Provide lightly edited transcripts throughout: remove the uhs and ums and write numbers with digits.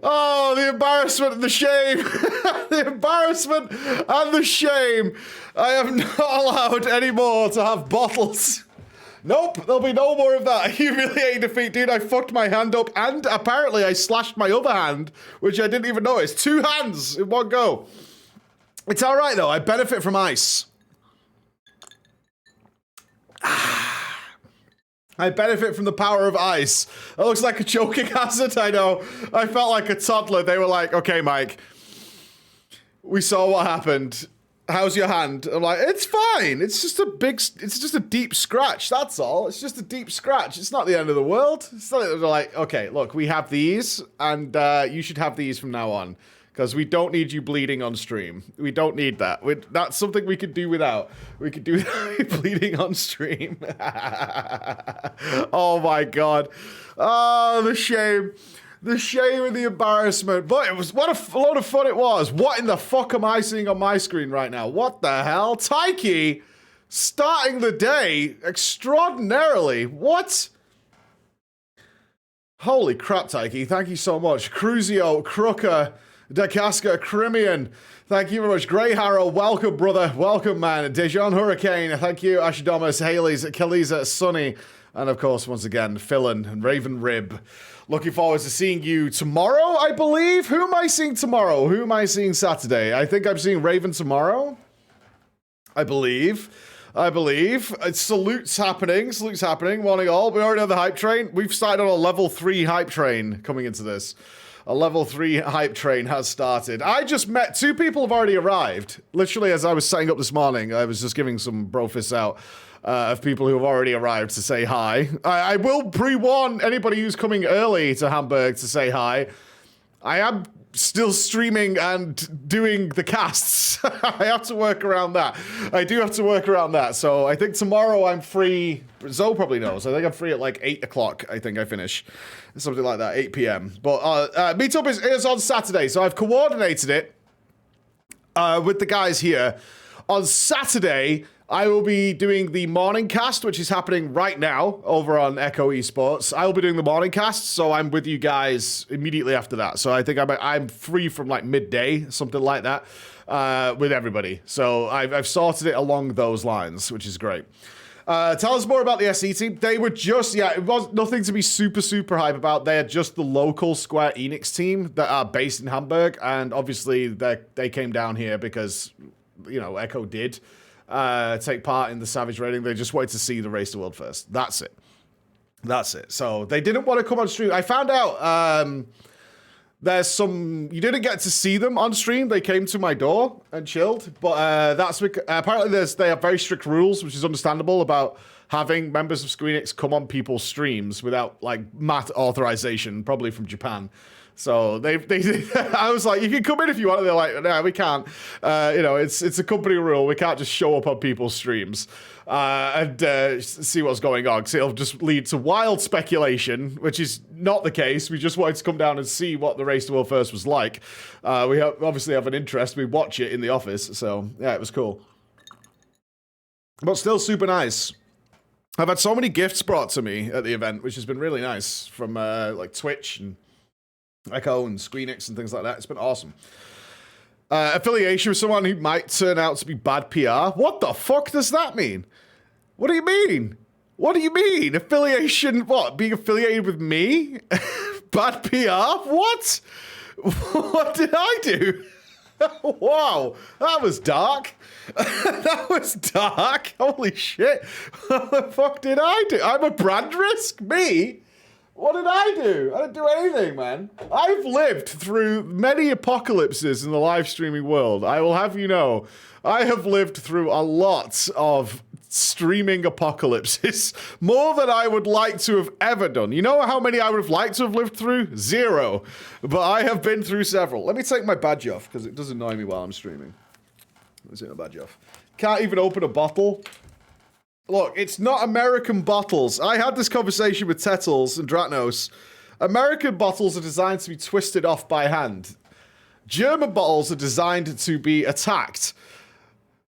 Oh, the embarrassment and the shame. The embarrassment and the shame. I am not allowed anymore to have bottles. Nope, there'll be no more of that. Humiliating defeat, dude. I fucked my hand up, and apparently I slashed my other hand, which I didn't even notice. 2 hands in one go. It's alright, though. I benefit from ice. I benefit from the power of ice. That looks like a choking hazard, I know. I felt like a toddler. They were like, okay, Mike, we saw what happened. How's your hand? I'm like, it's fine. It's just a deep scratch. That's all. It's just a deep scratch. It's not the end of the world. It's not, they're like, okay, look, we have these, and you should have these from now on. Because we don't need you bleeding on stream. We don't need that. That's something we could do without. We could do bleeding on stream. Oh my god. Oh, the shame. The shame and the embarrassment. But it was, what a load of fun it was. What in the fuck am I seeing on my screen right now? What the hell? Taiki starting the day extraordinarily. What? Holy crap, Taiki. Thank you so much. Cruzio, Crooker, Dakaska, Crimean, thank you very much. Grey Harrow, welcome, brother. Welcome, man. Dejan Hurricane, thank you. Ashidomus, Haley's, Kaliza, Sunny, and of course, once again, Philin and Raven Rib. Looking forward to seeing you tomorrow, I believe. Who am I seeing tomorrow? Who am I seeing Saturday? I think I'm seeing Raven tomorrow. I believe. Salutes happening. Morning all. We already have the hype train. We've started on a level 3 hype train coming into this. A level 3 hype train has started. I just met 2 people have already arrived. Literally, as I was setting up this morning, I was just giving some brofist out of people who have already arrived to say hi. I will pre-warn anybody who's coming early to Hamburg to say hi. I am still streaming and doing the casts. I have to work around that. I do have to work around that. So I think tomorrow I'm free. Zoe probably knows. I think I'm free at like 8 o'clock. I think I finish. Something like that, 8 p.m. But meetup is on Saturday, so I've coordinated it with the guys here. On Saturday, I will be doing the morning cast, which is happening right now over on Echo Esports. I will be doing the morning cast, so I'm with you guys immediately after that. So I think I'm free from like midday, something like that, with everybody. So I've sorted it along those lines, which is great. Tell us more about the SE team. They were just, it was nothing to be super hype about. They're just the local Square Enix team that are based in Hamburg, and obviously they came down here because, you know, Echo did take part in the Savage raiding. They just wanted to see the Race to World first. That's it. So they didn't want to come on stream. I found out there's some, you didn't get to see them on stream. They came to my door and chilled, but that's because apparently they have very strict rules, which is understandable, about having members of Square Enix come on people's streams without like MAT authorization, probably from Japan. So they I was like, you can come in if you want. And they're like, no, we can't. You know, it's a company rule. We can't just show up on people's streams and see what's going on, because it'll just lead to wild speculation, which is not the case. We just wanted to come down and see what the Race to World First was like. We obviously have an interest. We watch it in the office, so yeah, it was cool. But still super nice. I've had so many gifts brought to me at the event, which has been really nice, from like Twitch and Echo and Square Enix and things like that. It's been awesome. Affiliation with someone who might turn out to be bad PR. What the fuck does that mean? What do you mean? What do you mean? Affiliation, what? Being affiliated with me? Bad PR? What? What did I do? Wow, that was dark. That was dark. Holy shit. What the fuck did I do? I'm a brand risk? Me? What did I do? I didn't do anything, man. I've lived through many apocalypses in the live streaming world. I will have you know, I have lived through a lot of streaming apocalypses. More than I would like to have ever done. You know how many I would have liked to have lived through? 0. But I have been through several. Let me take my badge off, because it does annoy me while I'm streaming. Let me take my badge off. Can't even open a bottle. Look, it's not American bottles. I had this conversation with Tettles and Dratnos. American bottles are designed to be twisted off by hand. German bottles are designed to be attacked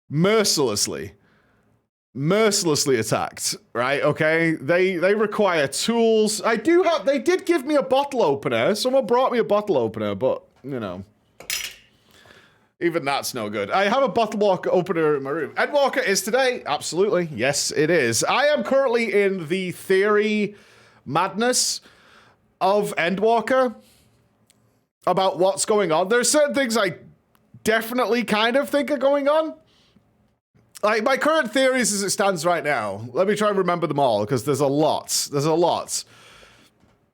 mercilessly. mercilessly attacked, right? Okay, they require tools. They did give me a bottle opener. Someone brought me a bottle opener, but you know, even that's no good. I have a bottle opener in my room. Endwalker is today, absolutely, yes, it is. I am currently in the theory madness of Endwalker about what's going on. There's certain things I definitely kind of think are going on. Like, my current theories as it stands right now, let me try and remember them all, because there's a lot. There's a lot.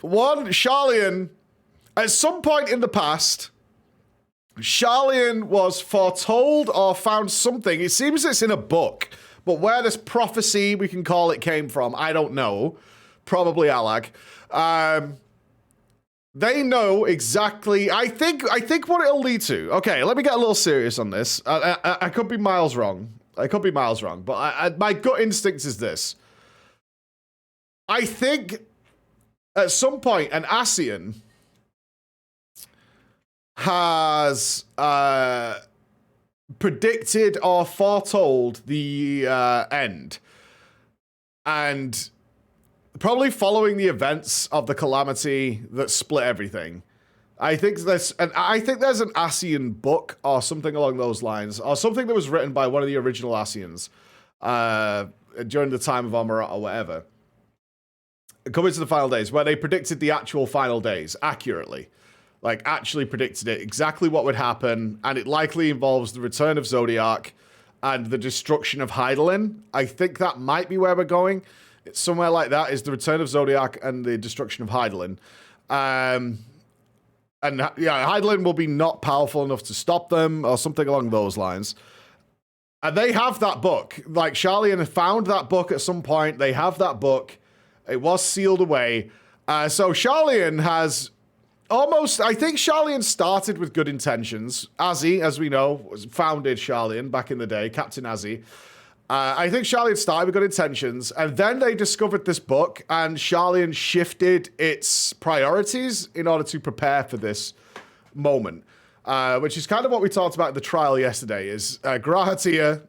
One, Sharlayan, at some point in the past, Sharlayan was foretold or found something. It seems it's in a book, but where this prophecy, we can call it, came from, I don't know. Probably Alag. They know exactly, I think what it'll lead to. Okay, let me get a little serious on this. I could be miles wrong. But my gut instinct is this. I think at some point an Ascian has predicted or foretold the end. And probably following the events of the calamity that split everything. I think there's an Ascian book or something along those lines, or something that was written by one of the original Ascians during the time of Amarat or whatever. Coming to the final days, where they predicted the actual final days accurately. Like, actually predicted it, exactly what would happen, and it likely involves the return of Zodiac and the destruction of Hydaelyn. I think that might be where we're going. It's somewhere like that, is the return of Zodiac and the destruction of Hydaelyn. And yeah, Hydaelyn will be not powerful enough to stop them, or something along those lines. And they have that book. Like, Sharlayan found that book at some point. They have that book. It was sealed away. So Sharlayan has almost... I think Sharlayan started with good intentions. Azzy, as we know, founded Sharlayan back in the day. Captain Azzy. I think Sharlayan started with good intentions, and then they discovered this book, and Sharlayan shifted its priorities in order to prepare for this moment, which is kind of what we talked about in the trial yesterday, is Grahatia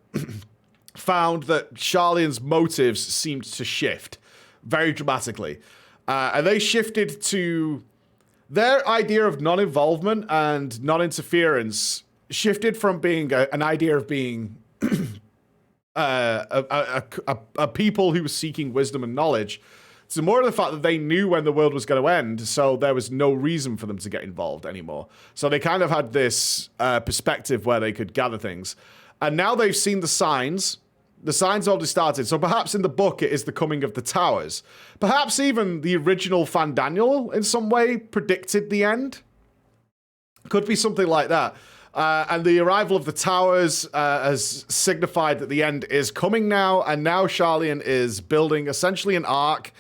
found that Sharlayan's motives seemed to shift very dramatically, and they shifted to their idea of non-involvement and non-interference, shifted from being an idea of being... a people who were seeking wisdom and knowledge, to more of the fact that they knew when the world was going to end, so there was no reason for them to get involved anymore. So they kind of had this perspective where they could gather things. And now they've seen the signs. The signs already started. So perhaps in the book it is the coming of the towers. Perhaps even the original Fandaniel in some way predicted the end. Could be something like that. And the arrival of the towers has signified that the end is coming now, and now Sharlayan is building essentially an arc.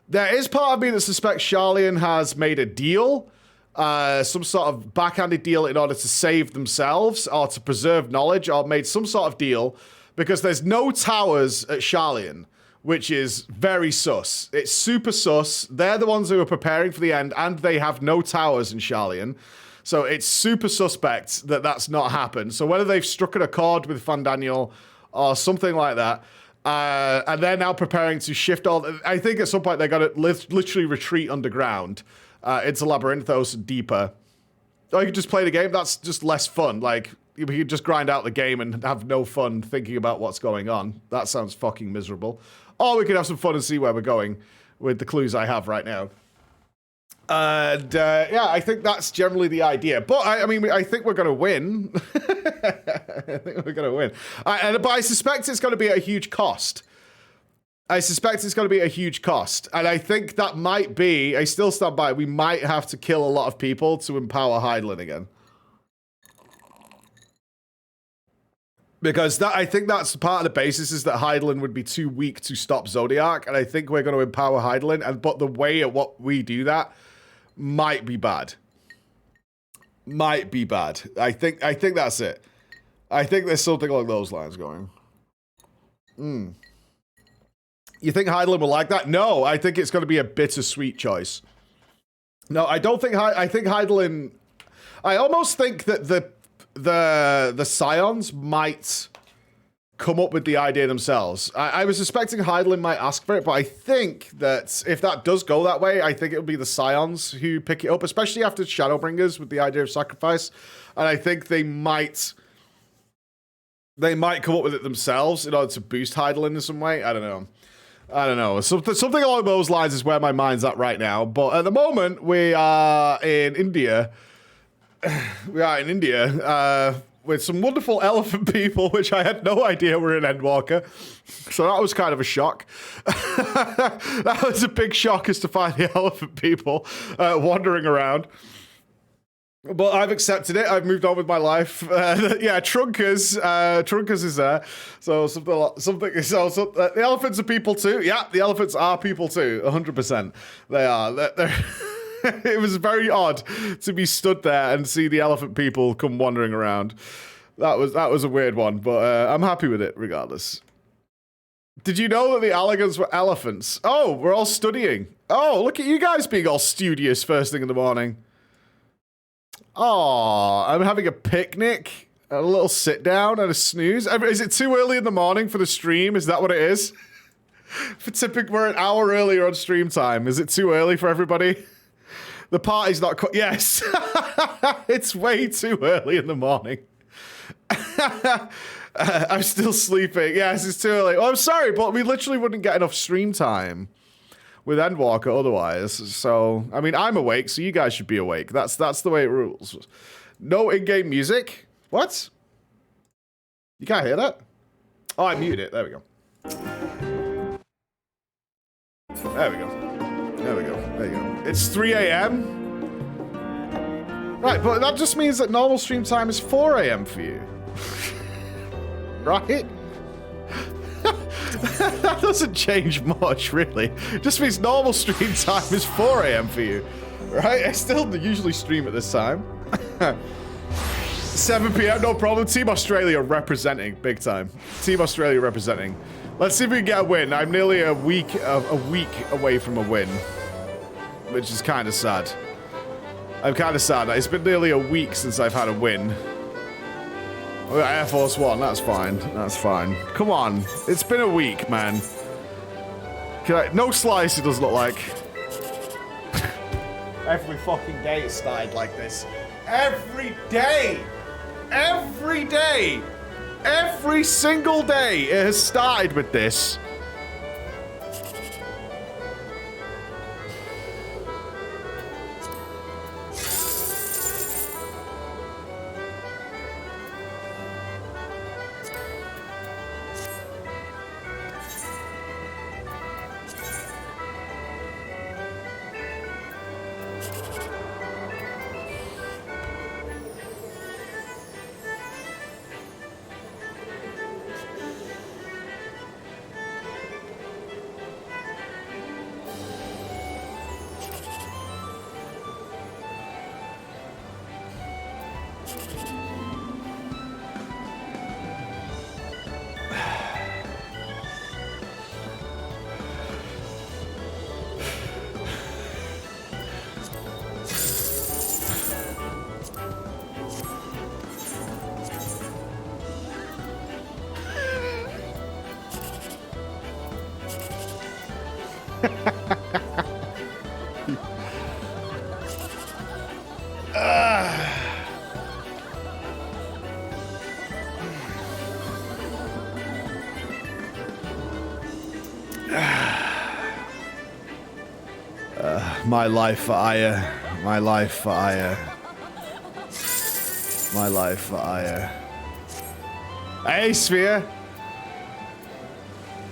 There is part of me that suspects Sharlayan has made a deal, some sort of backhanded deal in order to save themselves or to preserve knowledge, or made some sort of deal, because there's no towers at Sharlayan, which is very sus. It's super sus. They're the ones who are preparing for the end, and they have no towers in Sharlayan. So it's super suspect that that's not happened. So whether they've struck an accord with Fandaniel or something like that, and they're now preparing to shift all... I think at some point they're going to literally retreat underground into Labyrinthos deeper. Or you could just play the game. That's just less fun. Like, you could just grind out the game and have no fun thinking about what's going on. That sounds fucking miserable. Or we could have some fun and see where we're going with the clues I have right now. And yeah, I think that's generally the idea. But I mean, I think we're going to win. I think we're going to win. But I suspect it's going to be at a huge cost. And I think that might be, I still stand by, we might have to kill a lot of people to empower Hydaelyn again. Because I think that's part of the basis, is that Hydaelyn would be too weak to stop Zodiac, and I think we're going to empower Hydaelyn, but the way at what we do that might be bad. I think that's it. I think there's something along those lines going. You think Hydaelyn will like that? No, I think it's going to be a bittersweet choice. No, I don't think... I think Hydaelyn... I almost think that the Scions might come up with the idea themselves. I was suspecting Heidelin might ask for it, but I think that if that does go that way, I think it'll be the Scions who pick it up, especially after Shadowbringers with the idea of sacrifice. And I think they might come up with it themselves in order to boost Heidelin in some way. I don't know. Something along those lines is where my mind's at right now. But at the moment, we are in India. With some wonderful elephant people, which I had no idea were in Endwalker. So that was kind of a shock. That was a big shock, as to find the elephant people wandering around. But I've accepted it. I've moved on with my life. Yeah, Trunkers is there. So the elephants are people too. Yeah, the elephants are people too. 100%. They are. They're it was very odd to be stood there and see the elephant people come wandering around. That was a weird one, but I'm happy with it regardless. Did you know that the Alligans were elephants? Oh, we're all studying. Oh, look at you guys being all studious first thing in the morning. Oh, I'm having a picnic, a little sit down and a snooze. Is it too early in the morning for the stream? Is that what it is? We're an hour earlier on stream time. Is it too early for everybody? The party's not... Yes. It's way too early in the morning. I'm still sleeping. Yes, it's too early. Oh, I'm sorry, but we literally wouldn't get enough stream time with Endwalker otherwise. So, I mean, I'm awake, so you guys should be awake. That's the way it rules. No in-game music? What? You can't hear that? Oh, I muted it. There we go. There we go. There we go. There you go. It's 3 a.m. Right, but that just means that normal stream time is 4 a.m. for you. Right? That doesn't change much, really. It just means normal stream time is 4 a.m. for you. Right? I still usually stream at this time. 7 p.m., no problem. Team Australia representing, big time. Team Australia representing. Let's see if we can get a win. I'm nearly a week away from a win, which is kind of sad. I'm kind of sad. It's been nearly a week since I've had a win. We got Air Force One. That's fine. That's fine. Come on. It's been a week, man. No slice, it doesn't look like. Every fucking day it's started like this. Every day! Every day! Every single day it has started with this. My life for Aya. My life for Aya. My life for Aya. Hey, Sphere!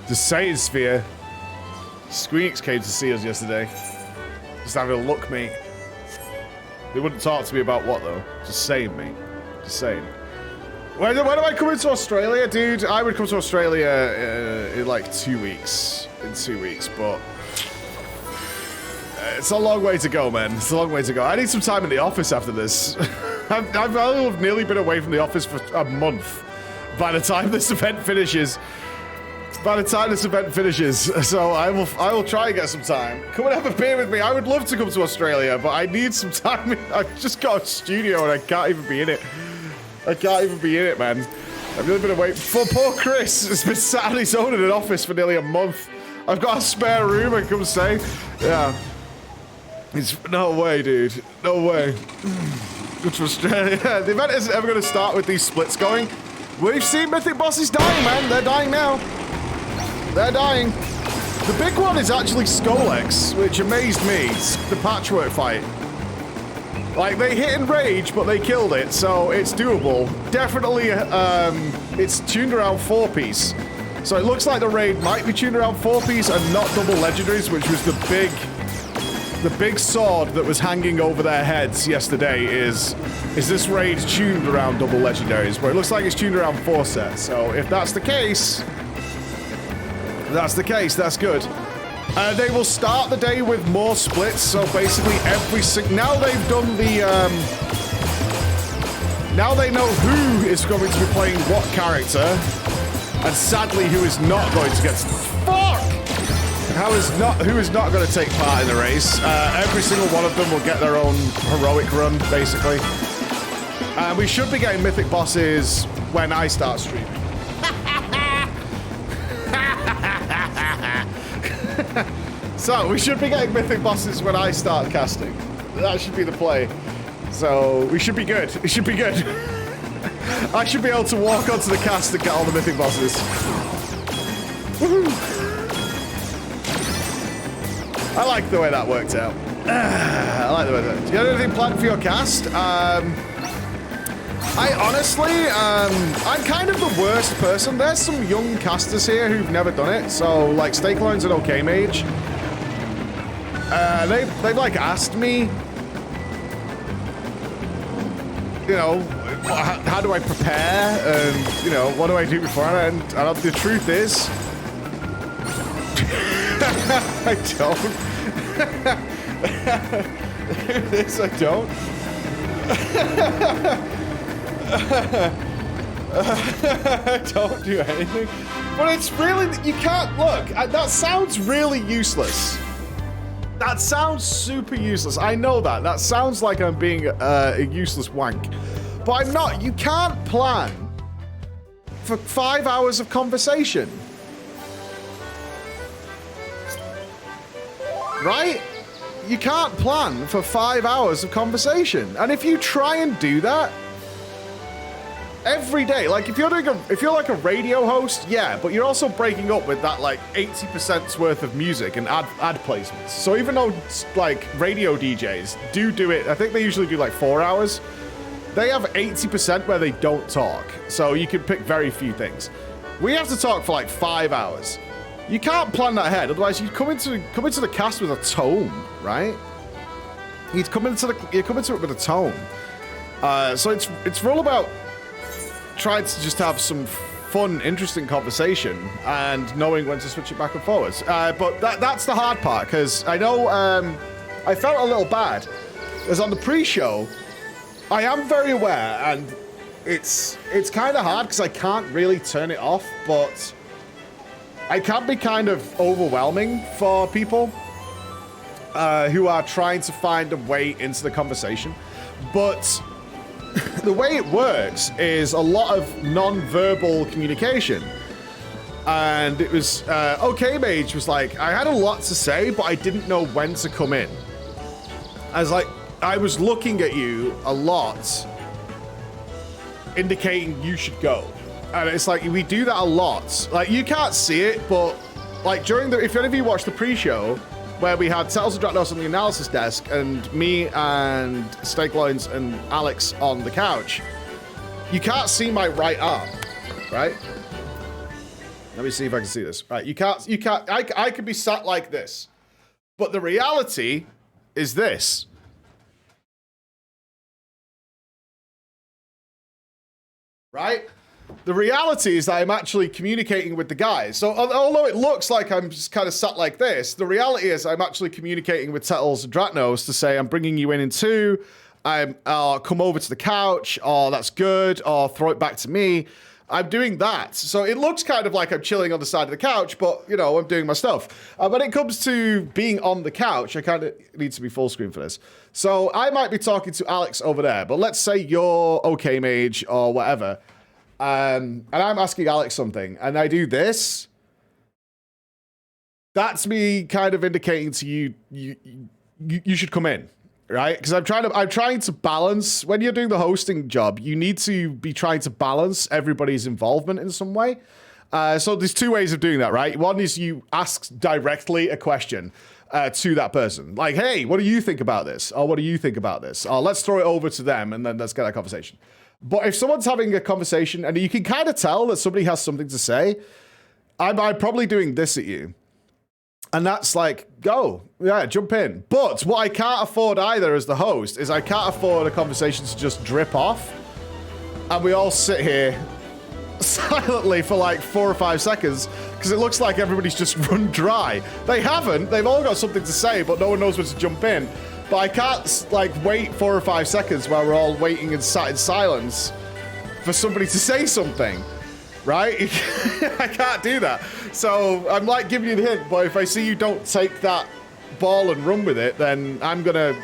Just saying, Sphere. Squeaks came to see us yesterday. Just having a look, mate. They wouldn't talk to me about what, though? Just saying, mate. Just saying. When am I coming to Australia? Dude, I would come to Australia in like 2 weeks. In 2 weeks, but... it's a long way to go, man. It's a long way to go. I need some time in the office after this. I've nearly been away from the office for a month by the time this event finishes. So I will try and get some time. Come and have a beer with me. I would love to come to Australia, but I need some time. I've just got a studio and I can't even be in it. I can't even be in it, man. I've really been away. For poor Chris has been sat on his own in an office for nearly a month. I've got a spare room, I come stay. Yeah. It's no way, dude. No way. It's frustrating. Yeah, the event isn't ever going to start with these splits going. We've seen mythic bosses dying, man. They're dying now. They're dying. The big one is actually Skolex, which amazed me. It's the patchwork fight. Like, they hit and rage, but they killed it, so it's doable. Definitely, it's tuned around 4-piece. So it looks like the raid might be tuned around 4-piece and not double legendaries, which was the big sword that was hanging over their heads yesterday is this raid tuned around double legendaries, but it looks like it's tuned around 4 sets. So if that's the case, that's good. They will start the day with more splits, so basically now they've done the, now they know who is going to be playing what character, and sadly who is not going to get, who is not going to take part in the race. Every single one of them will get their own heroic run, basically. We should be getting mythic bosses when I start streaming. So, we should be getting mythic bosses when I start casting. That should be the play. So, we should be good. It should be good. I should be able to walk onto the cast and get all the mythic bosses. Woohoo! I like the way that worked out. I like the way that. Do you have anything planned for your cast? I honestly, I'm kind of the worst person. There's some young casters here who've never done it. So, like, Stakeline's an okay mage. They've like asked me, you know, how do I prepare, and you know, what do I do beforehand? And the truth is, I don't. This I don't. I don't do anything. But it's really, you can't look. That sounds really useless. That sounds super useless. I know that. That sounds like I'm being a useless wank. But I'm not. You can't plan for 5 hours of conversation. Right? You can't plan for 5 hours of conversation. And if you try and do that every day, like if you're like a radio host, yeah, but you're also breaking up with that like 80% worth of music and ad placements. So even though like radio DJs do it, I think they usually do like 4 hours. They have 80% where they don't talk. So you can pick very few things. We have to talk for like 5 hours. You can't plan that ahead, otherwise you come into the cast with a tome, right? You come into it with a tome. So it's all about trying to just have some fun, interesting conversation and knowing when to switch it back and forwards. But that's the hard part, because I know I felt a little bad, as on the pre-show, I am very aware, and it's kind of hard because I can't really turn it off, but it can be kind of overwhelming for people who are trying to find a way into the conversation. But the way it works is a lot of non-verbal communication. And it was, OK Mage was like, I had a lot to say, but I didn't know when to come in. I was looking at you a lot, indicating you should go. And it's like, we do that a lot. Like, you can't see it, but like if any of you watched the pre-show, where we had Tales of Draknos on the analysis desk and me and Steaklines and Alex on the couch, you can't see my right arm, right? Let me see if I can see this. Right, I could be sat like this, but the reality is this. Right? The reality is that I'm actually communicating with the guys. So although it looks like I'm just kind of sat like this, the reality is I'm actually communicating with Tales of Draknos to say I'm bringing you in 2. Come over to the couch, or that's good, or throw it back to me. I'm doing that. So it looks kind of like I'm chilling on the side of the couch, but, you know, I'm doing my stuff. When it comes to being on the couch, I kind of need to be full screen for this. So I might be talking to Alex over there, but let's say you're OK Mage or whatever. and I'm asking Alex something, and I do this, that's me kind of indicating to you, you should come in, right? Because I'm trying to balance, when you're doing the hosting job, you need to be trying to balance everybody's involvement in some way. So there's two ways of doing that, right? One is you ask directly a question to that person. Like, hey, what do you think about this? Or what do you think about this? Or let's throw it over to them and then let's get a conversation. But if someone's having a conversation and you can kind of tell that somebody has something to say, I'm probably doing this at you. And that's like, go, yeah, jump in. But what I can't afford either as the host is I can't afford a conversation to just drip off. And we all sit here silently for like 4 or 5 seconds because it looks like everybody's just run dry. They haven't. They've all got something to say, but no one knows when to jump in. But I can't like wait 4 or 5 seconds while we're all waiting and sat in silence for somebody to say something, right? I can't do that. So I'm like giving you the hint, but if I see you don't take that ball and run with it, then I'm gonna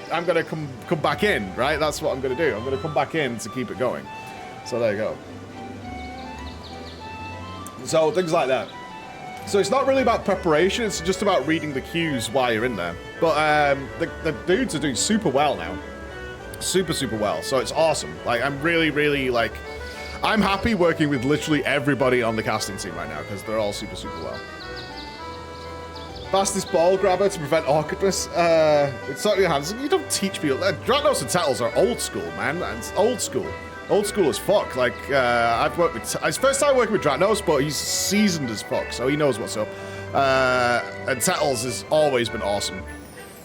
come back in, right? That's what I'm gonna do. I'm gonna come back in to keep it going. So there you go. So things like that. So it's not really about preparation, it's just about reading the cues while you're in there. But the dudes are doing super well now. Super, super well. So it's awesome. Like, I'm really, really, like, I'm happy working with literally everybody on the casting team right now because they're all super, super well. Fastest ball grabber to prevent awkwardness. It's not your hands. You don't teach people. Dratnos and Tettles are old school, man. It's old school. Old school as fuck. Like, I've worked with... It's first time working with Dratnos, but he's seasoned as fuck, so he knows what's up. And Tettles has always been awesome.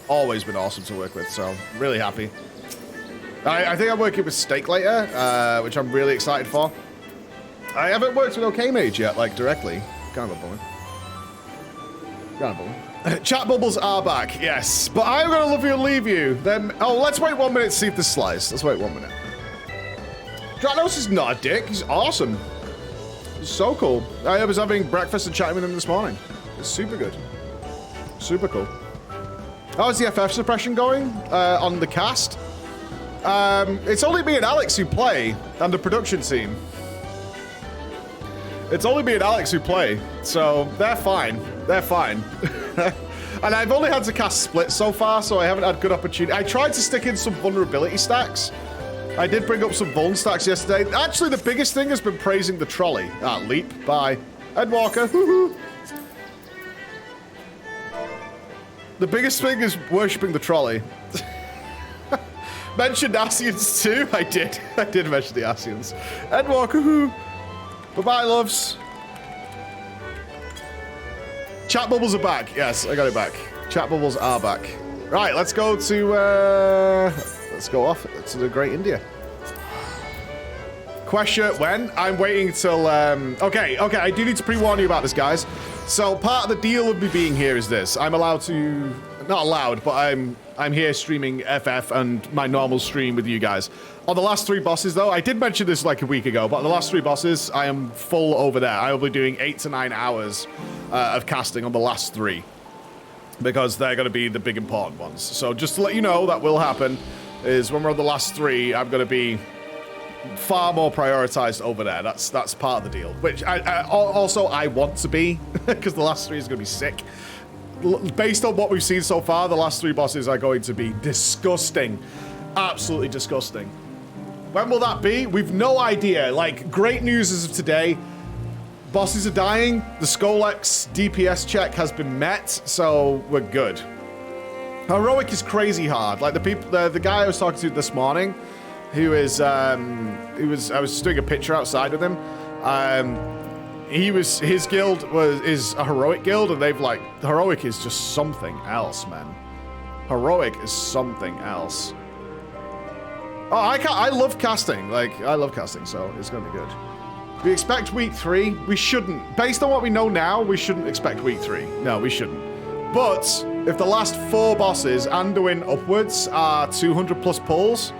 Always been awesome to work with, so really happy. I think I'm working with Steak later, which I'm really excited for. I haven't worked with OKMage yet, like, directly. Kind of a bummer. Kind of a bummer. Chat bubbles are back, yes. But I'm gonna love you and leave you. Then, oh, let's wait 1 minute to see if this slides. Let's wait 1 minute. Dratnos is not a dick. He's awesome. He's so cool. I was having breakfast and chatting with him this morning. It's super good. Super cool. How's the FF suppression going on the cast? It's only me and Alex who play, and the production team. It's only me and Alex who play, so they're fine. They're fine. And I've only had to cast split so far, so I haven't had good opportunity. I tried to stick in some vulnerability stacks. I did bring up some vuln stacks yesterday. Actually, the biggest thing has been praising the trolley. Ah, leap. Bye. Ed Walker. Woohoo. The biggest thing is worshipping the trolley. Mentioned Asians too? I did. I did mention the Asians. Ed Walker. Woohoo. Bye-bye, loves. Chat bubbles are back. Yes, I got it back. Chat bubbles are back. Right, let's go to... Let's go off to the Great India. Question, when? I'm waiting till, okay, I do need to pre-warn you about this, guys. So part of the deal of me being here is this. I'm allowed to, not allowed, but I'm here streaming FF and my normal stream with you guys. On the last 3 bosses, though, I did mention this like a week ago, but on the last 3 bosses, I am full over there. I will be doing 8 to 9 hours of casting on the last 3. Because they're going to be the big important ones. So just to let you know, that will happen. Is when we're on the last 3, I'm going to be far more prioritized over there. That's part of the deal. Which I also I want to be, because the last 3 is going to be sick. Based on what we've seen so far, the last 3 bosses are going to be disgusting. Absolutely disgusting. When will that be? We've no idea. Like, great news as of today. Bosses are dying. The Skolex DPS check has been met, so we're good. Heroic is crazy hard. Like the guy I was talking to this morning, who is I was doing a picture outside with him. His guild is a heroic guild, and they've like heroic is just something else, man. Heroic is something else. Oh, I love casting. Like I love casting, so it's gonna be good. We expect week 3. We shouldn't. Based on what we know now, we shouldn't expect week 3. No, we shouldn't. But if the last 4 bosses, Anduin upwards, are 200 plus pulls,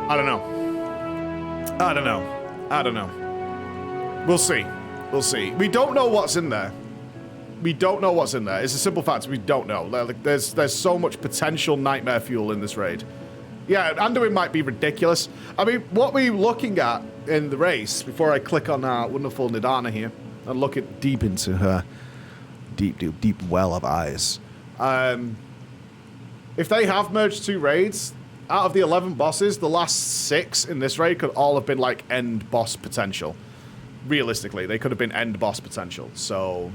I don't know. I don't know. I don't know. We'll see. We'll see. We don't know what's in there. We don't know what's in there. It's a simple fact. We don't know. Like, there's so much potential nightmare fuel in this raid. Yeah, Anduin might be ridiculous. I mean, what we're looking at in the race, before I click on our wonderful Nidana here, and look at deep into her deep well of eyes. If they have merged 2 raids, out of the 11 bosses, the last 6 in this raid could all have been like end boss potential. Realistically, they could have been end boss potential. So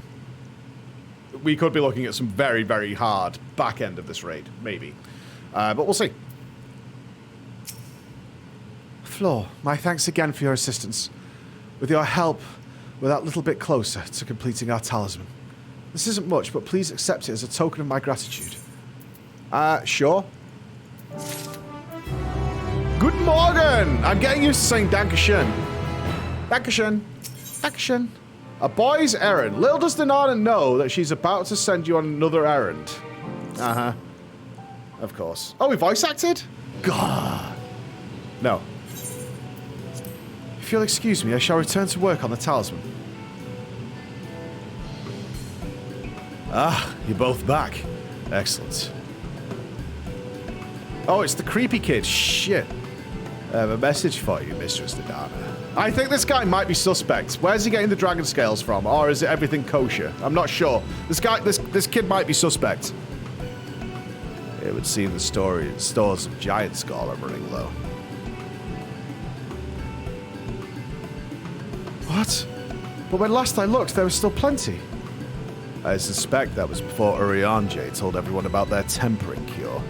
we could be looking at some very, very hard back end of this raid, maybe. But we'll see. Floor, my thanks again for your assistance. With your help, we're that little bit closer to completing our talisman. This isn't much, but please accept it as a token of my gratitude. Sure. Good morning! I'm getting used to saying Dankeschön. Dankeschön. Dankeschön. A boy's errand. Little does Nidana know that she's about to send you on another errand. Uh-huh. Of course. Oh, we voice acted? God. No. If you'll excuse me, I shall return to work on the talisman. Ah, you're both back. Excellent. Oh, it's the creepy kid. Shit. I have a message for you, Mistress Nidana. I think this guy might be suspect. Where's he getting the dragon scales from? Or is it everything kosher? I'm not sure. This kid might be suspect. It would seem the stores of Giant Skull are running low. What? But when last I looked, there was still plenty. I suspect that was before Urianger told everyone about their tempering cure,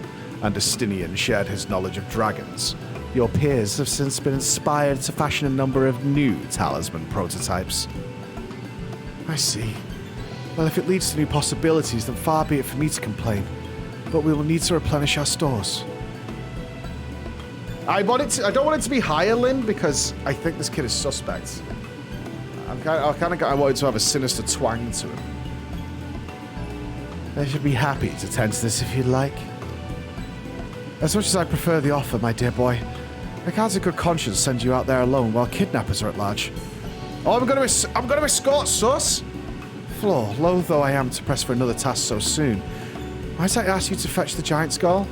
and Justinian shared his knowledge of dragons. Your peers have since been inspired to fashion a number of new talisman prototypes. I see. Well, if it leads to new possibilities, then far be it for me to complain. But we will need to replenish our stores. I don't want it to be higher, Lynn, because I think this kid is suspect. I wanted to have a sinister twang to him. I should be happy to tend to this if you'd like. As much as I prefer the offer, my dear boy, I can't in good conscience send you out there alone while kidnappers are at large. Oh, I'm going to escort Sus? Floor, loath though I am to press for another task so soon, might I ask you to fetch the giant skull?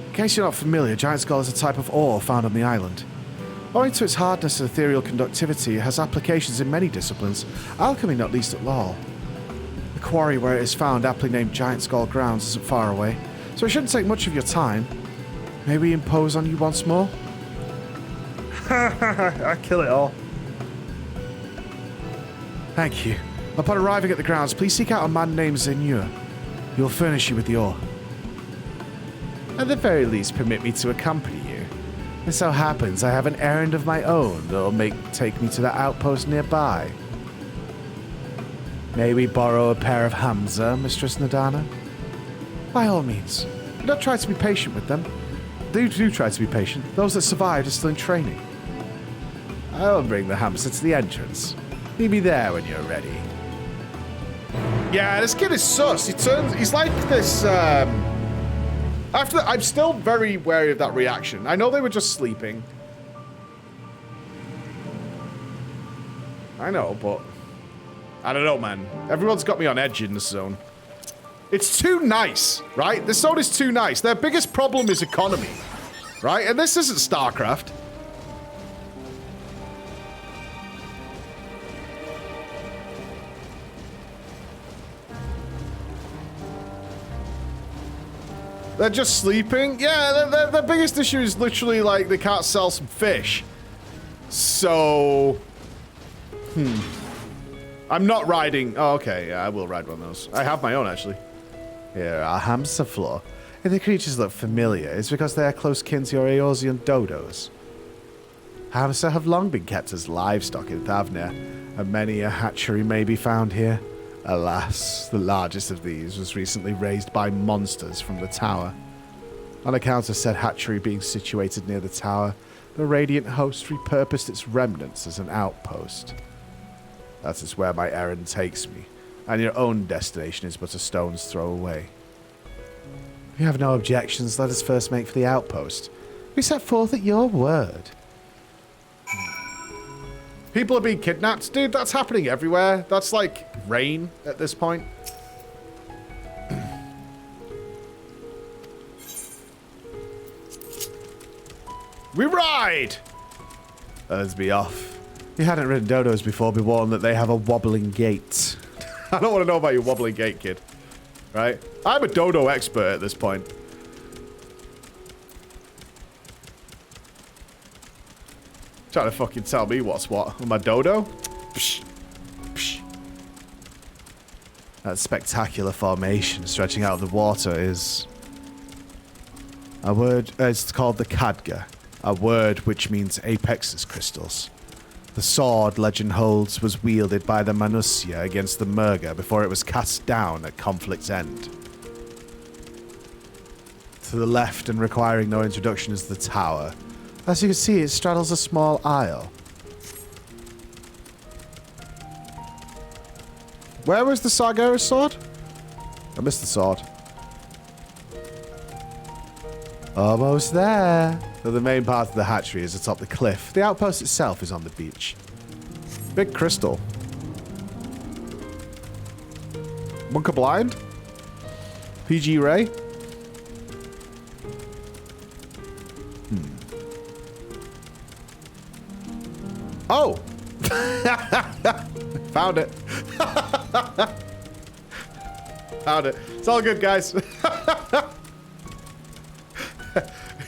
In case you're not familiar, giant skull is a type of ore found on the island. Owing to its hardness and ethereal conductivity, it has applications in many disciplines, alchemy not least at law. The quarry where it is found, aptly named Giant Skull Grounds, isn't far away, so it shouldn't take much of your time. May we impose on you once more? I kill it all. Thank you. Upon arriving at the grounds, please seek out a man named Zenur. He will furnish you with the ore. At the very least, permit me to accompany you. It so happens I have an errand of my own that will take me to the outpost nearby. May we borrow a pair of Hamza, Mistress Nidana? By all means. Do not try to be patient with them. Do try to be patient. Those that survived are still in training. I will bring the Hamza to the entrance. Meet me there when you're ready. Yeah, this kid is sus. He's like this, I'm still very wary of that reaction. I know they were just sleeping. I know, but I don't know, man. Everyone's got me on edge in this zone. It's too nice, right? This zone is too nice. Their biggest problem is economy, right? And this isn't StarCraft. They're just sleeping? Yeah, their biggest issue is literally, like, they can't sell some fish. So... I'm not riding... Oh, okay, yeah, I will ride one of those. I have my own, actually. Here are Hamza Floor. If the creatures look familiar, it's because they are close kin to your Eorzean dodos. Hamza have long been kept as livestock in Thavnair, and many a hatchery may be found here. Alas, the largest of these was recently raised by monsters from the tower. On account of said hatchery being situated near the tower, the Radiant host repurposed its remnants as an outpost. That is where my errand takes me, and your own destination is but a stone's throw away. If you have no objections, let us first make for the outpost. We set forth at your word. People are being kidnapped? Dude, that's happening everywhere. That's like rain at this point. We ride! Let's be off. You hadn't ridden dodos before, be warned that they have a wobbling gait. I don't want to know about your wobbling gait, kid. Right? I'm a dodo expert at this point. Trying to fucking tell me what's what. Am I dodo? Psh. Psh. That spectacular formation stretching out of the water is... a word... it's called the Khadga. A word which means apex's crystals. The sword, legend holds, was wielded by the Manusya against the Murga before it was cast down at conflict's end. To the left and requiring no introduction is the tower. As you can see, it straddles a small isle. Where was the Sargeras sword? I missed the sword. Almost there. So the main part of the hatchery is atop the cliff. The outpost itself is on the beach. Big crystal. Bunker blind? PG Ray? Oh! Found it. Found it. It's all good, guys.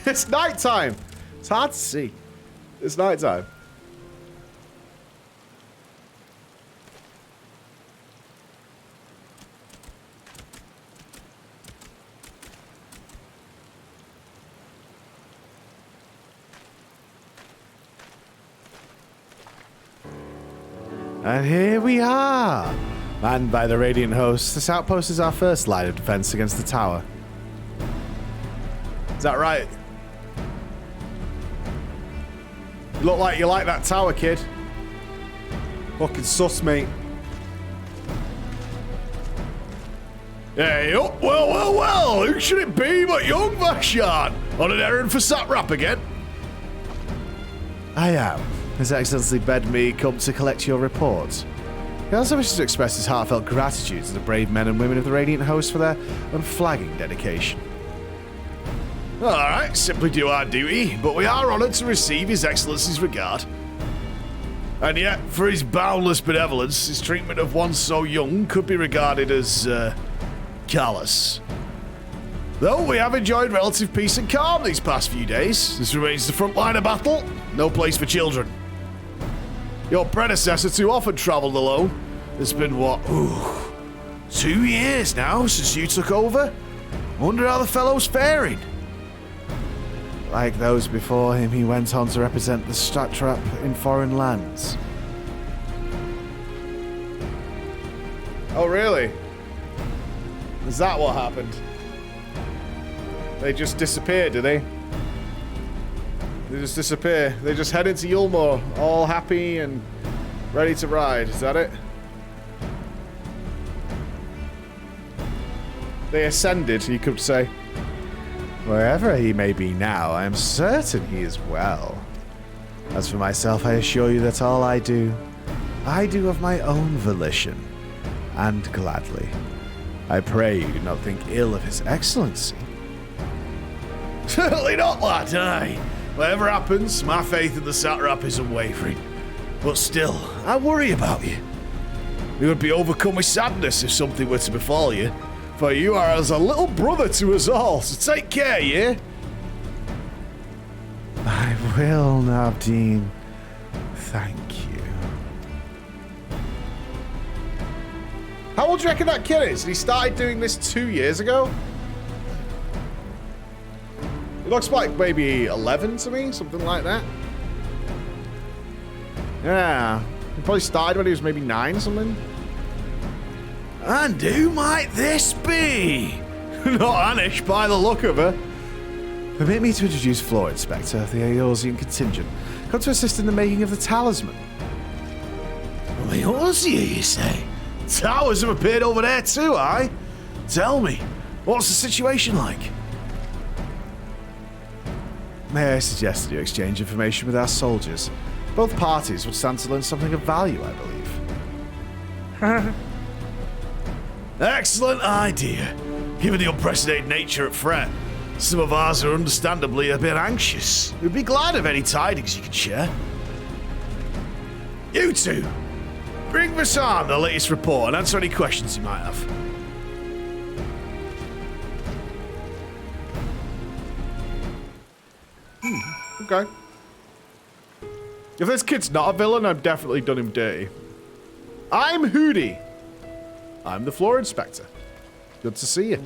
It's nighttime. It's hard to see. It's nighttime. And here we are. Manned by the Radiant host, this outpost is our first line of defense against the tower. Is that right? You look like you like that tower, kid. Fucking sus, mate. Hey, oh, well, who should it be but young Vashon? On an errand for Satrap again? I am. His Excellency bade me come to collect your report. He also wishes to express his heartfelt gratitude to the brave men and women of the Radiant host for their unflagging dedication. Alright, simply do our duty, but we are honoured to receive His Excellency's regard. And yet, for his boundless benevolence, his treatment of one so young could be regarded as, callous. Though we have enjoyed relative peace and calm these past few days, this remains the front line of battle, no place for children. Your predecessor too often travelled alone. It's been, what, 2 years now since you took over? Wonder how the fellow's faring. Like those before him, he went on to represent the Satrap in foreign lands. Oh, really? Is that what happened? They just disappear, do they? They just disappear. They just head into Yulmore, all happy and ready to ride. Is that it? They ascended, you could say. Wherever he may be now, I am certain he is well. As for myself, I assure you that all I do of my own volition, and gladly. I pray you do not think ill of His Excellency. Certainly not, lad, aye. Whatever happens, my faith in the Satrap is unwavering. But still, I worry about you. We would be overcome with sadness if something were to befall you. For you are as a little brother to us all, so take care, yeah? I will, Navdeen. Thank you. How old do you reckon that kid is? He started doing this 2 years ago? It looks like maybe 11 to me, something like that. Yeah, he probably started when he was maybe 9 or something. And who might this be? Not Anish by the look of her. Permit me to introduce Floor Inspector of the Eorzean contingent. Come to assist in the making of the talisman. The Eorzea, you say? Towers have appeared over there too, aye? Tell me, what's the situation like? May I suggest that you exchange information with our soldiers? Both parties would stand to learn something of value, I believe. Excellent idea, given the unprecedented nature at Fret. Some of ours are understandably a bit anxious. We'd be glad of any tidings you could share. You two, bring Vassan the latest report and answer any questions you might have. Okay. If this kid's not a villain, I've definitely done him dirty. I'm Hootie. I'm the floor inspector. Good to see you.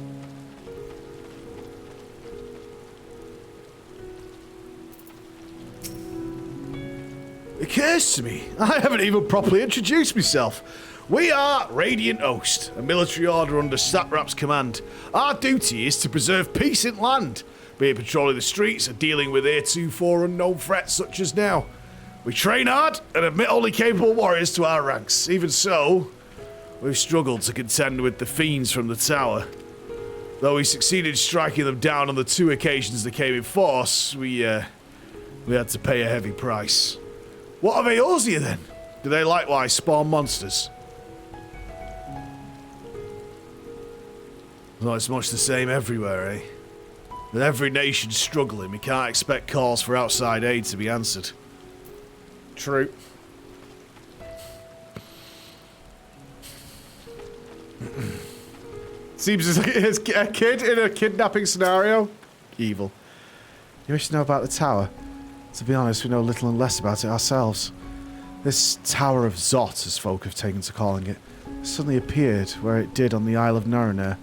It occurs to me, I haven't even properly introduced myself. We are Radiant Host, a military order under Satrap's command. Our duty is to preserve peace in land, be it patrolling the streets or dealing with heretofore unknown threats such as now. We train hard and admit only capable warriors to our ranks. Even so, we've struggled to contend with the fiends from the tower. Though we succeeded striking them down on the 2 occasions they came in force, we had to pay a heavy price. What of Eorzea then? Do they likewise spawn monsters? Well, it's much the same everywhere, eh? With every nation struggling, we can't expect calls for outside aid to be answered. True. Seems as a kid in a kidnapping scenario. Evil. You wish to know about the tower? To be honest, we know little and less about it ourselves. This Tower of Zot, as folk have taken to calling it, suddenly appeared where it did on the Isle of Nurnair.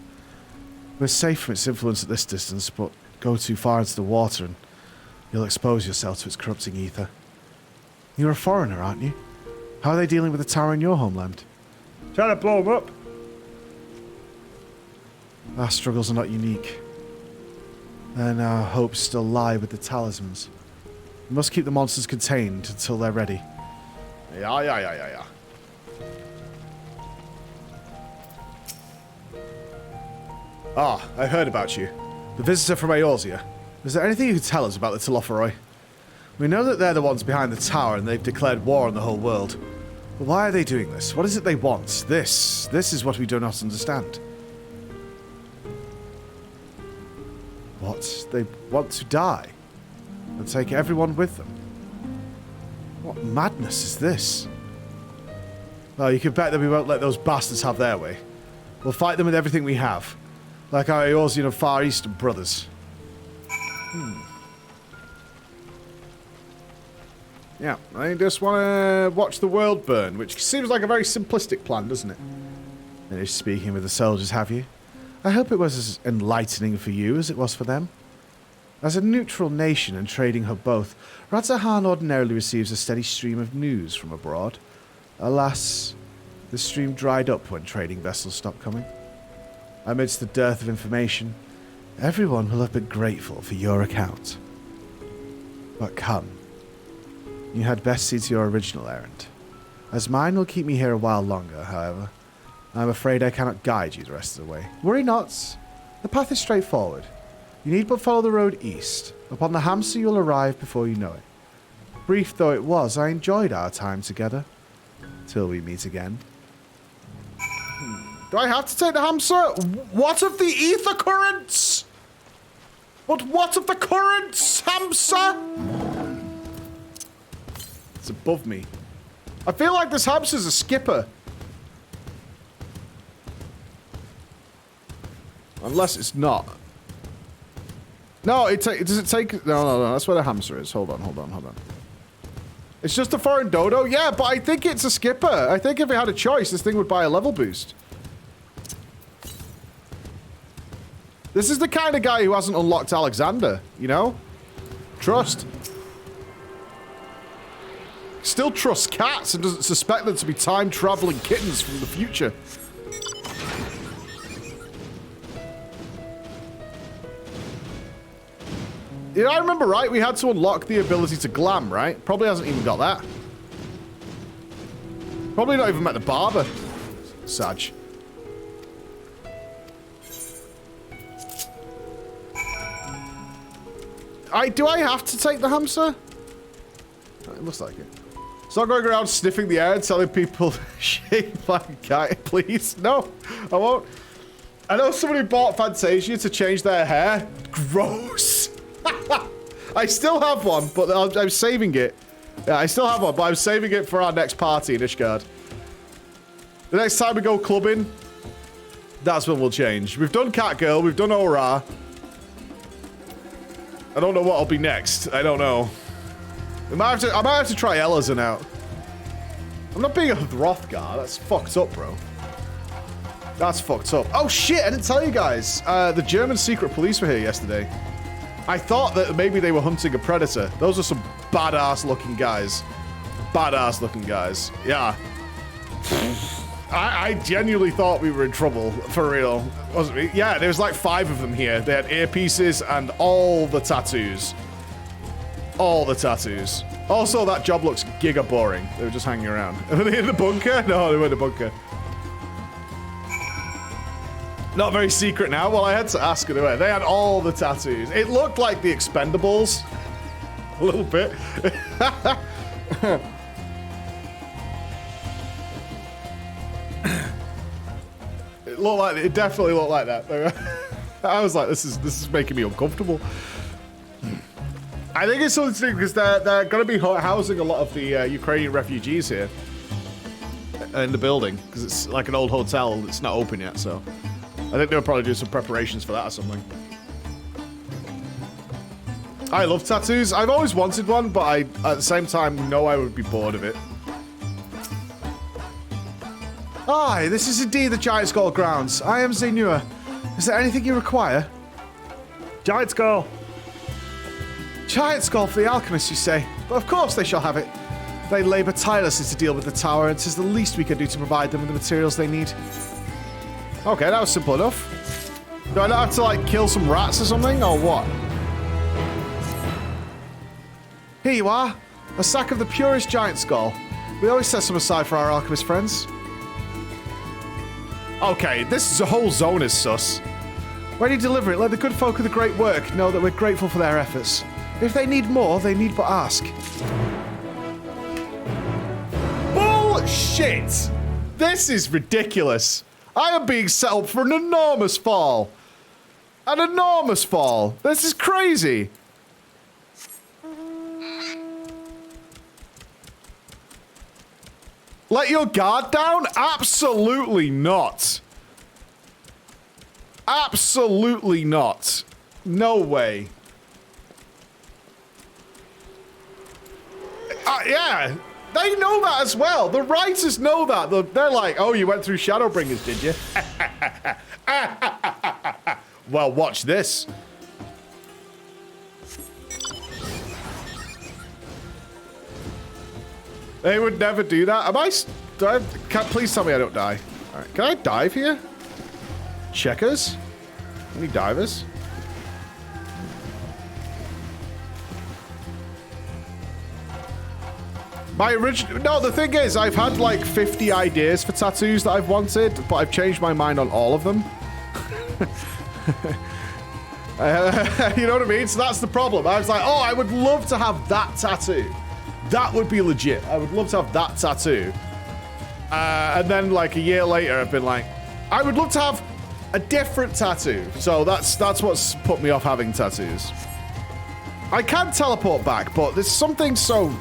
We're safe from its influence at this distance, but go too far into the water and you'll expose yourself to its corrupting ether. You're a foreigner, aren't you? How are they dealing with the tower in your homeland? Trying to blow him up. Our struggles are not unique. And our hopes still lie with the talismans. We must keep the monsters contained until they're ready. Yeah. Ah, I heard about you. The visitor from Eorzea. Is there anything you could tell us about the Telophoroi? We know that they're the ones behind the tower and they've declared war on the whole world. But why are they doing this? What is it they want? This is what we do not understand. What? They want to die? And take everyone with them? What madness is this? Well, you can bet that we won't let those bastards have their way. We'll fight them with everything we have. Like our Eorzean and Far Eastern brothers. Yeah, I just want to watch the world burn, which seems like a very simplistic plan, doesn't it? Finished speaking with the soldiers, have you? I hope it was as enlightening for you as it was for them. As a neutral nation and trading hub both, Radzahan ordinarily receives a steady stream of news from abroad. Alas, the stream dried up when trading vessels stopped coming. Amidst the dearth of information, everyone will have been grateful for your account. But come, you had best see to your original errand. As mine will keep me here a while longer, however, I'm afraid I cannot guide you the rest of the way. Worry not, the path is straightforward. You need but follow the road east. Upon the hamster you'll arrive before you know it. Brief though it was, I enjoyed our time together. Till we meet again. Do I have to take the hamster? What of the ether currents? But what of the currents, hamster? It's above me. I feel like this hamster's a skipper. Unless it's not. No, does it take... No, that's where the hamster is. Hold on. It's just a foreign dodo? Yeah, but I think it's a skipper. I think if it had a choice, this thing would buy a level boost. This is the kind of guy who hasn't unlocked Alexander, you know? Trust. Still trusts cats and doesn't suspect them to be time-traveling kittens from the future. Did I remember right? We had to unlock the ability to glam, right? Probably hasn't even got that. Probably not even met the barber. Sag. Do I have to take the hamster? It looks like it. It's not going around sniffing the air and telling people, shave like a guy, please. No, I won't. I know somebody bought Fantasia to change their hair. Gross. I still have one, but I'm saving it. Yeah, I still have one, but I'm saving it for our next party in Ishgard. The next time we go clubbing, that's when we'll change. We've done Catgirl, we've done Aura. I don't know what'll be next. I don't know. I might have to try Elazin out. I'm not being a Hrothgar. That's fucked up, bro. That's fucked up. Oh shit, I didn't tell you guys. The German secret police were here yesterday. I thought that maybe they were hunting a predator. Those are some badass looking guys. Badass looking guys. Yeah. I genuinely thought we were in trouble, for real. Wasn't we? Yeah, there was like 5 of them here. They had earpieces and all the tattoos. All the tattoos. Also, that job looks giga boring. They were just hanging around. Were they in the bunker? No, they weren't in the bunker. Not very secret now. Well, I had to ask anyway. They had all the tattoos. It looked like the Expendables. A little bit. It looked like, it definitely looked like that. I was like, this is making me uncomfortable. I think it's something to do because they're going to be housing a lot of the Ukrainian refugees here in the building because it's like an old hotel that's not open yet. So I think they'll probably do some preparations for that or something. I love tattoos. I've always wanted one, but I, at the same time, know I would be bored of it. Aye, this is indeed the Giant Skull grounds. I am Zainua. Is there anything you require? Giant Skull. Giant Skull for the alchemists, you say? But of course they shall have it. They labour tirelessly to deal with the tower, and 'tis the least we can do to provide them with the materials they need. Okay, that was simple enough. Do I not have to, like, kill some rats or something, or what? Here you are. A sack of the purest Giant Skull. We always set some aside for our alchemist friends. Okay, this whole zone is sus. When you deliver it, let the good folk of the great work know that we're grateful for their efforts. If they need more, they need but ask. Bullshit! This is ridiculous. I am being set up for an enormous fall. An enormous fall. This is crazy. Let your guard down? Absolutely not. Absolutely not. No way. Yeah, they know that as well. The writers know that. They're like, oh, you went through Shadowbringers, did you? Well, watch this. They would never do that. Am I? Please tell me I don't die. All right, can I dive here? Checkers? Any divers? My original... No, the thing is, I've had like 50 ideas for tattoos that I've wanted, but I've changed my mind on all of them. You know what I mean? So that's the problem. I was like, oh, I would love to have that tattoo. That would be legit. I would love to have that tattoo. And then like a year later, I've been like, I would love to have a different tattoo. So that's what's put me off having tattoos. I can teleport back, but there's something so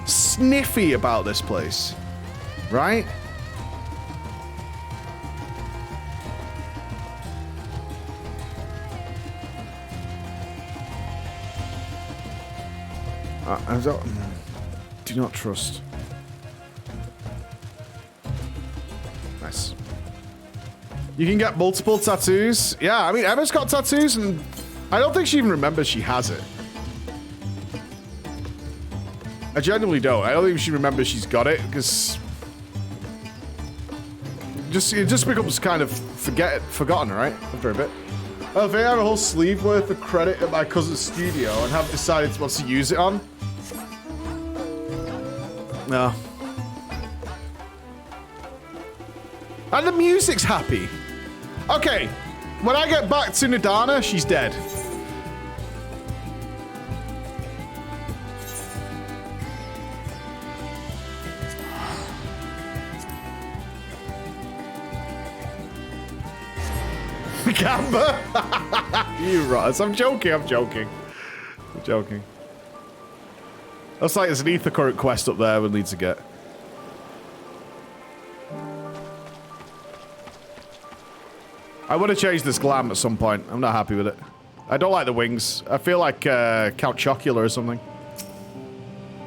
sniffy about this place, right? I don't, do not trust. Nice. You can get multiple tattoos. Yeah, I mean, Emma's got tattoos, and I don't think she even remembers she has it. I genuinely don't. I don't think she remembers she's got it, because it just becomes kind of forgotten, right? After a bit. I think I have a whole sleeve worth of credit at my cousin's studio and have decided what to use it on. No. And the music's happy. Okay, when I get back to Nidana, she's dead. Gamba! You rotters. I'm joking, I'm joking. I'm joking. Looks like there's an ether current quest up there we'll need to get. I would have changed this glam at some point. I'm not happy with it. I don't like the wings. I feel like Count Chocula or something.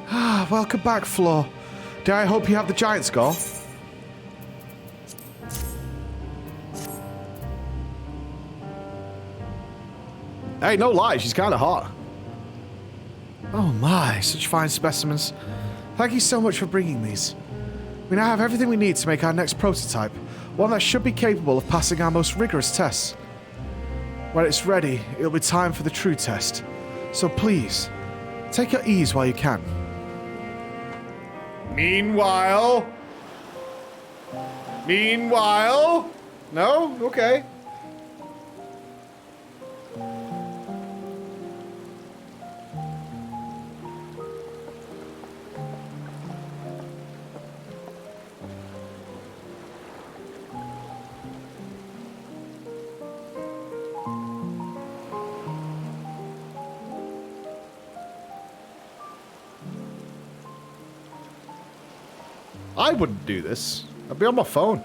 Ah, welcome back, Flo. Dare I hope you have the giant skull? Hey, no lie, she's kind of hot. Oh my, such fine specimens. Thank you so much for bringing these. We now have everything we need to make our next prototype, one that should be capable of passing our most rigorous tests. When it's ready, it'll be time for the true test. So please, take your ease while you can. Meanwhile... No? Okay. I wouldn't do this. I'd be on my phone.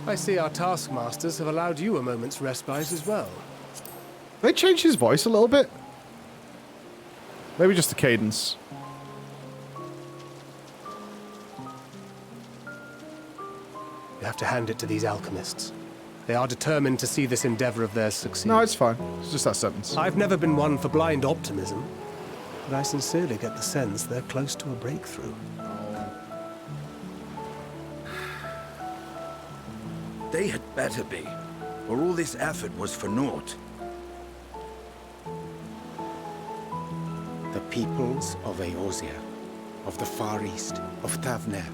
I see our taskmasters have allowed you a moment's respite as well. They changed his voice a little bit. Maybe just the cadence. You have to hand it to these alchemists. They are determined to see this endeavor of theirs succeed. No, it's fine. It's just that sentence. I've never been one for blind optimism, but I sincerely get the sense they're close to a breakthrough. They had better be, or all this effort was for naught. The peoples of Eorzea, of the Far East, of Thavnair,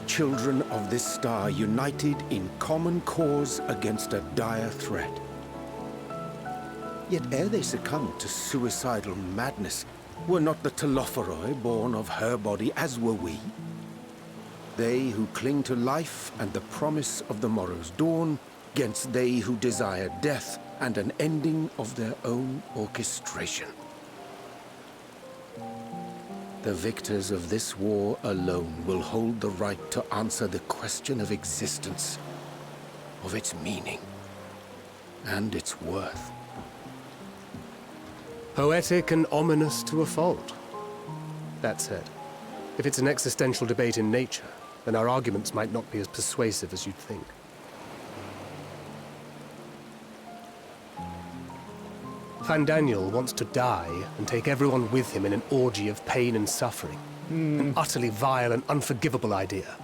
children of this star united in common cause against a dire threat. Yet ere they succumbed to suicidal madness, were not the Telophoroi born of her body as were we? They who cling to life and the promise of the morrow's dawn, against they who desire death and an ending of their own orchestration. The victors of this war alone will hold the right to answer the question of existence, of its meaning, and its worth. Poetic and ominous to a fault. That said, if it's an existential debate in nature, then our arguments might not be as persuasive as you'd think. Fandaniel wants to die and take everyone with him in an orgy of pain and suffering. An utterly vile and unforgivable idea.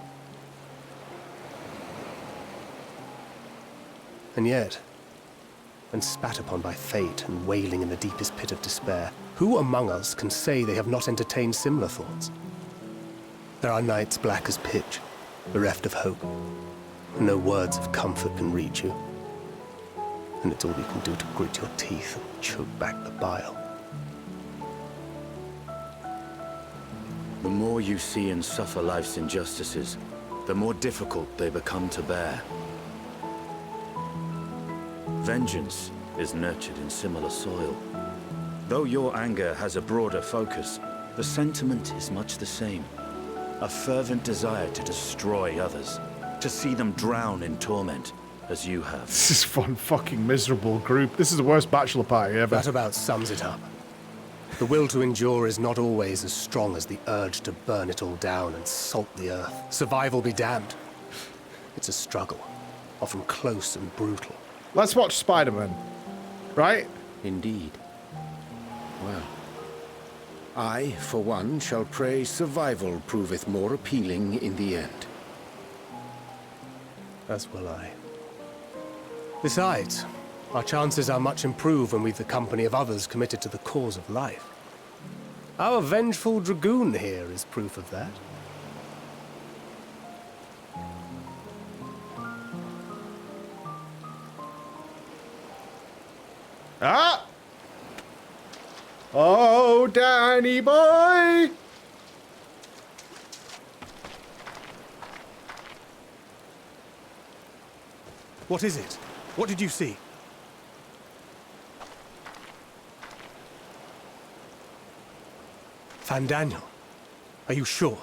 And yet, when spat upon by fate and wailing in the deepest pit of despair, who among us can say they have not entertained similar thoughts? There are nights black as pitch, bereft of hope. No words of comfort can reach you. And it's all you can do to grit your teeth and choke back the bile. The more you see and suffer life's injustices, the more difficult they become to bear. Vengeance is nurtured in similar soil. Though your anger has a broader focus, the sentiment is much the same. A fervent desire to destroy others, to see them drown in torment, as you have. This is one fucking miserable group. This is the worst bachelor party ever. That about sums it up. The will to endure is not always as strong as the urge to burn it all down and salt the earth. Survival be damned. It's a struggle, often close and brutal. Let's watch Spider-Man. Right? Indeed. Well, I, for one, shall pray survival proveth more appealing in the end. As will I. Besides, our chances are much improved when we've the company of others committed to the cause of life. Our vengeful dragoon here is proof of that. Ah! Oh, Danny boy! What is it? What did you see? Daniel, are you sure?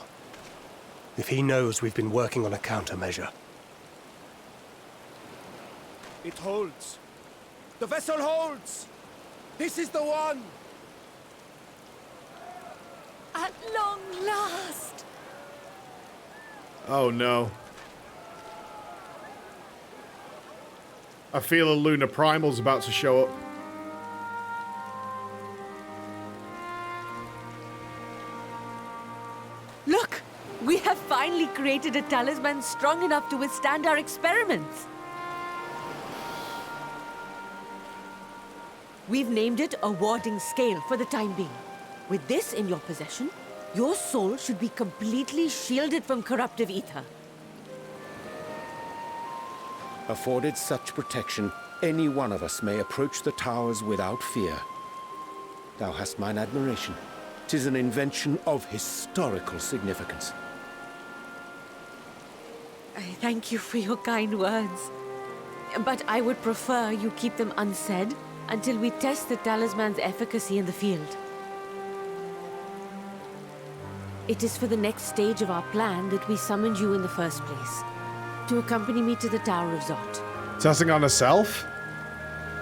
If he knows we've been working on a countermeasure. It holds. The vessel holds. This is the one. At long last. Oh no. I feel a lunar primal's about to show up. Look, we have finally created a talisman strong enough to withstand our experiments. We've named it a warding scale for the time being. With this in your possession, your soul should be completely shielded from corruptive ether. Afforded such protection, any one of us may approach the towers without fear. Thou hast mine admiration. 'Tis an invention of historical significance. I thank you for your kind words. But I would prefer you keep them unsaid until we test the talisman's efficacy in the field. It is for the next stage of our plan that we summoned you in the first place. To accompany me to the Tower of Zot. Testing on herself?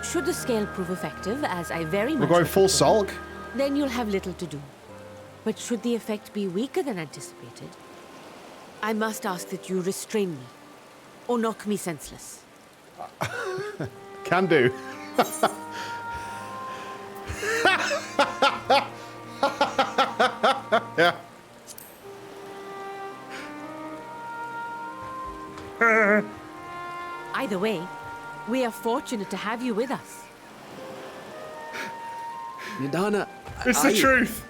Should the scale prove effective, as I very much We're going hope full it will, Salk? then you'll have little to do. But should the effect be weaker than anticipated, I must ask that you restrain me, or knock me senseless. Can do. Yeah. Either way, we are fortunate to have you with us. Nidana, It's the truth.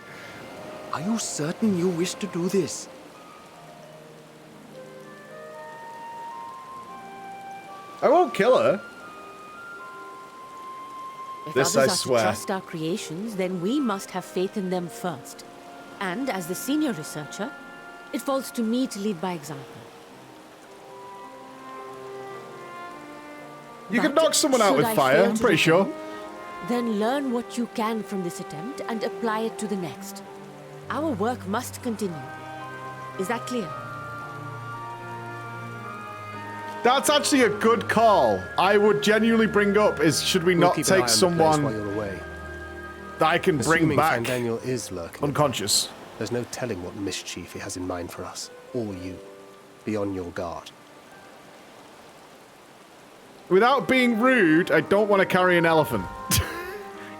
Are you certain you wish to do this? I won't kill her. If This others I are swear. to trust our creations, then we must have faith in them first. And as the senior researcher, it falls to me to lead by example. You can But knock someone out should with I fire, fail I'm to pretty sure. defend, then learn what you can from this attempt and apply it to the next. Our work must continue. Is that clear? That's actually a good call. I would genuinely bring up is should we We'll not keep an eye take on the place someone while you're away. that I can bring Assuming back Daniel is lurking, unconscious? there's no telling what mischief he has in mind for us, or you. Be on your guard. Without being rude, I don't want to carry an elephant.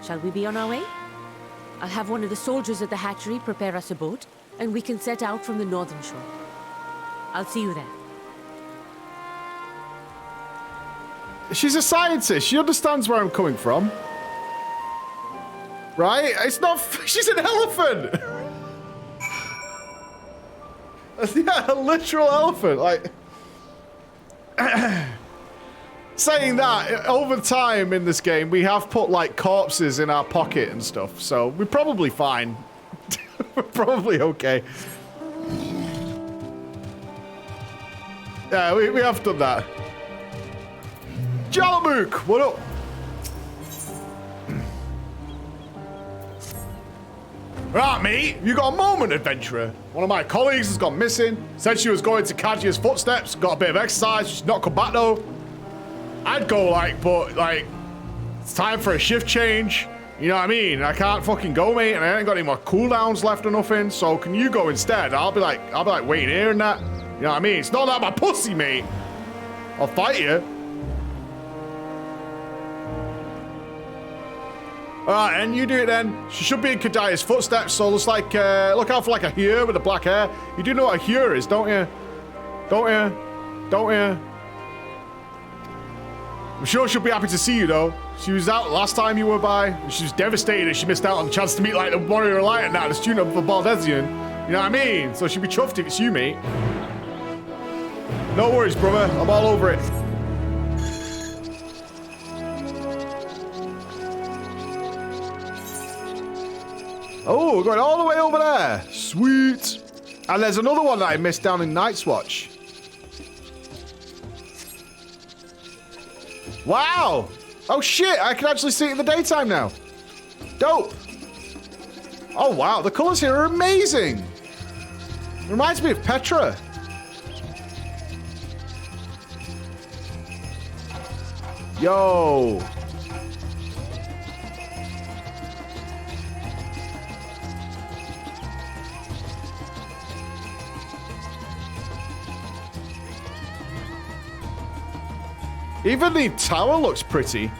Shall we be on our way? I'll have one of the soldiers at the hatchery prepare us a boat, and we can set out from the northern shore. I'll see you there. She's a scientist. She understands where I'm coming from. Right? It's not... She's an elephant! Yeah, a literal elephant. Like... Saying that, over time in this game, we have put, like, corpses in our pocket and stuff, so we're probably fine. We're probably okay. Yeah, we have done that. Jalamook, what up? Right, mate, you got a moment, adventurer. One of my colleagues has gone missing. Said she was going to Kajia's footsteps. Got a bit of exercise. She's not come back, though. I'd go, like, but, like, it's time for a shift change. You know what I mean? I can't fucking go, mate, and I ain't got any more cooldowns left or nothing. So can you go instead? I'll be like waiting here and that. You know what I mean? It's not that my pussy, mate. I'll fight you. Alright, and you do it then. She should be in Kadia's footsteps, so looks like, look out for like a Hyur with the black hair. You do know what a Hyur is, don't you? Don't you? Don't you? I'm sure she'll be happy to see you, though. She was out last time you were by, and she was devastated she missed out on the chance to meet, like, the warrior light at night, the student of the Baldesian. You know what I mean? So she'll be chuffed if it's you, mate. No worries, brother. I'm all over it. Oh, we're going all the way over there. Sweet. And there's another one that I missed down in Night's Watch. Wow! Oh shit, I can actually see it in the daytime now. Dope. Oh wow, the colors here are amazing. Reminds me of Petra. Yo. Even the tower looks pretty.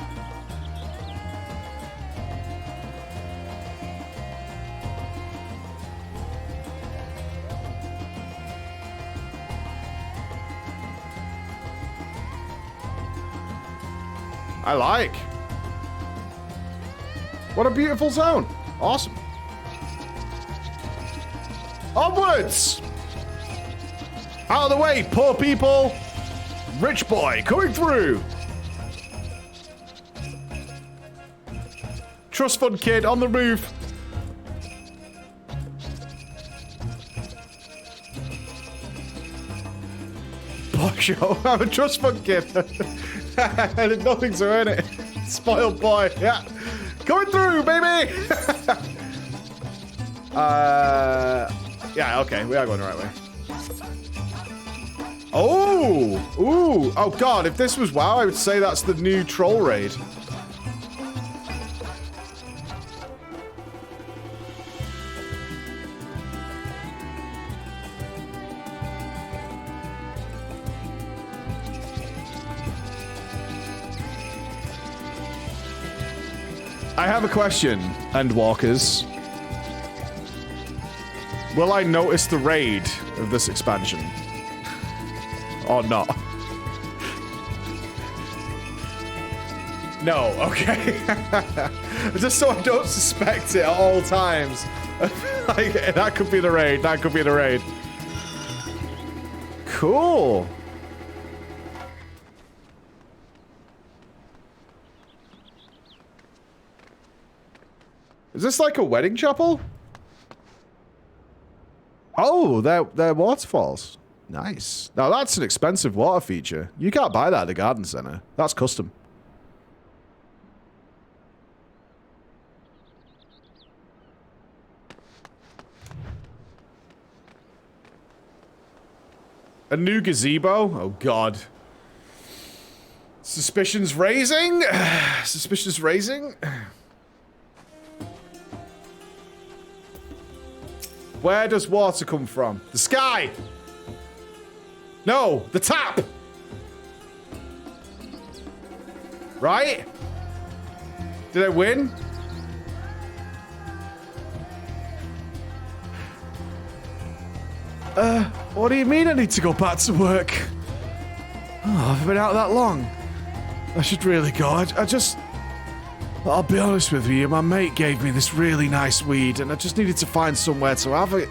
I like. What a beautiful zone. Awesome. Onwards! Out of the way, poor people. Rich boy coming through. Trust fund kid on the roof. Show. I'm a trust fund kid. I did nothing to earn it. Spoiled boy. Yeah. Coming through, baby. Yeah, okay. We are going the right way. Oh. Ooh. Oh, God. If this was WoW, I would say that's the new troll raid. I have a question, Endwalkers. Will I notice the raid of this expansion? Or not? No, okay. Just so I don't suspect it at all times. Like, that could be the raid, that could be the raid. Cool. Is this like a wedding chapel? Oh, they're waterfalls. Nice. Now that's an expensive water feature. You can't buy that at the garden center. That's custom. A new gazebo? Oh god. Suspicions raising? Suspicions raising? Where does water come from? The sky! No, the tap! Right? Did I win? What do you mean I need to go back to work? Oh, I've been out that long. I should really go. I just... I'll be honest with you, my mate gave me this really nice weed and I just needed to find somewhere to have it.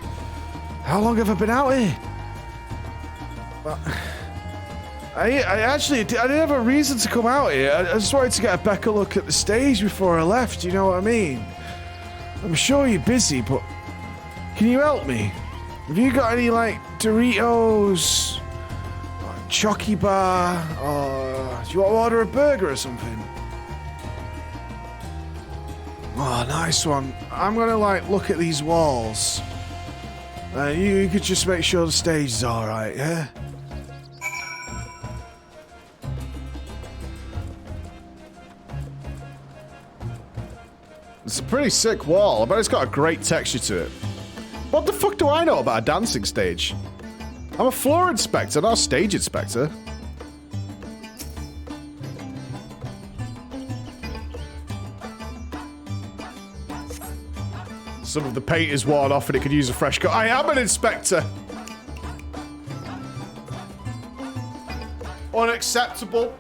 How long have I been out here? Well, I didn't have a reason to come out here. I just wanted to get a better look at the stage before I left, you know what I mean? I'm sure you're busy, but can you help me? Have you got any, like, Doritos, or Chocky Bar, or do you want to order a burger or something? Oh, nice one. I'm gonna, like, look at these walls. You could just make sure the stage is alright, yeah? It's a pretty sick wall. I bet it's got a great texture to it. What the fuck do I know about a dancing stage? I'm a floor inspector, not a stage inspector. Some of the paint is worn off and it could use a fresh coat. I am an inspector! Unacceptable.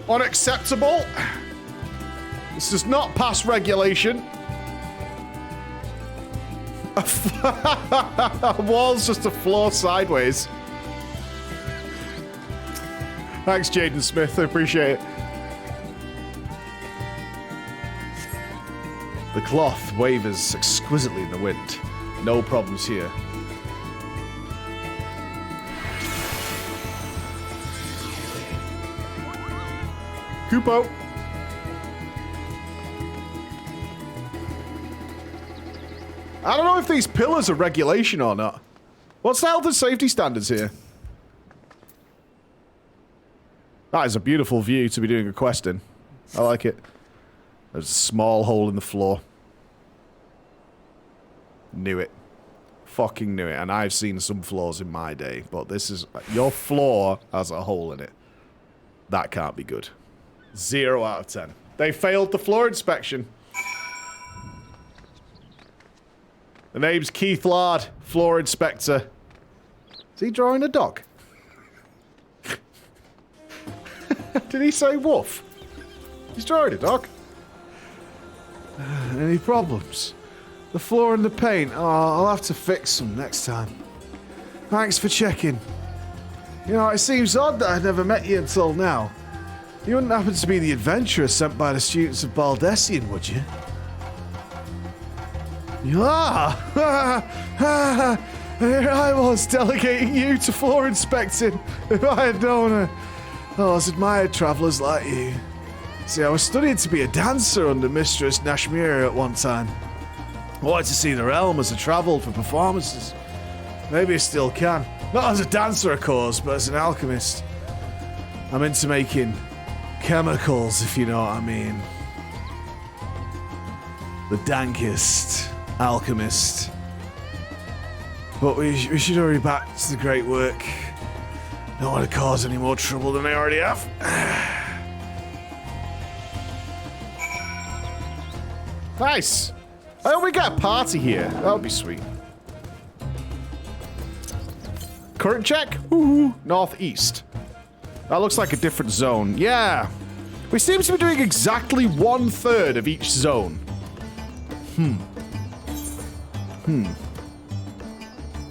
Unacceptable. This does not pass regulation. A wall's just a floor sideways. Thanks, Jaden Smith. I appreciate it. The cloth wavers exquisitely in the wind. No problems here. Kupo. I don't know if these pillars are regulation or not. What's the health and safety standards here? That is a beautiful view to be doing a quest in. I like it. There's a small hole in the floor. Knew it. Fucking knew it. And I've seen some floors in my day, but this is... Your floor has a hole in it. That can't be good. 0 out of 10. They failed the floor inspection. The name's Keith Lard, floor inspector. Is he drawing a dog? Did he say woof? He's drawing a dog. Any problems? The floor and the paint. Oh, I'll have to fix them next time. Thanks for checking. You know, it seems odd that I'd never met you until now. You wouldn't happen to be the adventurer sent by the students of Baldessian, would you? You are! Here I was, delegating you to floor inspecting. If I had known her. Oh, I was admired travellers like you. See, I was studying to be a dancer under Mistress Nashmira at one time. I wanted to see the realm as I travelled for performances. Maybe I still can. Not as a dancer, of course, but as an alchemist. I'm into making chemicals, if you know what I mean. The dankest alchemist. But we should hurry back to the great work. Don't want to cause any more trouble than I already have. Nice. I hope we get a party here. That would be sweet. Current check? Ooh, northeast. That looks like a different zone. Yeah. We seem to be doing exactly 1/3 of each zone.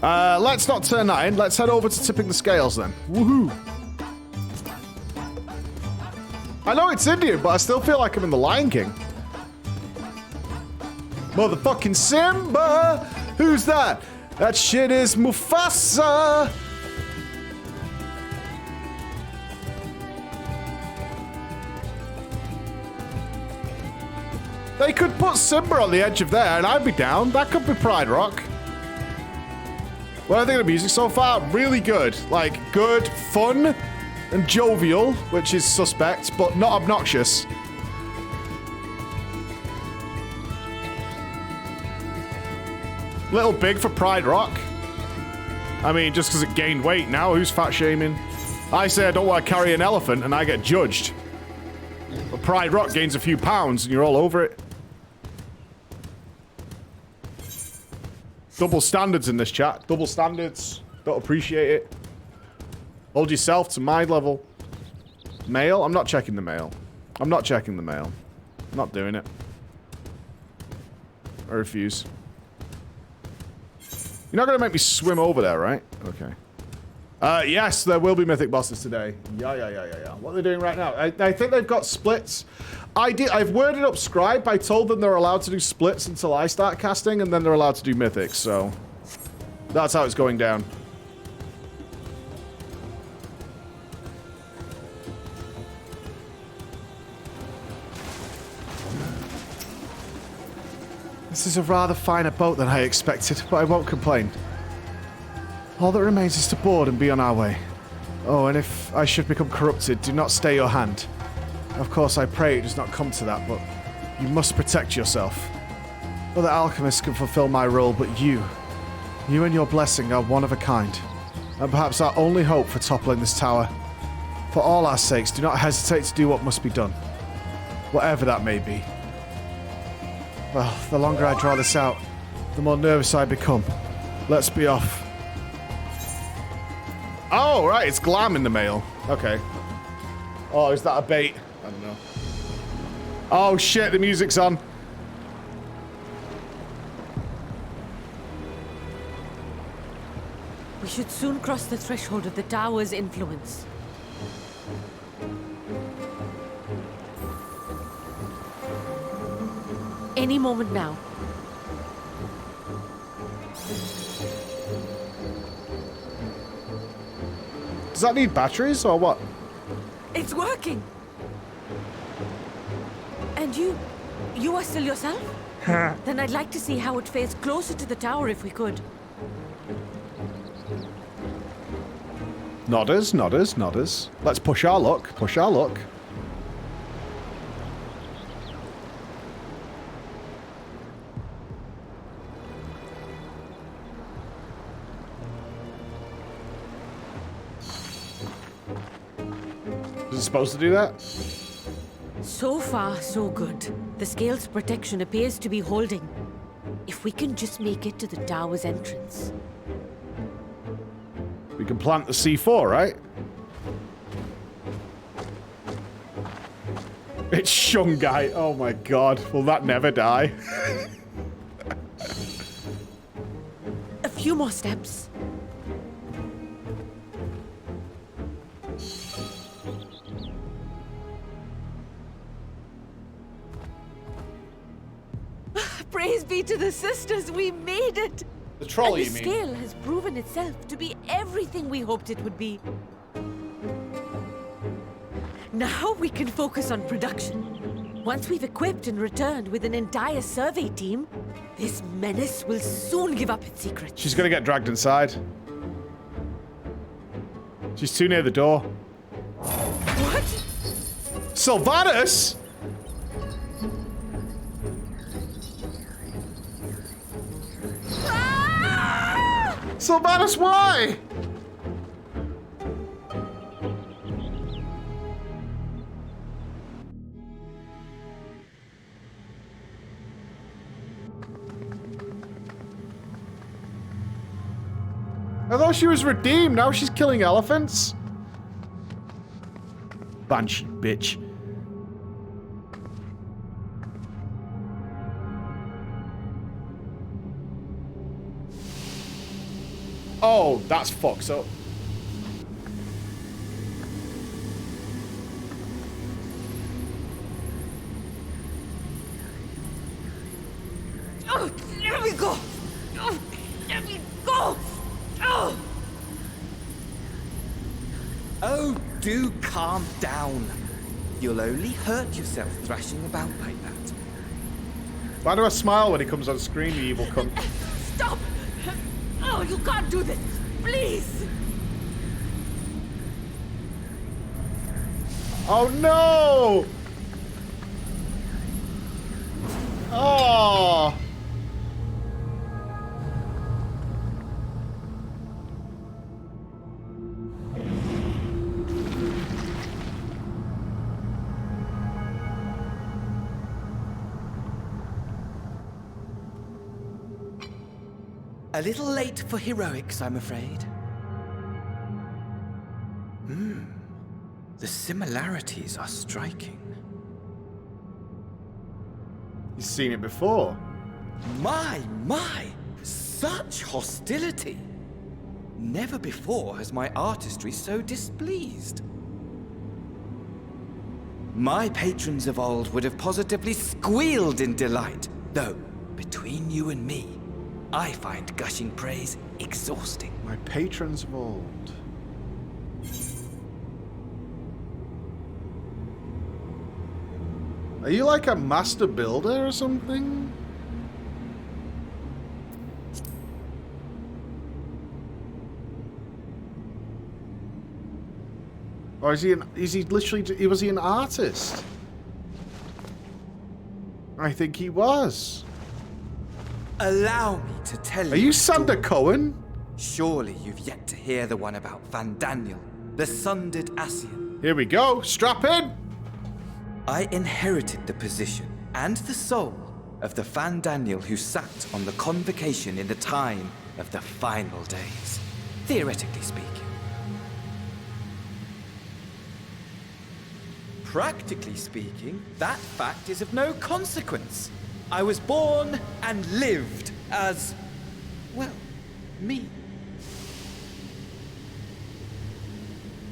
Let's not turn that in. Let's head over to tipping the scales then. Woohoo. I know it's Indian, but I still feel like I'm in the Lion King. Motherfucking Simba! Who's that? That shit is Mufasa! They could put Simba on the edge of there and I'd be down. That could be Pride Rock. What do I think of the music so far? Really good. Like, good, fun, and jovial, which is suspect, but not obnoxious. Little big for Pride Rock. I mean, just because it gained weight now, who's fat shaming? I say I don't want to carry an elephant and I get judged. But Pride Rock gains a few pounds and you're all over it. Double standards in this chat. Double standards. Don't appreciate it. Hold yourself to my level. Mail? I'm not checking the mail. I'm not checking the mail. I'm not doing it. I refuse. You're not going to make me swim over there, right? Okay. Yes, there will be mythic bosses today. Yeah. What are they doing right now? I think they've got splits. I've worded up Scribe. I told them they're allowed to do splits until I start casting, and then they're allowed to do mythics, so... That's how it's going down. This is a rather finer boat than I expected, but I won't complain. All that remains is to board and be on our way. Oh, and if I should become corrupted, do not stay your hand. Of course, I pray it does not come to that, but you must protect yourself. Other alchemists can fulfill my role, but you and your blessing are one of a kind, and perhaps our only hope for toppling this tower. For all our sakes, do not hesitate to do what must be done, whatever that may be. Well, the longer I draw this out, the more nervous I become. Let's be off. Oh, right, it's glam in the mail. Okay. Oh, is that a bait? I don't know. Oh, shit, the music's on. We should soon cross the threshold of the tower's influence. Any moment now. Does that need batteries or what? It's working! And you are still yourself? Then I'd like to see how it fares closer to the tower if we could. Nodders, nodders, nodders. Let's push our luck, push our luck. Is it supposed to do that? So far, so good. The scale's protection appears to be holding. If we can just make it to the tower's entrance. We can plant the C4, right? It's Shungai. Oh my god. Will that never die? A few more steps. Praise be to the sisters, we made it! The trolley, and the you mean? scale has proven itself to be everything we hoped it would be. Now we can focus on production. Once we've equipped and returned with an entire survey team, this menace will soon give up its secrets. She's gonna get dragged inside. She's too near the door. What? Sylvanas? Sylvanas, why? I thought she was redeemed. Now she's killing elephants. Banshee bitch. Oh, that's fucked up. Oh, let me go! Oh, let me go! Oh! Oh, do calm down. You'll only hurt yourself thrashing about like that. Why do I smile when he comes on screen, you evil cunt? Stop! Oh, you can't do this! Please! Oh no! Oh! A little late for heroics, I'm afraid. The similarities are striking. You've seen it before. My! Such hostility! Never before has my artistry so displeased. My patrons of old would have positively squealed in delight, though, between you and me, I find gushing praise exhausting. My patrons of old. Are you like a master builder or something? Or is he was he an artist? I think he was. Allow me to tell you. Are you a Sander story. Cohen? Surely you've yet to hear the one about Van Daniel, the sundered Ascian. Here we go. Strap in. I inherited the position and the soul of the Van Daniel who sat on the convocation in the time of the final days, theoretically speaking. Practically speaking, that fact is of no consequence. I was born and lived as, well, me.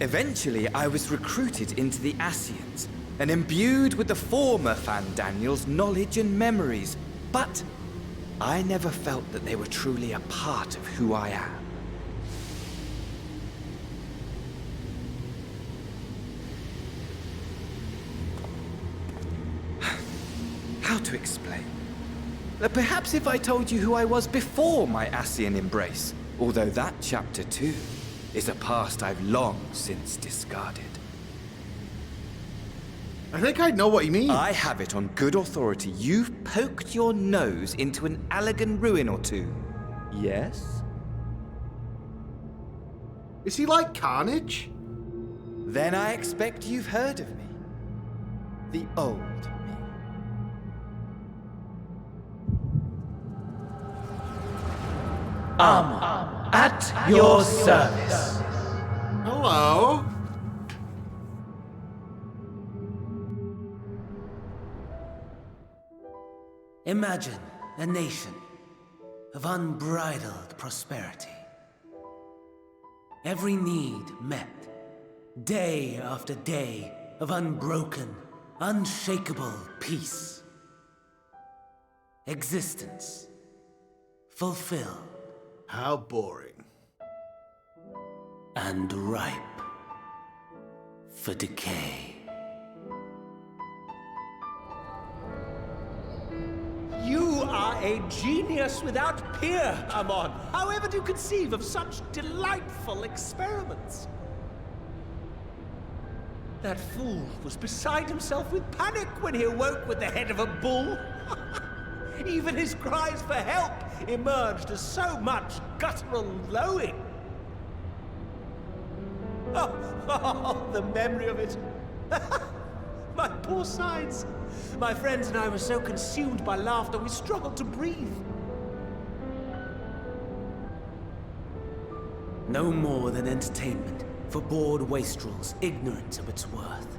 Eventually, I was recruited into the Ascians and imbued with the former Van Daniel's knowledge and memories, but I never felt that they were truly a part of who I am. How to explain? Perhaps if I told you who I was before my Ascian embrace, although that chapter too is a past I've long since discarded. I think I know what you mean. I have it on good authority you've poked your nose into an Allegan ruin or two. Yes? Is he like Carnage? Then I expect you've heard of me. The old me. At your service. Hello? Imagine a nation of unbridled prosperity. Every need met, day after day of unbroken, unshakable peace. Existence fulfilled. How boring. And ripe for decay. You are a genius without peer, Amon. However do you conceive of such delightful experiments? That fool was beside himself with panic when he awoke with the head of a bull. Even his cries for help emerged as so much guttural lowing. Oh, the memory of it. My poor sides. My friends and I were so consumed by laughter we struggled to breathe. No more than entertainment for bored wastrels ignorant of its worth.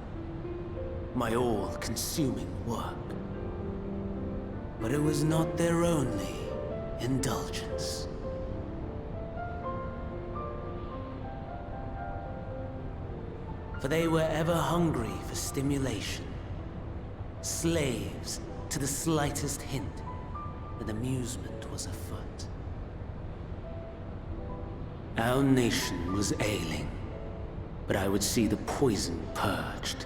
My all-consuming work. But it was not their only indulgence. For they were ever hungry for stimulation. Slaves to the slightest hint that amusement was afoot. Our nation was ailing, but I would see the poison purged.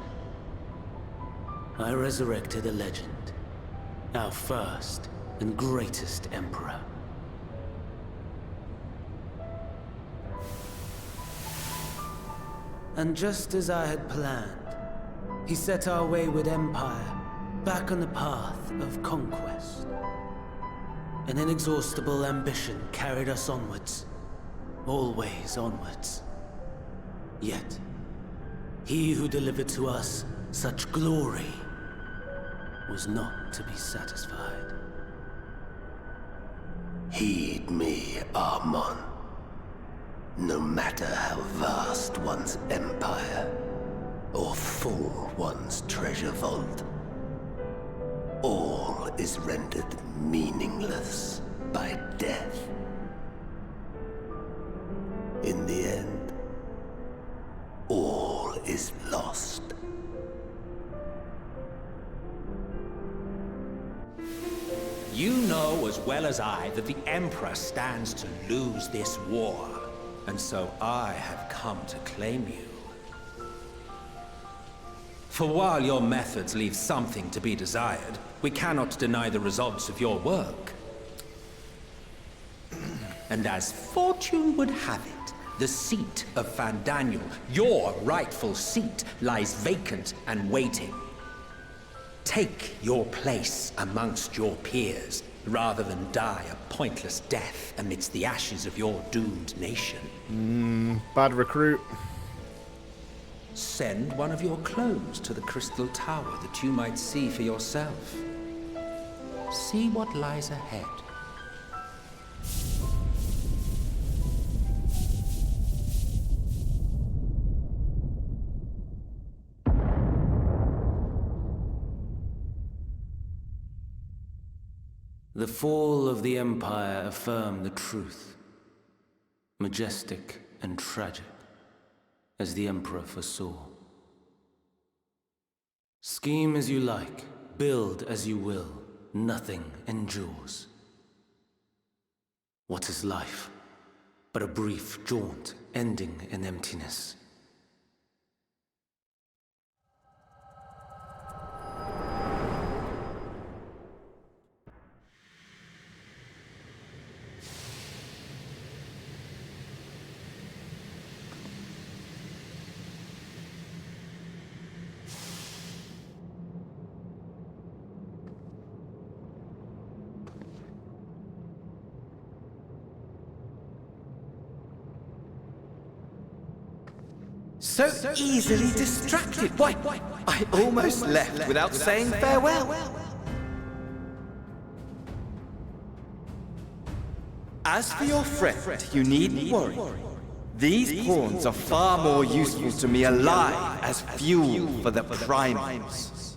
I resurrected a legend, our first and greatest emperor. And just as I had planned, he set our wayward empire back on the path of conquest. An inexhaustible ambition carried us onwards, always onwards. Yet, he who delivered to us such glory was not to be satisfied. Heed me, Amon. No matter how vast one's empire, or full one's treasure vault, all is rendered meaningless by death. In the end, all is lost. You know as well as I that the Emperor stands to lose this war. And so I have come to claim you. For while your methods leave something to be desired, we cannot deny the results of your work. And as fortune would have it, the seat of Fandaniel, your rightful seat, lies vacant and waiting. Take your place amongst your peers, rather than die a pointless death amidst the ashes of your doomed nation. Bad recruit. Send one of your clones to the Crystal Tower that you might see for yourself. See what lies ahead. The fall of the Empire affirmed the truth. Majestic and tragic, as the Emperor foresaw. Scheme as you like, build as you will, nothing endures. What is life but a brief jaunt ending in emptiness? So easily distracted. Why, I almost left without saying farewell. As for your friend, you needn't worry. These pawns are far more useful to me alive as fuel for the primals.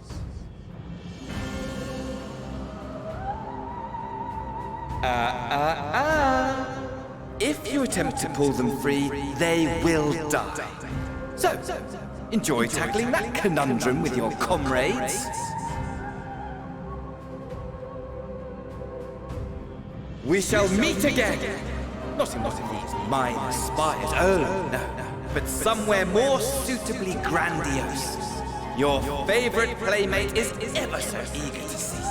If you attempt to pull them free, they will die. So, enjoy tackling that conundrum with your comrades. We shall meet again! Not in one of these minor spires, oh no, but somewhere more suitably grandiose. Your favorite playmate is ever so eager to see.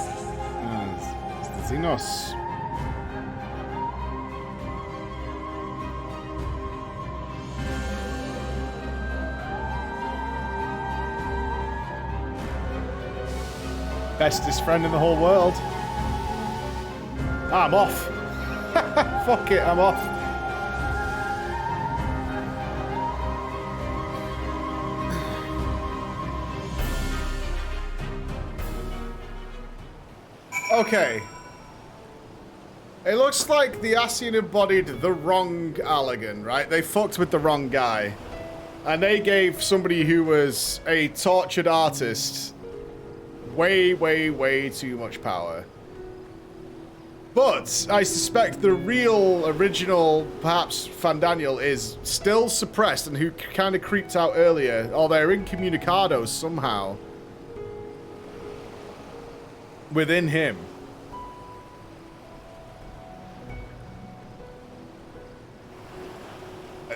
Xenos. Bestest friend in the whole world. I'm off. Fuck it, I'm off. Okay. It looks like the Ascian embodied the wrong Allagan, right? They fucked with the wrong guy. And they gave somebody who was a tortured artist way, way, way too much power. But I suspect the real, original, perhaps, Fandaniel is still suppressed and who kind of creeped out earlier. Or they're incommunicados somehow. Within him.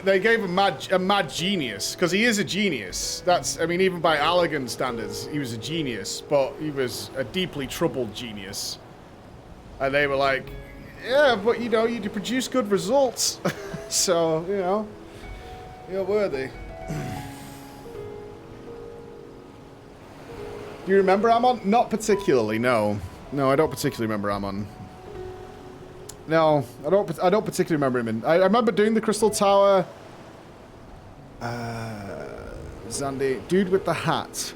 They gave him a mad genius, because he is a genius. That's, I mean, even by Allagan standards, he was a genius, but he was a deeply troubled genius. And they were like, yeah, but you know, you produce good results. So, you know, you're worthy. Do you remember Amon? Not particularly, no. No, I don't particularly remember Amon. No, I don't particularly remember him. I remember doing the Crystal Tower. Zandy, dude with the hat.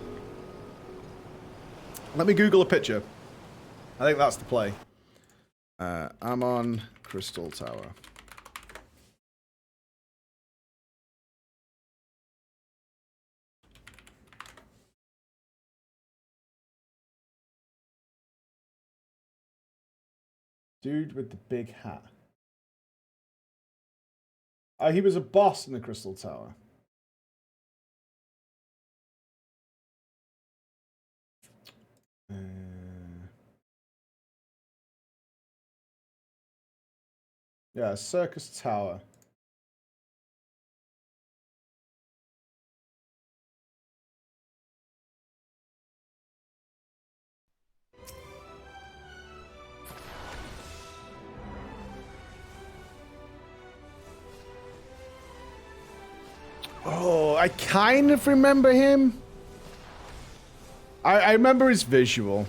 Let me Google a picture. I think that's the play. Amon Crystal Tower. Dude with the big hat. He was a boss in the Crystal Tower. Yeah, Circus Tower. Oh, I kind of remember him. I remember his visual.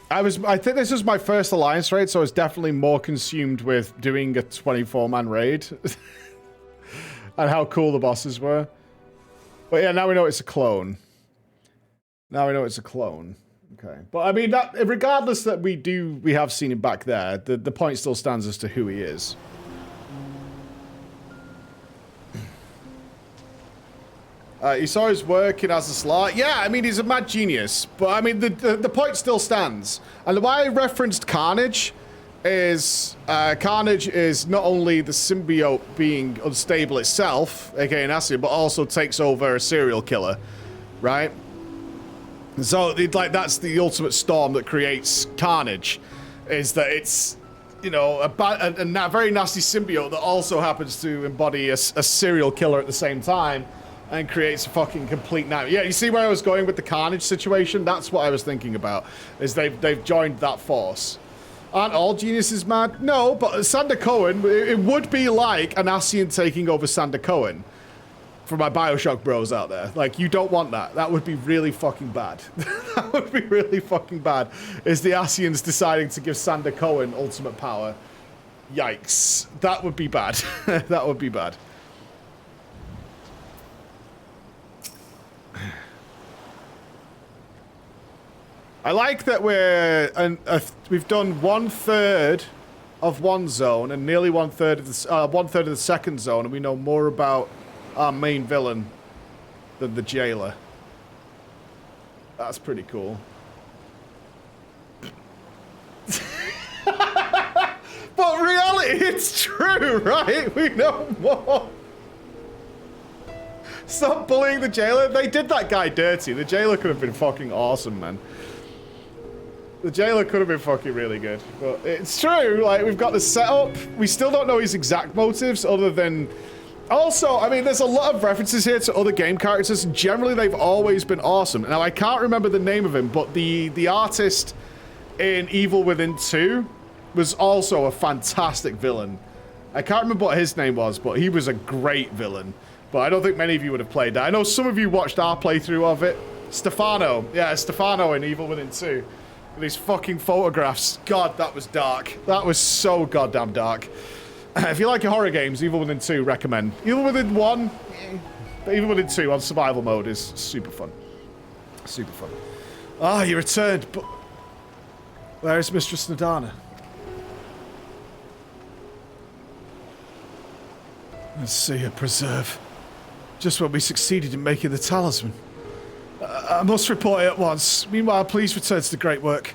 I think this was my first Alliance raid, so I was definitely more consumed with doing a 24-man raid. And how cool the bosses were. But yeah, now we know it's a clone. Now we know it's a clone. Okay. But I mean, that regardless that we have seen him back there, the point still stands as to who he is. He saw his work in Azazla. Yeah, I mean, he's a mad genius. But, I mean, the point still stands. And why I referenced Carnage is... Carnage is not only the symbiote being unstable itself, aka an Ascian, but also takes over a serial killer. Right? So, like, that's the ultimate storm that creates Carnage. Is that it's... You know, a very nasty symbiote that also happens to embody a serial killer at the same time. And creates a fucking complete nightmare. Yeah, you see where I was going with the Carnage situation? That's what I was thinking about. Is they've joined that force. Aren't all geniuses mad? No, but Sander Cohen, it would be like an Ascian taking over Sander Cohen. For my Bioshock bros out there. Like, you don't want that. That would be really fucking bad. That would be really fucking bad. Is the Ascians deciding to give Sander Cohen ultimate power. Yikes. That would be bad. That would be bad. I like that we've done 1/3 of one zone and nearly 1/3 of the 1/3 of the second zone, and we know more about our main villain than the jailer. That's pretty cool. But reality, it's true, right? We know more. Stop bullying the jailer. They did that guy dirty. The jailer could have been fucking awesome, man. The jailer could have been fucking really good. But it's true, like, we've got the setup. We still don't know his exact motives other than... Also, I mean, there's a lot of references here to other game characters, and generally they've always been awesome. Now, I can't remember the name of him, but the artist in Evil Within 2 was also a fantastic villain. I can't remember what his name was, but he was a great villain. But I don't think many of you would have played that. I know some of you watched our playthrough of it. Stefano. Yeah, Stefano in Evil Within 2. With these fucking photographs. God, that was dark. That was so goddamn dark. If you like your horror games, Evil Within 2, recommend. Evil Within 1, but Evil Within 2 on survival mode is super fun. Super fun. Ah, you returned, but... Where is Mistress Nadana? Let's see her preserve. Just when we succeeded in making the talisman. I must report it at once. Meanwhile, please return to the great work.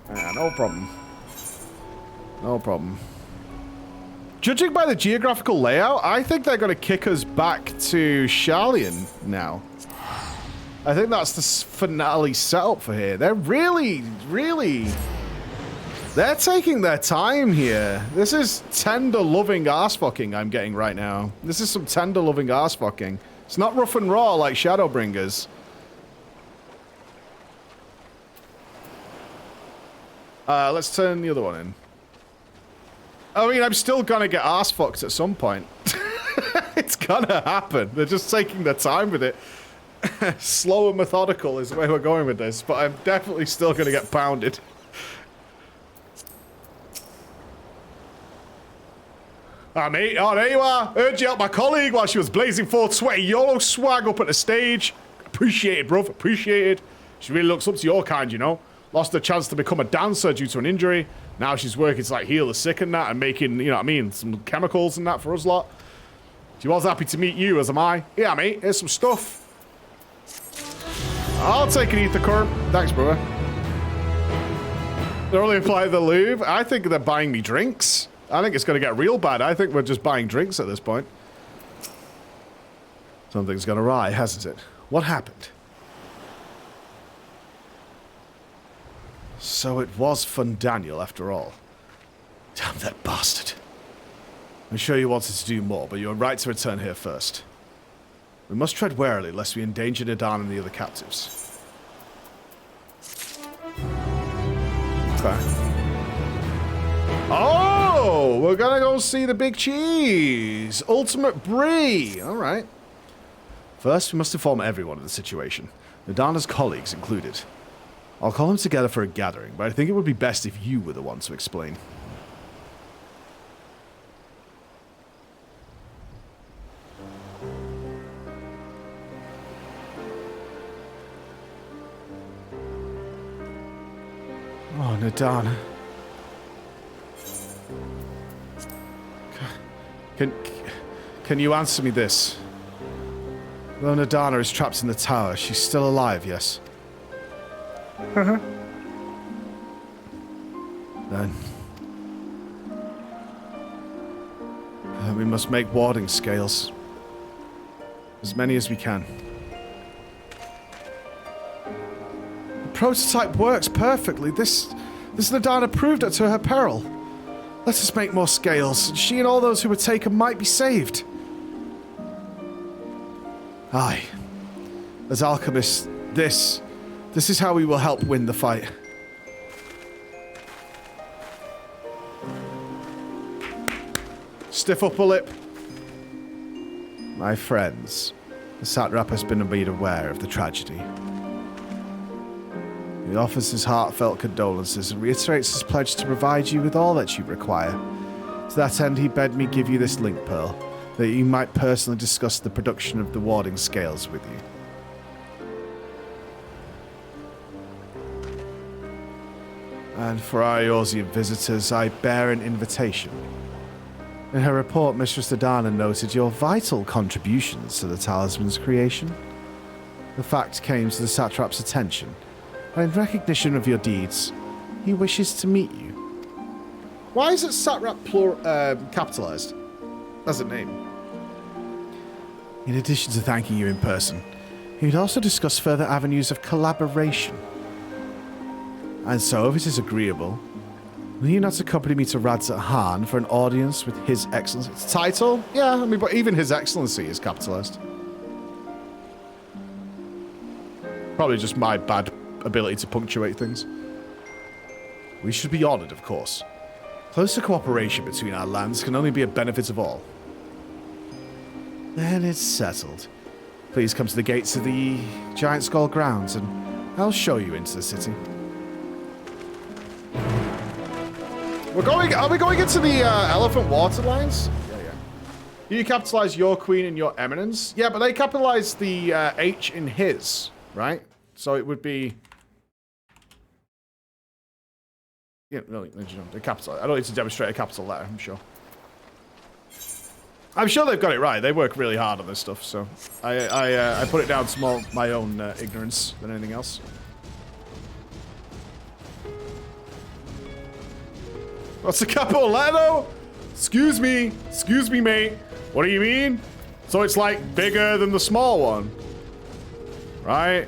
Yeah, no problem. No problem. Judging by the geographical layout, I think they're going to kick us back to Sharlayan now. I think that's the finale setup for here. They're really... They're taking their time here. This is tender, loving arse-fucking I'm getting right now. This is some tender, loving arse-fucking. It's not rough and raw like Shadowbringers. Let's turn the other one in. I mean, I'm still gonna get arse-fucked at some point. It's gonna happen. They're just taking their time with it. Slow and methodical is the way we're going with this, but I'm definitely still gonna get pounded. Ah, mate. Oh, there you are. Heard you helped my colleague while she was blazing forth sweaty YOLO swag up at the stage. Appreciated, bruv. Appreciated. She really looks up to your kind, you know. Lost the chance to become a dancer due to an injury. Now she's working to, like, heal the sick and that and making, you know what I mean, some chemicals and that for us lot. She was happy to meet you, as am I. Yeah, mate. Here's some stuff. I'll take an ether current. Thanks, brother. They're only applying the lube. I think they're buying me drinks. I think it's going to get real bad. I think we're just buying drinks at this point. Something's gone awry, hasn't it? What happened? So it was Daniel after all. Damn that bastard. I'm sure you wanted to do more, but you're right to return here first. We must tread warily, lest we endanger Nadan and the other captives. Okay. Oh, we're gonna go see the big cheese. Ultimate Brie. All right. First, we must inform everyone of the situation. Nadana's colleagues included. I'll call them together for a gathering, but I think it would be best if you were the one to explain. Oh, Nadana. Can you answer me this? Though Nadana is trapped in the tower, she's still alive, yes? Uh-huh. Then we must make warding scales. As many as we can. The prototype works perfectly. This Nadana proved it to her peril. Let us make more scales. She and all those who were taken might be saved. Aye. As alchemists, this is how we will help win the fight. Stiff upper lip. My friends, the satrap has been made aware of the tragedy. He offers his heartfelt condolences and reiterates his pledge to provide you with all that you require. To that end, he bade me give you this link pearl, that you might personally discuss the production of the warding scales with you. And for our Eorzean visitors, I bear an invitation. In her report, Mistress Adana noted your vital contributions to the talisman's creation. The fact came to the satrap's attention, and in recognition of your deeds, he wishes to meet you. Why is it satrap capitalized as a name? In addition to thanking you in person, he would also discuss further avenues of collaboration. And so, if it is agreeable, will you not accompany me to Radzat Han for an audience with His Excellency? Its title? Yeah, I mean, but even His Excellency is capitalized. Probably just my bad ability to punctuate things. We should be honored, of course. Closer cooperation between our lands can only be a benefit of all. Then it's settled. Please come to the gates of the Giant Skull grounds, and I'll show you into the city. Are we going into the elephant water lines? Yeah. You capitalize your queen and your eminence. Yeah, but they capitalize the H in his, right? So it would be... Yeah, no, they capitalize. I don't need to demonstrate a capital letter, I'm sure. I'm sure they've got it right. They work really hard on this stuff, so... I put it down to my own ignorance than anything else. What's the capital letter, though? Excuse me, mate. What do you mean? So it's like bigger than the small one, right?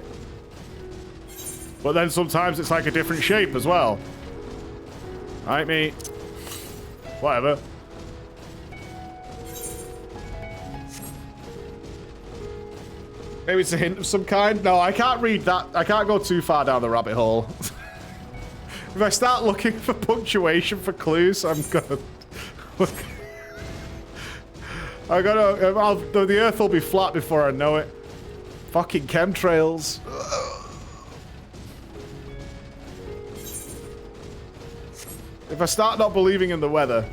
But then sometimes it's like a different shape as well. Right, mate? Whatever. Maybe it's a hint of some kind? No, I can't read that. I can't go too far down the rabbit hole. If I start looking for punctuation for clues, I'm gonna... the earth will be flat before I know it. Fucking chemtrails. If I start not believing in the weather,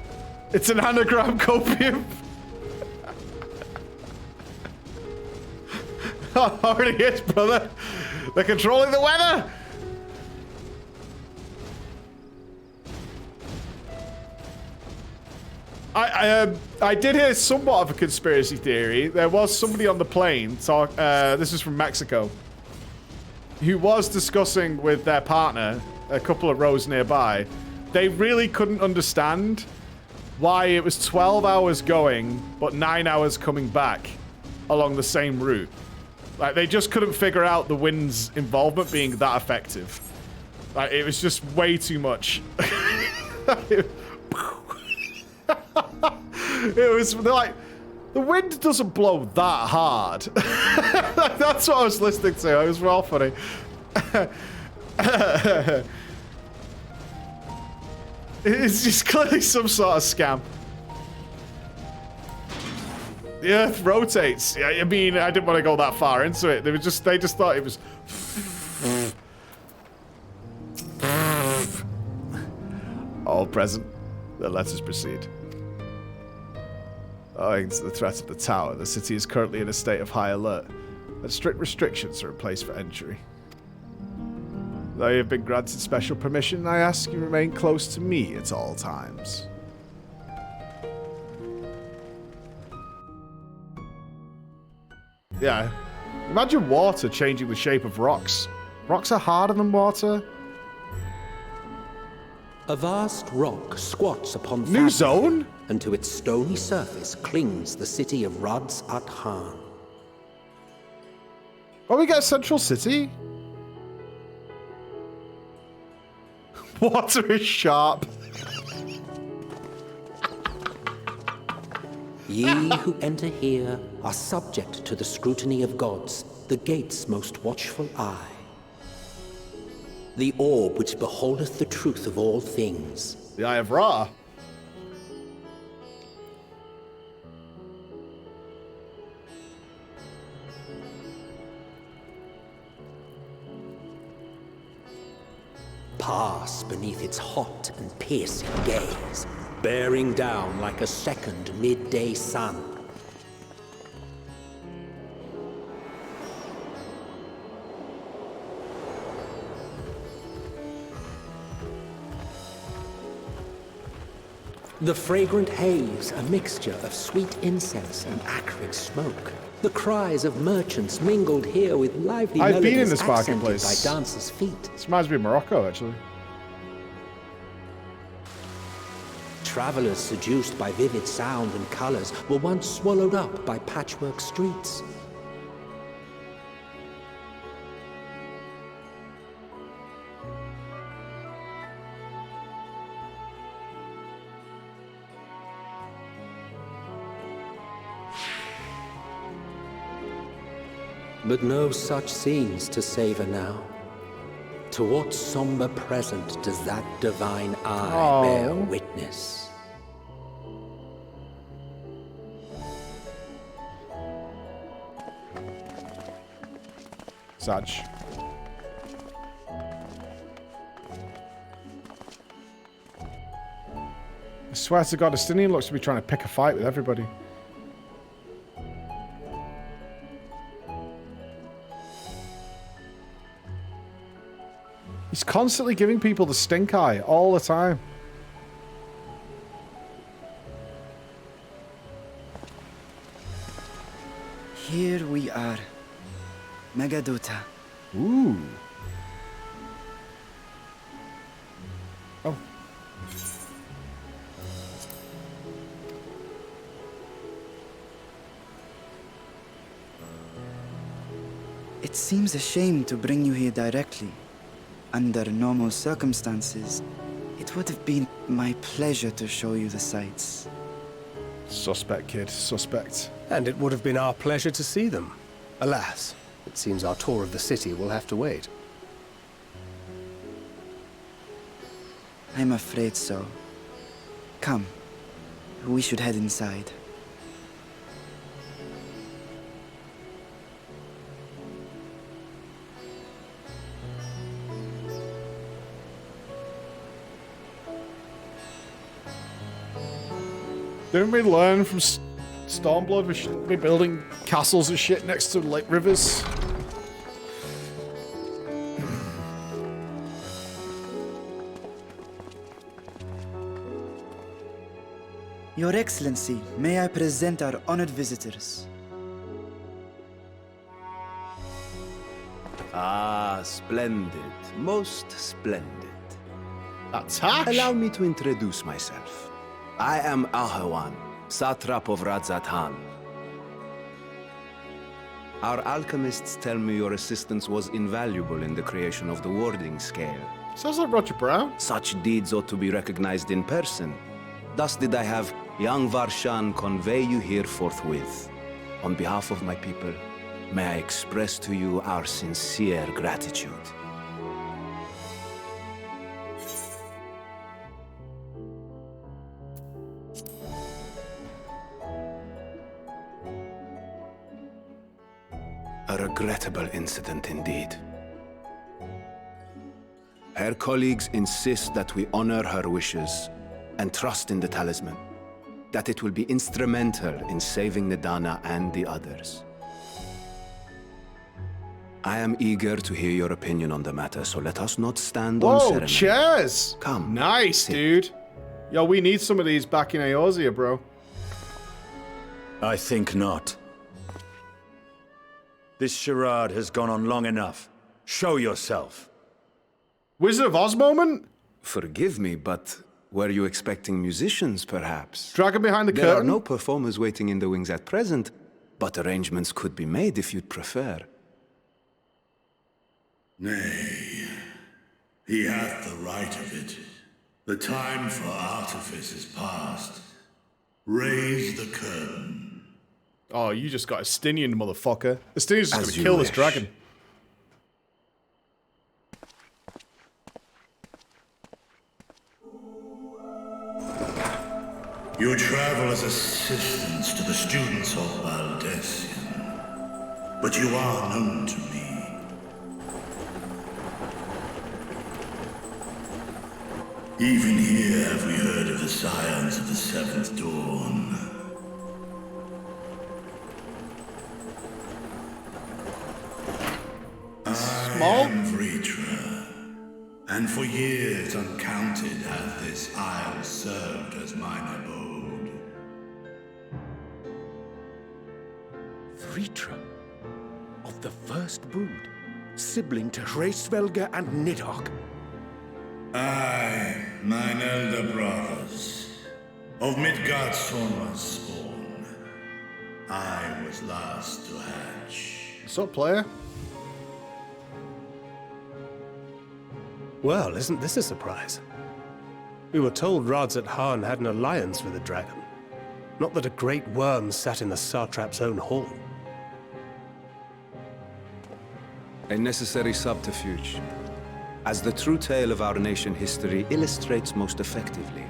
it's an anagram copium. Already is, brother. They're controlling the weather. I did hear somewhat of a conspiracy theory. There was somebody on the plane talk. This is from Mexico, who was discussing with their partner a couple of rows nearby. They really couldn't understand why it was 12 hours going, but 9 hours coming back along the same route. Like, they just couldn't figure out the wind's involvement being that effective. Like, it was just way too much. They're like, the wind doesn't blow that hard. That's what I was listening to. It was real funny. It's just clearly some sort of scam. The Earth rotates. I mean, I didn't want to go that far into it. They just thought it was. All present. Then let us proceed. Owing to the threat of the tower, the city is currently in a state of high alert, and strict restrictions are in place for entry. Though you have been granted special permission, I ask you remain close to me at all times. Yeah. Imagine water changing the shape of rocks. Rocks are harder than water. A vast rock squats upon New Thavnair, zone? and to its stony surface clings the city of Radzat Han. Oh, we get a central city? Water is sharp. Ye who enter here are subject to the scrutiny of gods, the gate's most watchful eye. The orb which beholdeth the truth of all things. The Eye of Ra. pass beneath its hot and piercing gaze, bearing down like a second midday sun. The fragrant haze, a mixture of sweet incense and acrid smoke. The cries of merchants mingled here with lively I've been in melodies this accented marketplace. by dancers' feet. This reminds me of Morocco, actually. Travelers seduced by vivid sound and colors were once swallowed up by patchwork streets. But no such scenes to savor now. To what somber present does that divine eye bear witness? Saj. I swear to God, Estinian looks to be trying to pick a fight with everybody. He's constantly giving people the stink eye all the time. Here we are. Megadota. Ooh. Oh. It seems a shame to bring you here directly. Under normal circumstances, it would have been my pleasure to show you the sights. Suspect, kid. Suspect. And it would have been our pleasure to see them. Alas, it seems our tour of the city will have to wait. I'm afraid so. Come, we should head inside. Didn't we learn from Stormblood we shouldn't be building castles and shit next to lake rivers? Your Excellency, may I present our honored visitors? Ah, splendid. Most splendid. Attack! Allow me to introduce myself. I am Ahawan, satrap of Radzatan. Our alchemists tell me your assistance was invaluable in the creation of the warding scale. Sounds like Roger Brown. Such deeds ought to be recognized in person. Thus did I have young Varshan convey you here forthwith. On behalf of my people, may I express to you our sincere gratitude. A regrettable incident indeed. Her colleagues insist that we honor her wishes and trust in the talisman, that it will be instrumental in saving Nidana and the others. I am eager to hear your opinion on the matter, so let us not stand on Whoa, ceremony. chairs! Come. Nice, sit. dude. Yo, we need some of these back in Eorzea, bro. I think not. This charade has gone on long enough. Show yourself. Wizard of Oz moment? Forgive me, but were you expecting musicians, perhaps? Dragon behind the There curtain? are no performers waiting in the wings at present, but arrangements could be made if you'd prefer. Nay, he hath the right of it. The time for artifice is past. Raise the curtain. Oh, you just got Estinian, motherfucker. Estinian's just As gonna you kill this wish. dragon. You travel as assistants to the students of Valdesian, but you are known to me. Even here have we heard of the scions of the Seventh Dawn. Small? I am Vritra, and for years uncounted has this isle served as mine abode. Vritra, of the first brood, sibling to Hraesvelga and Nidhogg. Aye, mine elder brothers, of Midgard's spawn. I was last to hatch. What's up, player? Well, isn't this a surprise? We were told Radzat Han had an alliance with a dragon. Not that a great worm sat in the satrap's own hall. A necessary subterfuge, as the true tale of our nation history illustrates most effectively.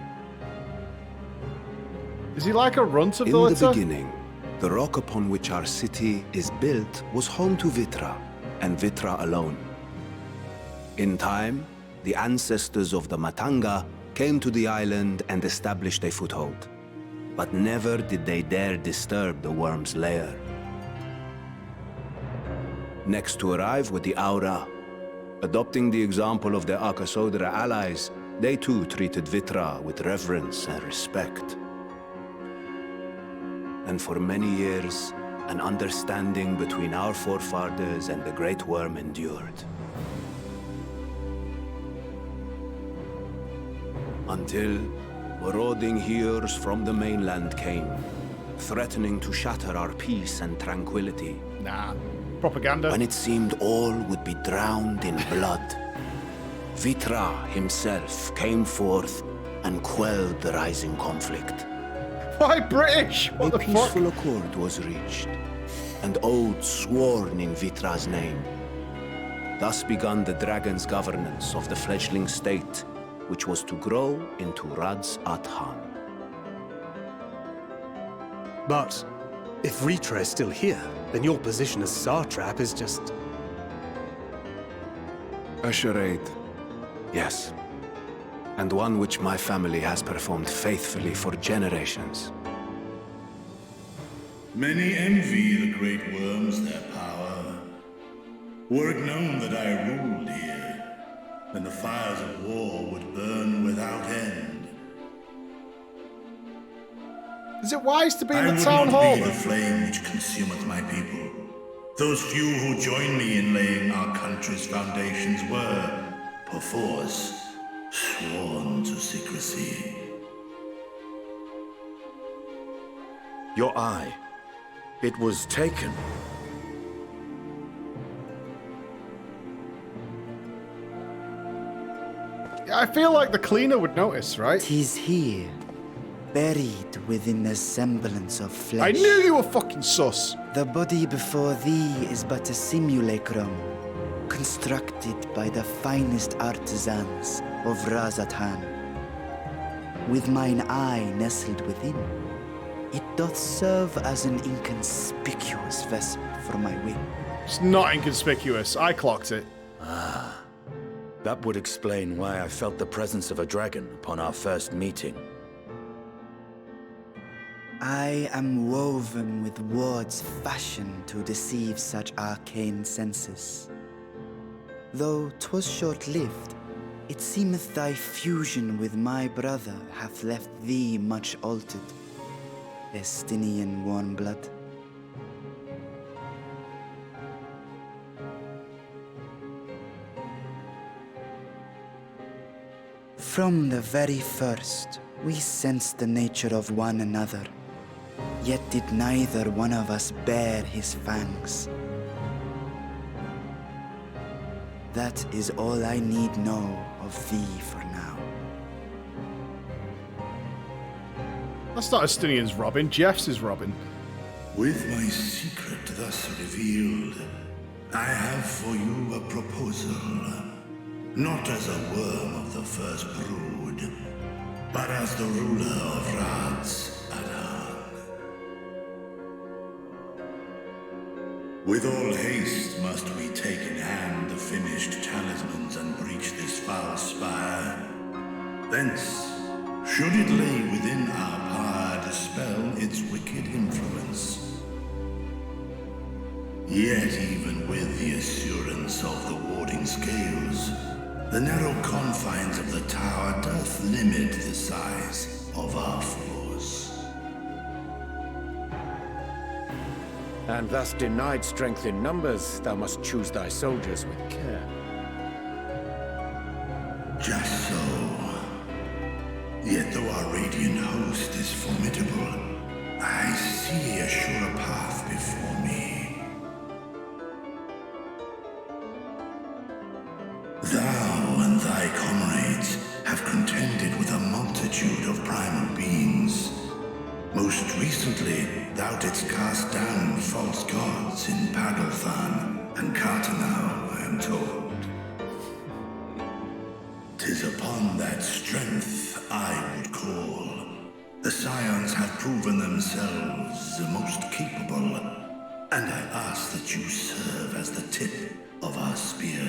Is he like a runt of In the the litter? beginning, the rock upon which our city is built was home to Vitra, and Vitra alone. In time, the ancestors of the Matanga came to the island and established a foothold. But never did they dare disturb the worm's lair. Next to arrive were the Aura. Adopting the example of their Akasodra allies, they too treated Vitra with reverence and respect. And for many years, an understanding between our forefathers and the Great Worm endured. Until marauding heroes from the mainland came, threatening to shatter our peace and tranquility. Nah, propaganda. When it seemed all would be drowned in blood, Vitra himself came forth and quelled the rising conflict. Why British? What a the peaceful fuck? accord was reached, and oaths sworn in Vitra's name. Thus began the dragon's governance of the fledgling state, which was to grow into Radzat Han. But if Vritra is still here, then your position as satrap is just... A charade, yes. And one which my family has performed faithfully for generations. Many envy the great worms their power. Were it known that I ruled here, then the fires of war would burn without end. Is it wise to be in the I town would hall? not be the flame which consumeth my people. Those few who joined me in laying our country's foundations were, perforce, sworn to secrecy. Your eye. It was taken. I feel like the cleaner would notice, right? 'Tis here, buried within the semblance of flesh. I knew you were fucking sus. The body before thee is but a simulacrum, constructed by the finest artisans of Radzat Han. With mine eye nestled within, it doth serve as an inconspicuous vessel for my wing. It's not inconspicuous. I clocked it. That would explain why I felt the presence of a dragon upon our first meeting. I am woven with words fashioned to deceive such arcane senses. Though 'twas short-lived, it seemeth thy fusion with my brother hath left thee much altered, Estinian warm blood. From the very first, we sensed the nature of one another, yet did neither one of us bare his fangs. That is all I need know of thee for now. That's not Estinian's Robin. Jeff's is Robin. With my secret thus revealed, I have for you a proposal. Not as a worm of the first brood, but as the ruler of Radzat Han. With all haste must we take in hand the finished talismans and breach this foul spire. Thence, should it lay within our power, dispel its wicked influence. Yet even with the assurance of the warding scales, the narrow confines of the tower doth limit the size of our force. And thus denied strength in numbers, thou must choose thy soldiers with care. Just so. Yet though our radiant host is formidable, I see a surer path before me. Thou and thy comrades have contended with a multitude of primal beings. Most recently, thou didst cast down false gods in Pagalthan and Cartanau, I am told. 'Tis upon that strength I would call. The Scions have proven themselves the most capable, and I ask that you serve as the tip of our spear.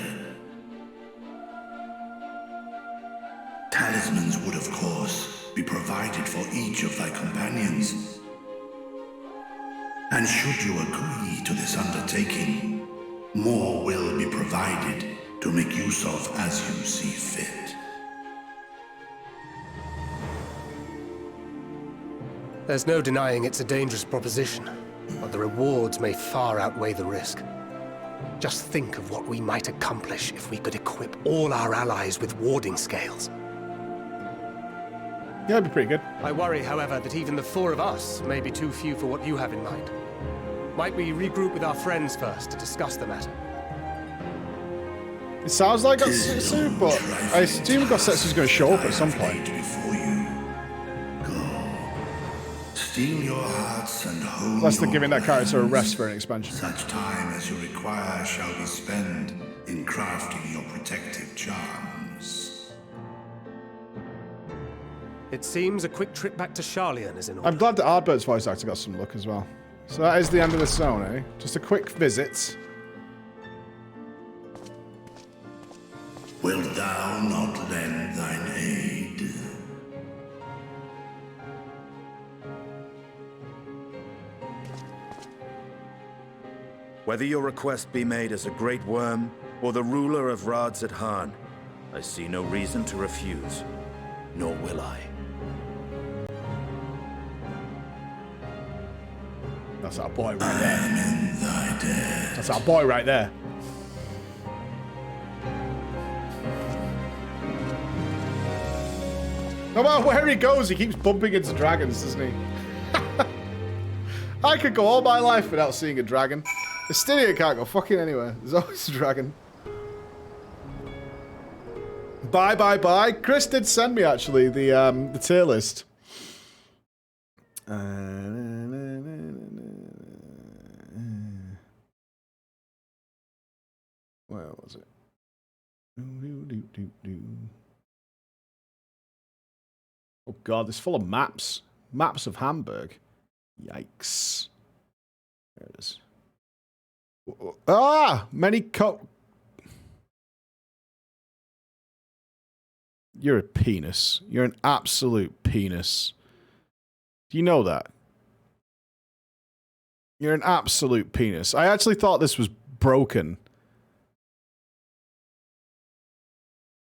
Talismans would, of course, be provided for each of thy companions. And should you agree to this undertaking, more will be provided to make use of as you see fit. There's no denying it's a dangerous proposition, but the rewards may far outweigh the risk. Just think of what we might accomplish if we could equip all our allies with warding scales. Yeah, that'd be pretty good. I worry, however, that even the four of us may be too few for what you have in mind. Might we regroup with our friends first to discuss the matter? It sounds like Gotsetsu, but I assume Gotsetsu's going to show up at some point. Steel your hearts and hone Unless they're giving that character a rest for an expansion. Such time as you require shall be spent in crafting your protective charms. It seems a quick trip back to Sharlayan is in order. I'm glad that Ardbert's voice actor got some luck as well. So that is the end of the zone, eh? Just a quick visit. Wilt thou not lend thine aid? Whether your request be made as a great worm or the ruler of Rads at Han, I see no reason to refuse, nor will I. That's our boy right there. I am in thy debt. That's our boy right there. No matter where he goes, he keeps bumping into dragons, doesn't he? I could go all my life without seeing a dragon. Estynia can't go fucking anywhere. There's always a dragon. Bye, bye, bye. Chris did send me, actually, the tier list. Where was it? Oh god, it's full of maps. Maps of Hamburg. Yikes. There it is. Ah! Many You're a penis. You're an absolute penis. Do you know that? You're an absolute penis. I actually thought this was broken.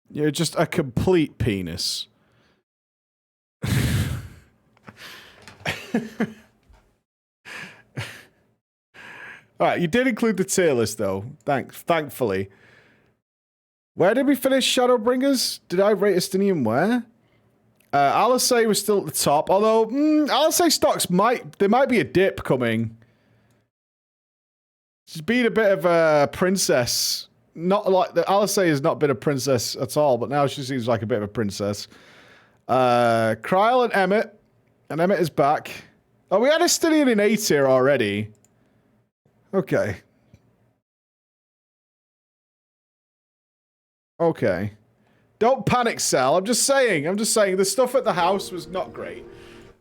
You're just a complete penis. Alright, you did include the tier list though. Thankfully. Where did we finish Shadowbringers? Did I rate Estinian where? Alisei was still at the top, although Alisei stocks there might be a dip coming. She's been a bit of a princess. Not like Alisei has not been a princess at all, but now she seems like a bit of a princess. Kryl and Emmett is back. Oh, we had Estinian in A tier already. Okay. Okay. Don't panic, Sal. I'm just saying. The stuff at the house was not great.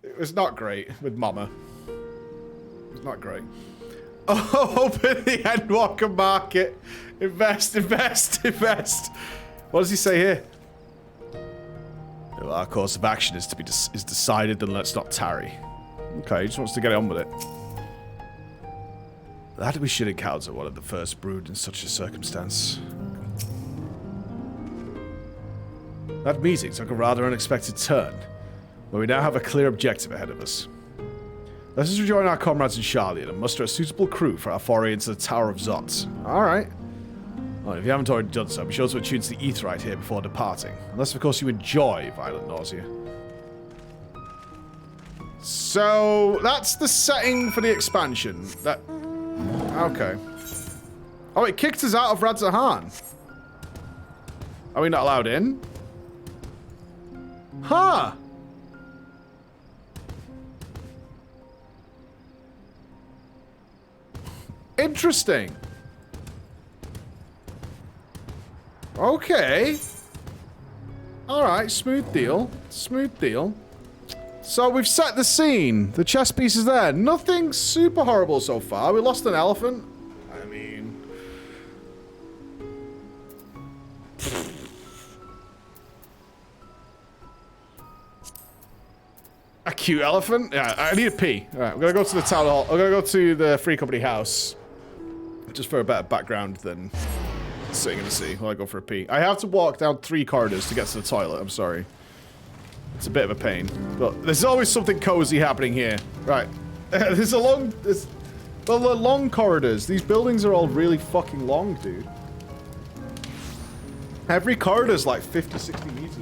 It was not great with Mama. It was not great. Oh, open the Endwalker market. Invest. What does he say here? Well, our course of action is decided, then let's not tarry. Okay, he just wants to get on with it. That we should encounter one of the first brood in such a circumstance. That meeting took a rather unexpected turn, but we now have a clear objective ahead of us. Let us rejoin our comrades in Charlian and muster a suitable crew for our foray into the Tower of Zot. Alright. Well, if you haven't already done so, be sure to attune to the Aetheryte here before departing. Unless, of course, you enjoy violent nausea. So, that's the setting for the expansion. Okay. Oh, it kicked us out of Radzahan. Are we not allowed in? Huh. Interesting. Okay. Alright, smooth deal. Smooth deal. So we've set the scene. The chess piece is there. Nothing super horrible so far. We lost an elephant. I mean... a cute elephant? Yeah, I need a pee. Alright, I'm gonna go to the town hall. I'm gonna go to the Free Company house. Just for a better background than sitting in the sea while I go for a pee. I have to walk down 3 corridors to get to the toilet. I'm sorry. It's a bit of a pain. But there's always something cozy happening here. Right. There's long corridors. These buildings are all really fucking long, dude. Every corridor's like 50, 60 meters.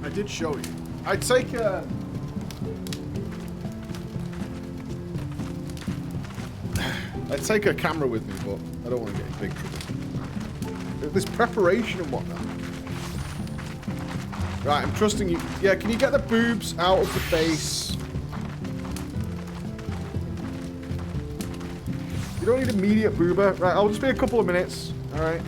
I did show you. I'd take a... I'd take a camera with me, but I don't want to get in big trouble. There's preparation and whatnot. Right, I'm trusting you. Yeah, can you get the boobs out of the face? You don't need immediate boober. Right, I'll just be a couple of minutes. Alright.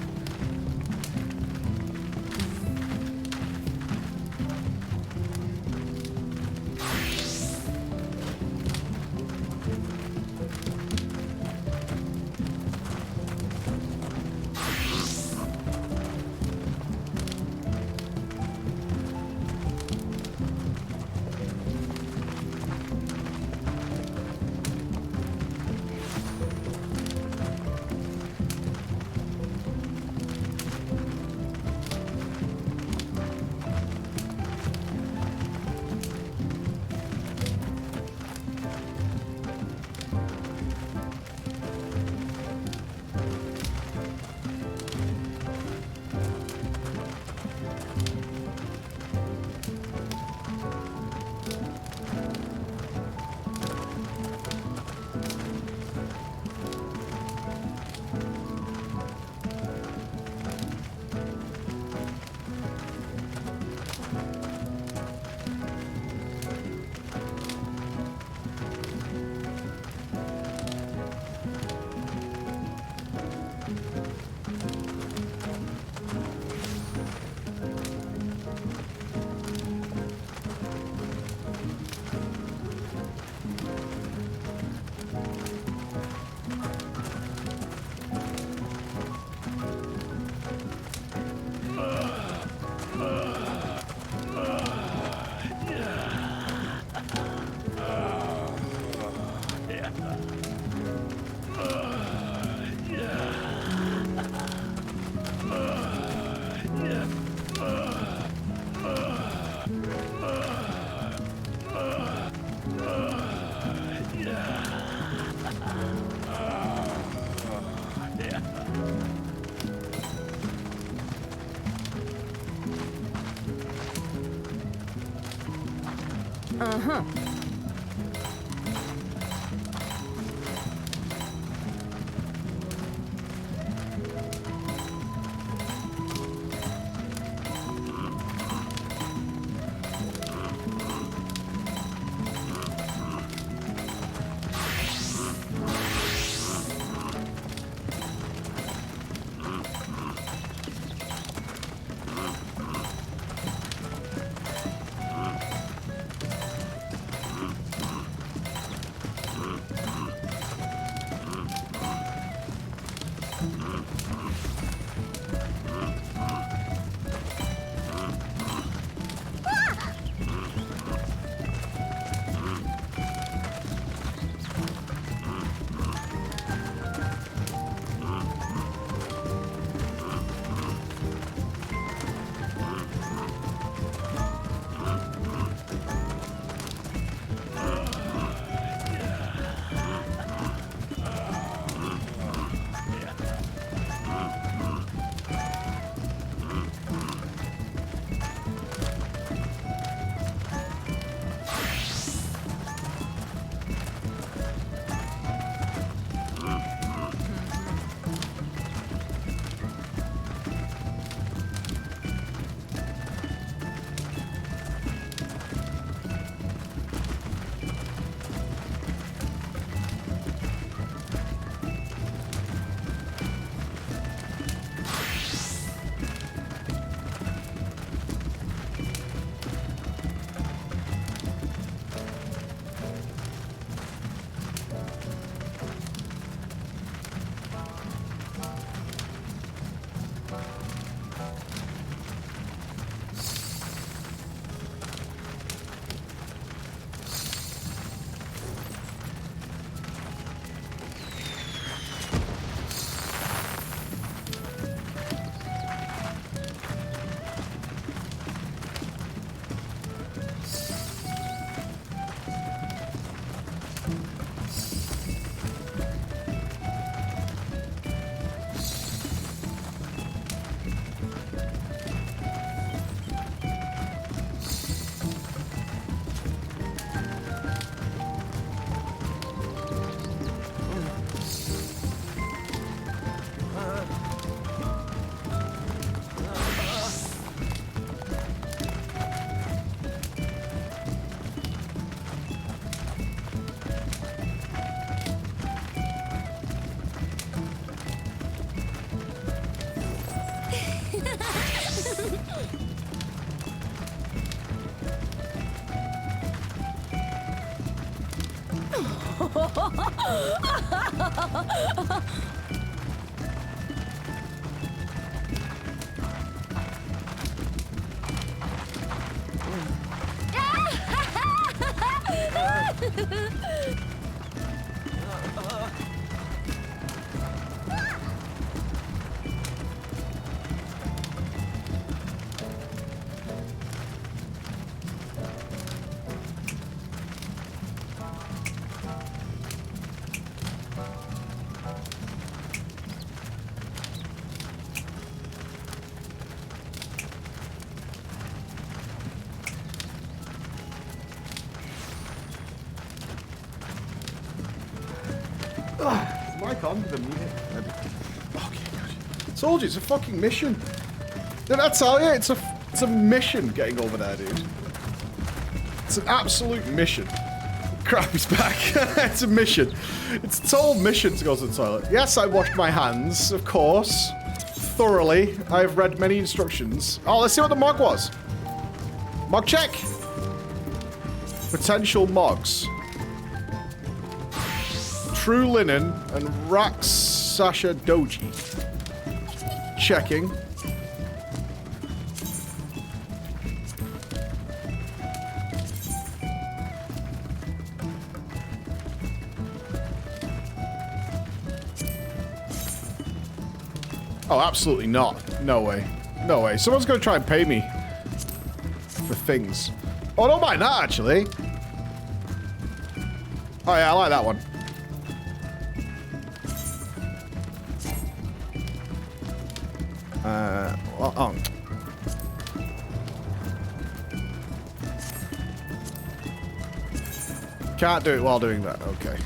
Uh-huh. Mic on with the music. Okay, told you it's a fucking mission. Did I tell you it's a mission getting over there, dude? It's an absolute mission. Crap, he's back. It's a mission. It's a total mission to go to the toilet. Yes, I washed my hands, of course, thoroughly. I have read many instructions. Oh, let's see what the mog was. Mog check. Potential mogs. True Linen and Raksasha Doji. Checking. Oh, absolutely not. No way. No way. Someone's going to try and pay me for things. Oh, don't mind that, actually. Oh, yeah, I like that one. Well, oh. Can't do it while doing that. Okay.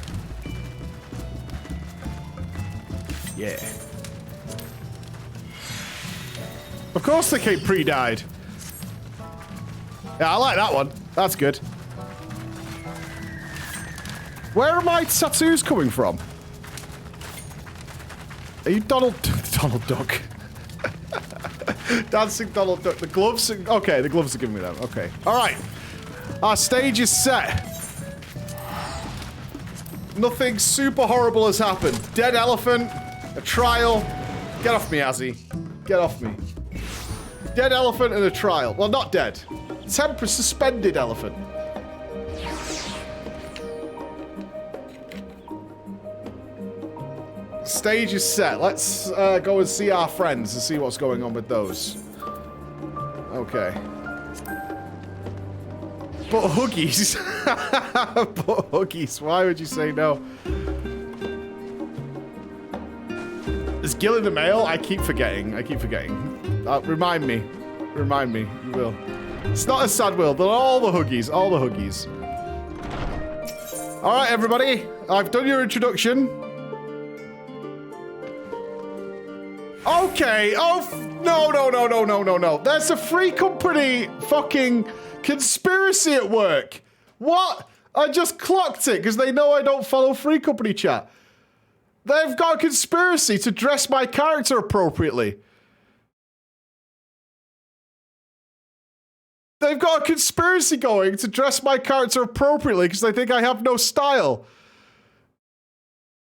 Yeah. Of course the cape pre-died. Yeah, I like that one. That's good. Where are my tattoos coming from? Are you Donald Duck? Dancing Donald Duck. The gloves are, okay, the gloves are giving me them. Okay. Alright. Our stage is set. Nothing super horrible has happened. Dead elephant. A trial. Get off me, Azzy. Get off me. Dead elephant and a trial. Well, not dead. Temporary suspended elephant. Stage is set. Let's go and see our friends and see what's going on with those. Okay. But Huggies. But Huggies. Why would you say no? Is Gil in the mail? I keep forgetting. I keep forgetting. Remind me. Remind me. You will. It's not a sad will, but all the Huggies. All the Huggies. All right, everybody. I've done your introduction. Okay. Oh, no. There's a free company fucking conspiracy at work. What? I just clocked it because they know I don't follow free company chat. They've got a conspiracy to dress my character appropriately. They've got a conspiracy going to dress my character appropriately because they think I have no style.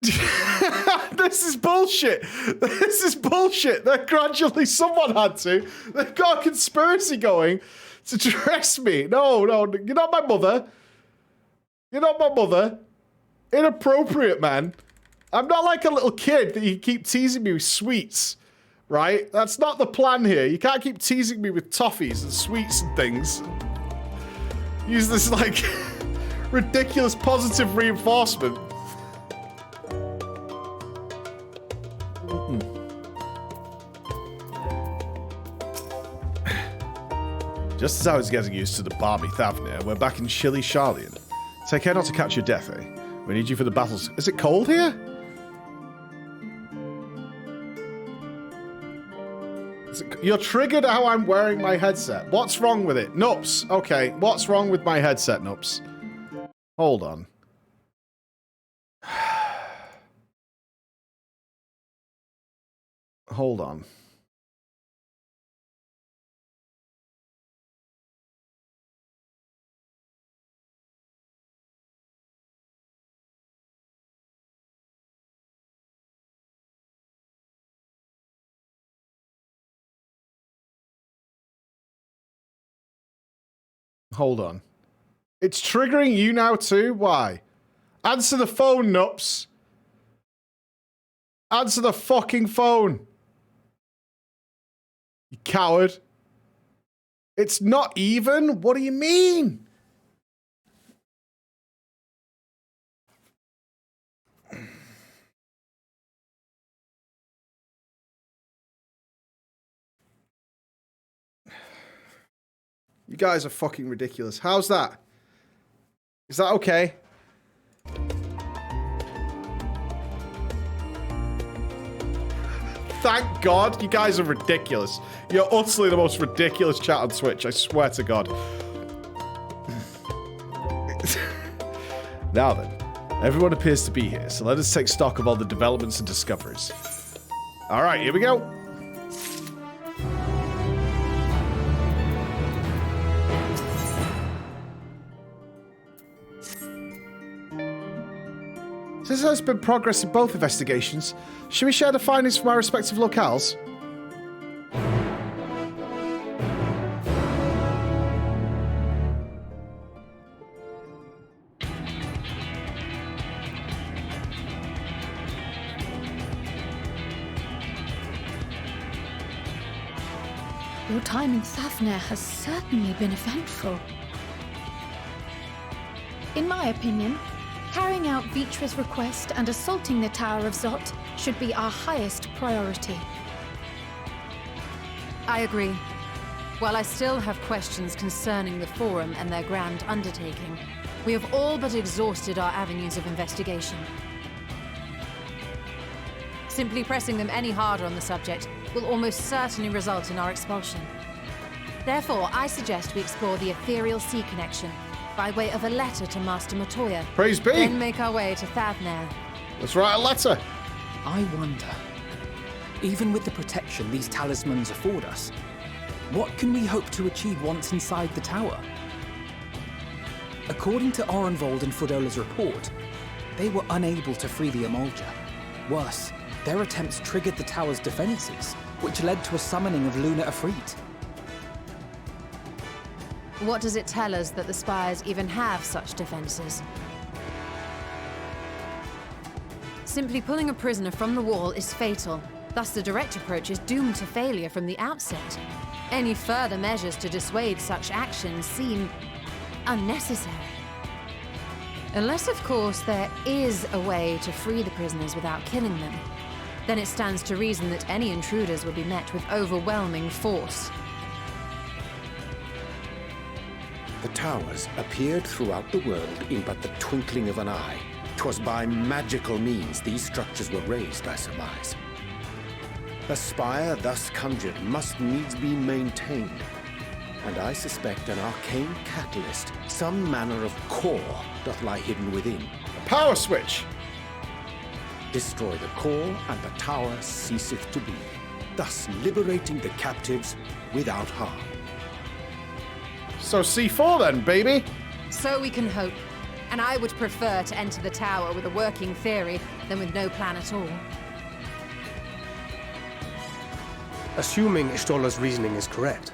This is bullshit. This is bullshit. They're gradually, someone had to. They've got a conspiracy going to dress me. No, you're not my mother. You're not my mother. Inappropriate, man. I'm not like a little kid that you keep teasing me with sweets, right? That's not the plan here. You can't keep teasing me with toffees and sweets and things. Use this, like, ridiculous positive reinforcement. Just as I was getting used to the balmy Thavnair, we're back in chilly Sharlayan. Take care not to catch your death, eh? We need you for the battles. Is it cold here? You're triggered how I'm wearing my headset. What's wrong with it? Nupss. Okay, what's wrong with my headset, Nupss? Hold on. Hold on. Hold on. It's triggering you now too? Why? Answer the phone, Nupps. Answer the fucking phone. You coward. It's not even? What do you mean? You guys are fucking ridiculous. How's that? Is that okay? Thank God. You guys are ridiculous. You're utterly the most ridiculous chat on Twitch. I swear to God. Now then, everyone appears to be here, so let us take stock of all the developments and discoveries. All right, here we go. Since there's been progress in both investigations, should we share the findings from our respective locales? Your time in Thavnair has certainly been eventful. In my opinion, carrying out Vitra's request and assaulting the Tower of Zot should be our highest priority. I agree. While I still have questions concerning the Forum and their grand undertaking, we have all but exhausted our avenues of investigation. Simply pressing them any harder on the subject will almost certainly result in our expulsion. Therefore, I suggest we explore the ethereal sea connection by way of a letter to Master Matoya. Praise be! Then make our way to Thavnair. Let's write a letter. I wonder, even with the protection these talismans afford us, what can we hope to achieve once inside the tower? According to Orenvold and Frodola's report, they were unable to free the Emulger. Worse, their attempts triggered the tower's defenses, which led to a summoning of Luna Afrit. What does it tell us that the Spires even have such defenses? Simply pulling a prisoner from the wall is fatal. Thus the direct approach is doomed to failure from the outset. Any further measures to dissuade such actions seem unnecessary. Unless, of course, there is a way to free the prisoners without killing them. Then it stands to reason that any intruders will be met with overwhelming force. The towers appeared throughout the world in but the twinkling of an eye. 'Twas by magical means these structures were raised, I surmise. A spire thus conjured must needs be maintained, and I suspect an arcane catalyst, some manner of core, doth lie hidden within. A power switch! Destroy the core, and the tower ceaseth to be, thus liberating the captives without harm. So C4 then, baby! So we can hope. And I would prefer to enter the tower with a working theory than with no plan at all. Assuming Ishtola's reasoning is correct,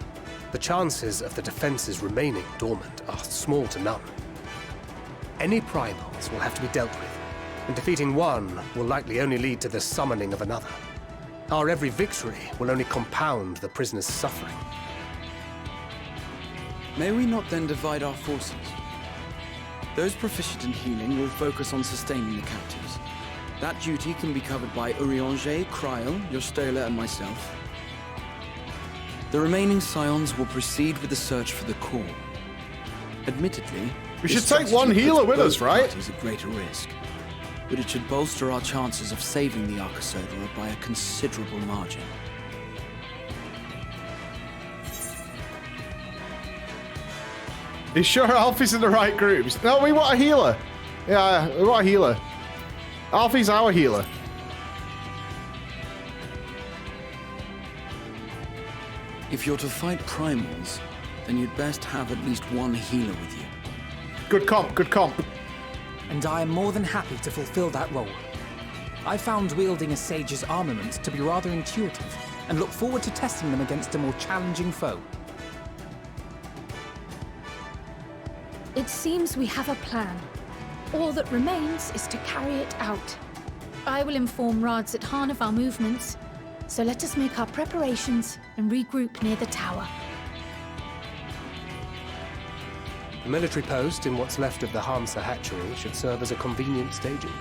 the chances of the defenses remaining dormant are small to none. Any primals will have to be dealt with, and defeating one will likely only lead to the summoning of another. Our every victory will only compound the prisoner's suffering. May we not then divide our forces? Those proficient in healing will focus on sustaining the captives. That duty can be covered by Urianger, Cryo, Yostola, and myself. The remaining scions will proceed with the search for the core. Admittedly, we should take one healer with us, right? Parties at greater risk, but it should bolster our chances of saving the Arcosodra by a considerable margin. You sure Alfie's in the right groups? No, we want a healer. Yeah, we want a healer. Alfie's our healer. If you're to fight primals, then you'd best have at least one healer with you. Good comp, good comp. And I am more than happy to fulfill that role. I found wielding a sage's armaments to be rather intuitive, and look forward to testing them against a more challenging foe. It seems we have a plan. All that remains is to carry it out. I will inform Radzat Khan of our movements, so let us make our preparations and regroup near the tower. The military post in what's left of the Hamsa hatchery should serve as a convenient staging.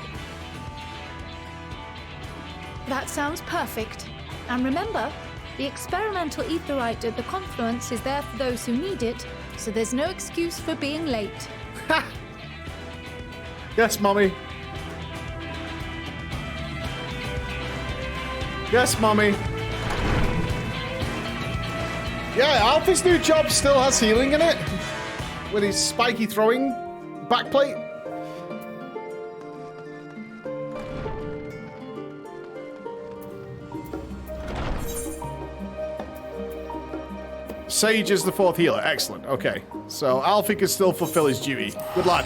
That sounds perfect. And remember, the experimental aetherite at the confluence is there for those who need it, so there's no excuse for being late. Ha! Yes, Mommy. Yes, Mommy. Yeah, Alfie's new job still has healing in it. With his spiky throwing backplate. Sage is the 4th healer. Excellent. Okay. So Alfie can still fulfill his duty. Good lad.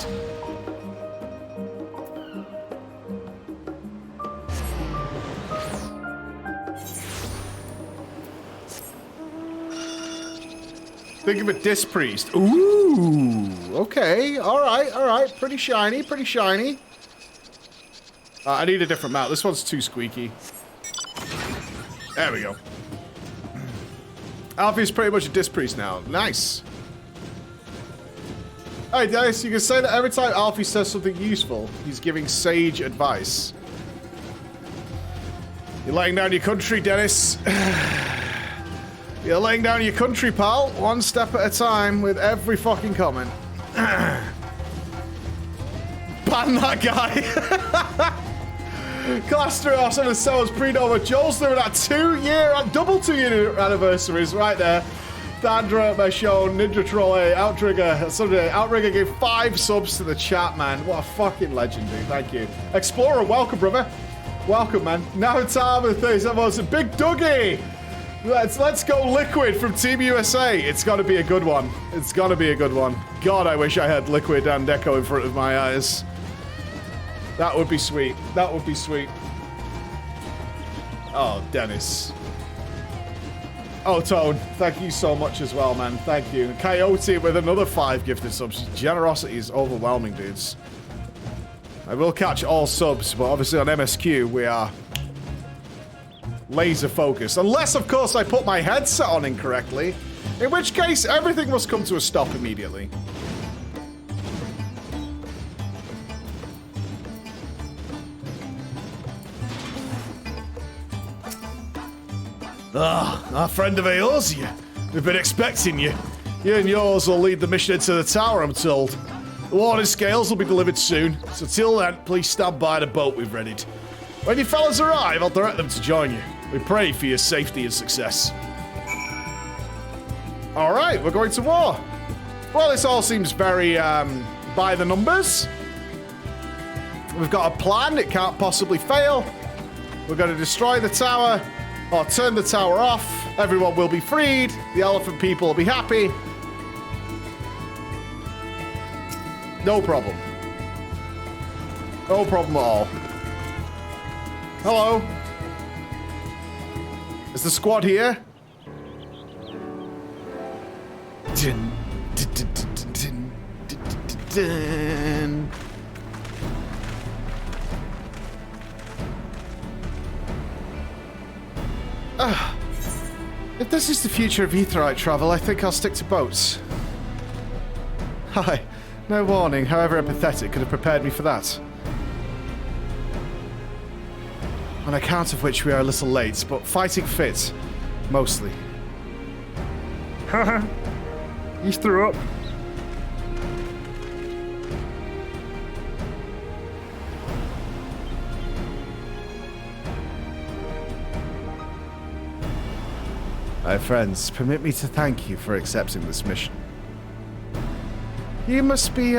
Think of a disc priest. Ooh. Okay. All right. All right. Pretty shiny. Pretty shiny. I need a different mount. This one's too squeaky. There we go. Alfie's pretty much a disc priest now. Nice. Hey, Dennis, you can say that every time Alfie says something useful, he's giving sage advice. You're laying down your country, Dennis. You're laying down your country, pal. One step at a time with every fucking comment. Ban that guy. Clasteros and the Cells Pre-Nova. Joel's doing that 2-year, double 2-year anniversaries right there. Thandra, Meshon, Ninja Troll, Outrigger. Sunday, Outrigger gave 5 subs to the chat, man. What a fucking legend, dude. Thank you. Explorer, welcome, brother. Welcome, man. Now time with 37 votes. Big Dougie. Let's go Liquid from Team USA. It's got to be a good one. It's got to be a good one. God, I wish I had Liquid and Deco in front of my eyes. That would be sweet. That would be sweet. Oh, Dennis. Oh, Tone, thank you so much as well, man. Thank you. Coyote with another 5 gifted subs. Generosity is overwhelming, dudes. I will catch all subs, but obviously on MSQ, we are laser focused. Unless, of course, I put my headset on incorrectly, in which case everything must come to a stop immediately. Ah, our friend of Eorzea. We've been expecting you. You and yours will lead the mission into the tower, I'm told. The warning scales will be delivered soon, so till then, please stand by the boat we've readied. When you fellas arrive, I'll direct them to join you. We pray for your safety and success. All right, we're going to war. Well, this all seems very by the numbers. We've got a plan. It can't possibly fail. We're going to destroy the tower or turn the tower off. Everyone will be freed. The elephant people will be happy. No problem. No problem at all. Hello. Is the squad here? If this is the future of aetherite travel, I think I'll stick to boats. Hi. No warning, however empathetic, could have prepared me for that. On account of which we are a little late, but fighting fit, mostly. Haha. You threw up. My friends, permit me to thank you for accepting this mission. You must be,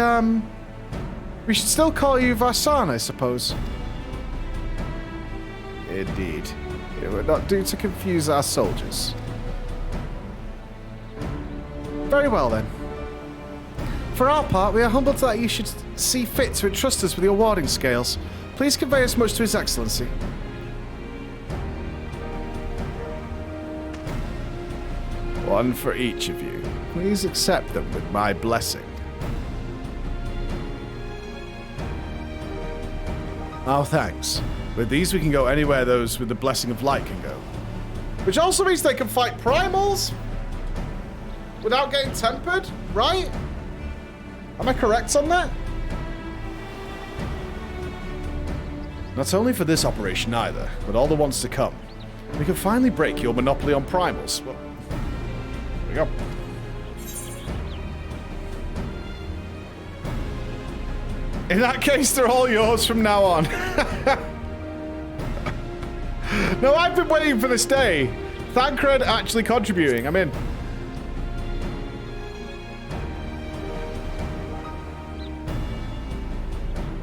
we should still call you Varsan, I suppose. Indeed. It would not do to confuse our soldiers. Very well, then. For our part, we are humbled that you should see fit to entrust us with your warding scales. Please convey as much to His Excellency. One for each of you. Please accept them with my blessing. Oh, thanks. With these, we can go anywhere those with the blessing of light can go. Which also means they can fight primals without getting tempered, right? Am I correct on that? Not only for this operation either, but all the ones to come. We can finally break your monopoly on primals. Well, there we go. In that case, they're all yours from now on. No, I've been waiting for this day. Thancred actually contributing. I'm in.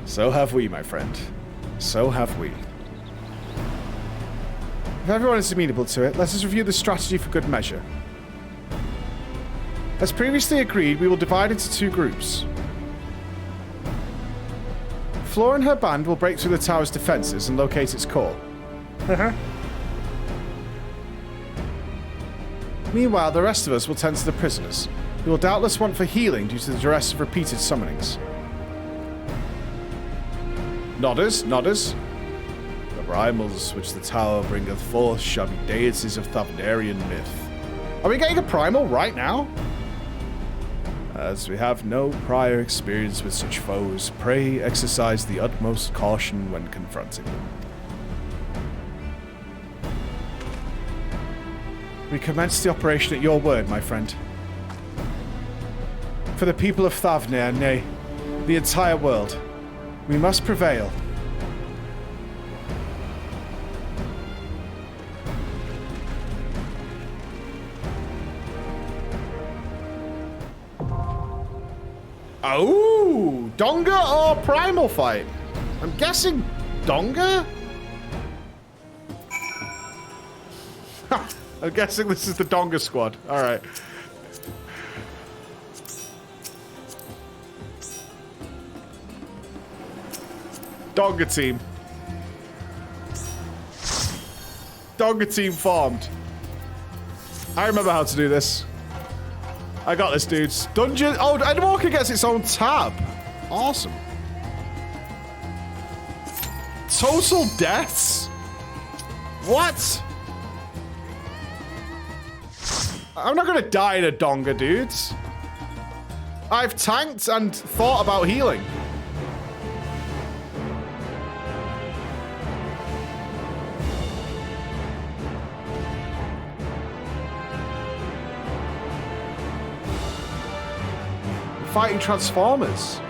So have we, my friend. So have we. If everyone is amenable to it, let us review the strategy for good measure. As previously agreed, we will divide into 2 groups. Flora and her band will break through the tower's defenses and locate its core. Meanwhile, the rest of us will tend to the prisoners, who will doubtless want for healing due to the duress of repeated summonings. Nodders, nodders. The primals which the tower bringeth forth shall be deities of Thavnairian myth. Are we getting a primal right now? As we have no prior experience with such foes, pray exercise the utmost caution when confronting them. We commence the operation at your word, my friend. For the people of Thavnair, nay, the entire world, we must prevail. Oh, Donga or primal fight? I'm guessing Donga? I'm guessing this is the Donga squad. All right. Donga team. Donga team formed. I remember how to do this. I got this, dudes. Dungeon. Oh, Endwalker gets its own tab. Awesome. Total deaths? What? I'm not gonna die in a Donga, dudes. I've tanked and thought about healing. Fighting Transformers.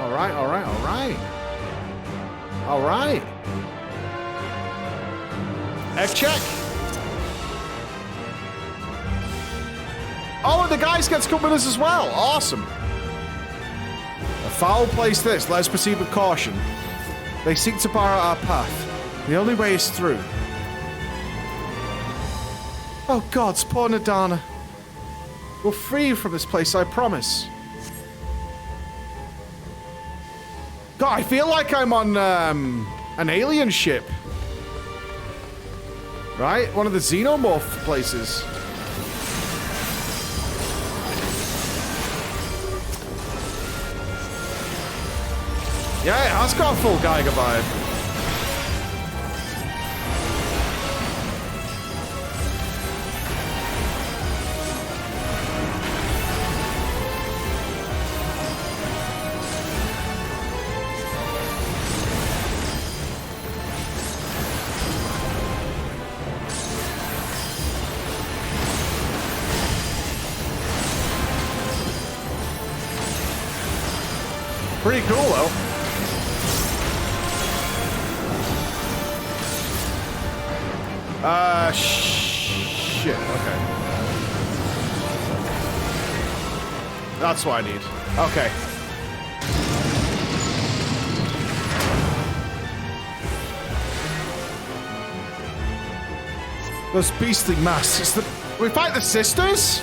All right, all right, all right. All right. Egg check. Oh, and the guys get to come with us as well. Awesome. A foul place this. Let us proceed with caution. They seek to bar our path. The only way is through. Oh, gods, poor Nadana. We'll free you from this place, I promise. God, I feel like I'm on an alien ship. Right? One of the xenomorph places. Yeah, it has got a full Geiger vibe. Pretty cool, though. Shit, okay. That's what I need. Okay. Those beastly masks. We fight the sisters?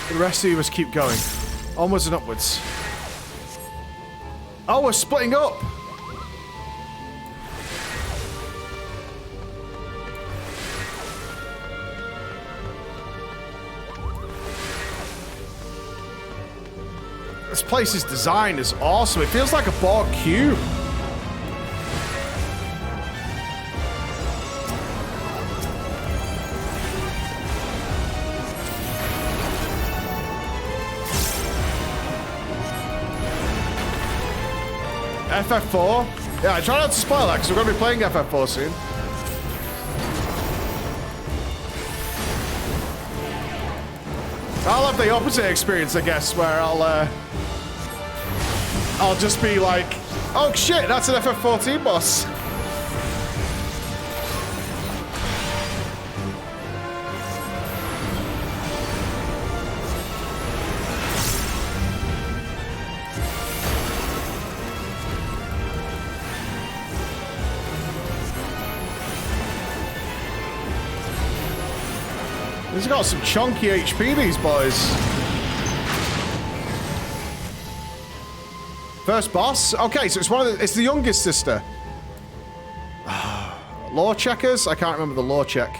The rest of you must keep going. Onwards and upwards. Oh, we're splitting up. This place's design is awesome. It feels like a Borg cube. FF4? Yeah, I try not to spoil that because we're going to be playing FF4 soon. I'll have the opposite experience, I guess, where I'll just be like, oh shit, that's an FF14 boss. He's got some chunky HP, these boys. First boss? Okay, so it's the youngest sister. Lore checkers? I can't remember the lore check.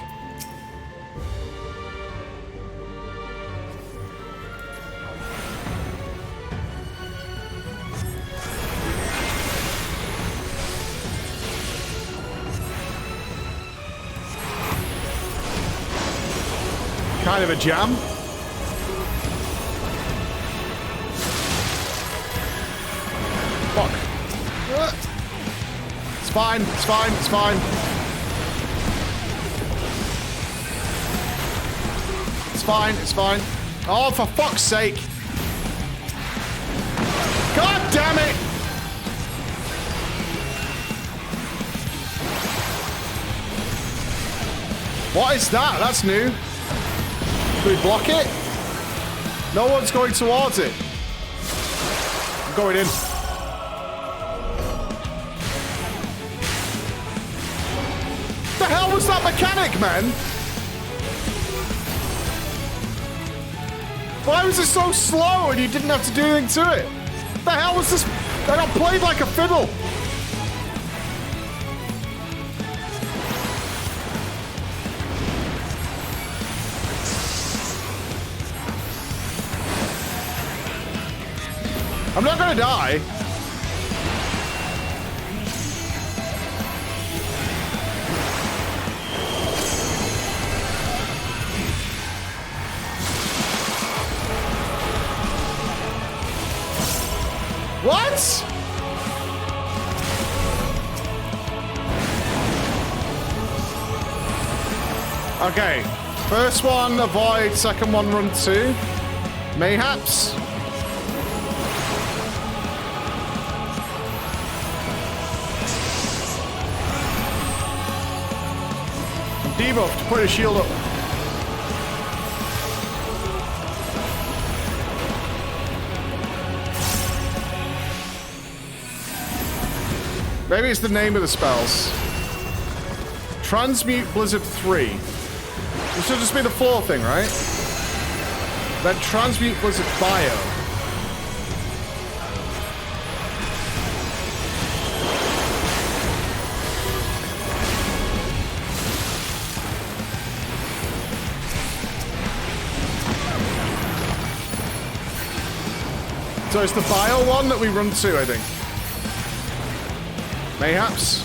Kind of a jam. Fuck. It's fine, it's fine, it's fine. It's fine, it's fine. Oh, for fuck's sake. God damn it! What is that? That's new. Do we block it? No one's going towards it. I'm going in. The hell was that mechanic, man? Why was it so slow and you didn't have to do anything to it? The hell was this? I got played like a fiddle. I'm not gonna die. What? Okay. First one, avoid. Second one, run 2. Mayhaps. Debuffed. Put a shield up. Maybe it's the name of the spells. Transmute Blizzard 3. This should just be the floor thing, right? Then Transmute Blizzard Bio. So it's the bio one that we run to, I think. Mayhaps.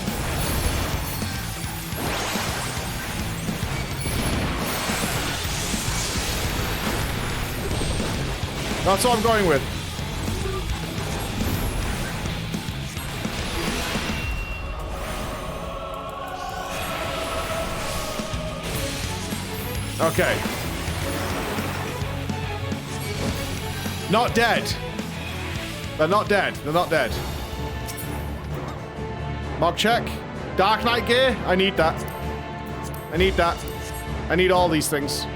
That's what I'm going with. Okay. Not dead. They're not dead. They're not dead. Mock check. Dark Knight gear. I need that. I need that. I need all these things.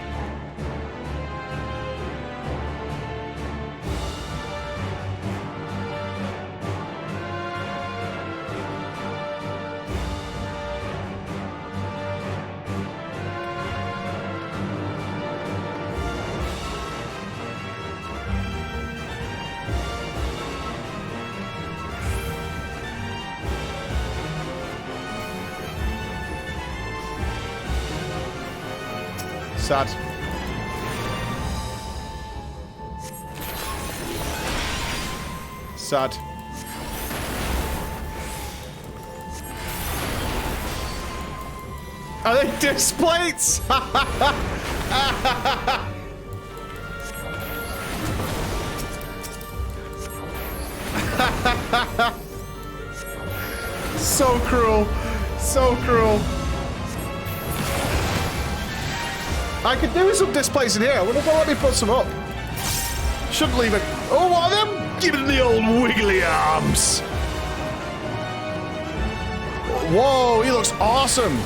Sad. sad. Are they disc plates? So cruel. So cruel. I could do some displays in here. I wonder if they'll let me put some up. Shouldn't leave it. Oh, what are them? Give it the old wiggly arms. Whoa, he looks awesome.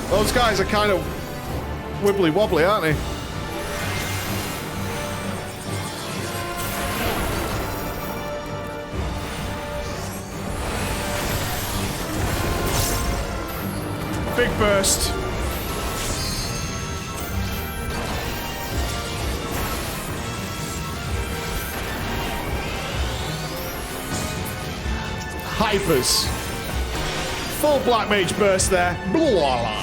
Those guys are kind of wibbly wobbly, aren't they? Big burst. Hypers. Full Black Mage burst there. Blah.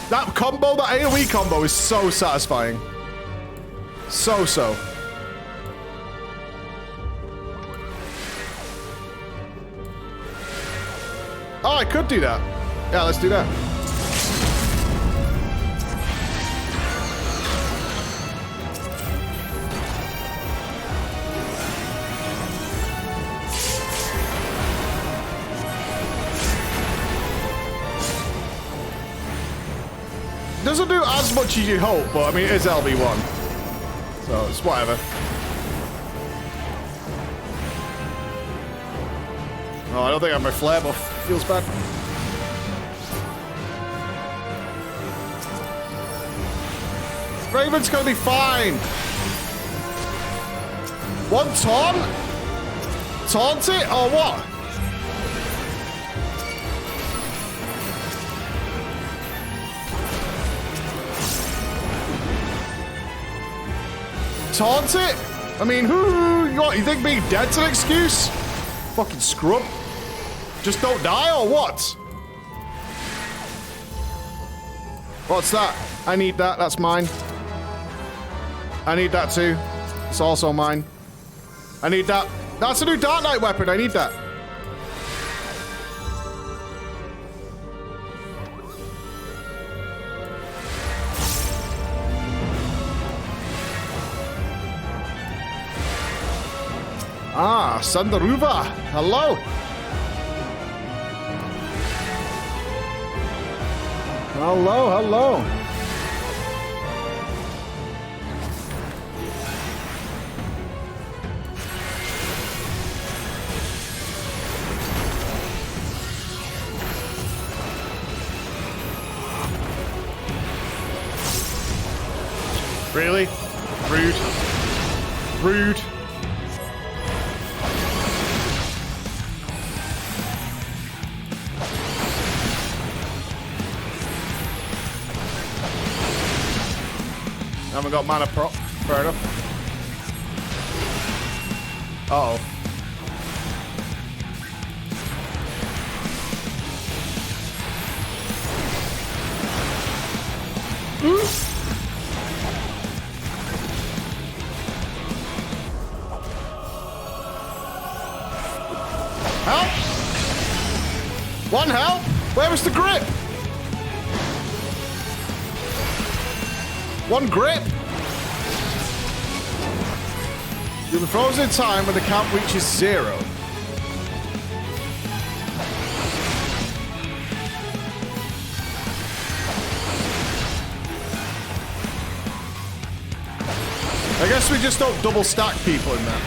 That combo, that AoE combo is so satisfying. So. Oh, I could do that. Yeah, let's do that. Doesn't do as much as you hope, but I mean, it is LB1. So it's whatever. Oh, I don't think I have my flare buff. Feels bad. Raven's gonna be fine. One taunt? Taunt it or what? Taunt it? I mean, you think being dead's an excuse? Fucking scrub. Just don't die or what? What's that? I need that. That's mine. I need that too. It's also mine. I need that. That's a new Dark Knight weapon. I need that. Ah, Sandaruva. Hello. Hello. Really? Rude. Haven't got mana prop. Fair enough. Uh-oh. Help! One help? Where was the grip? One grip. You'll be frozen in time when the count reaches 0. I guess we just don't double stack people in there.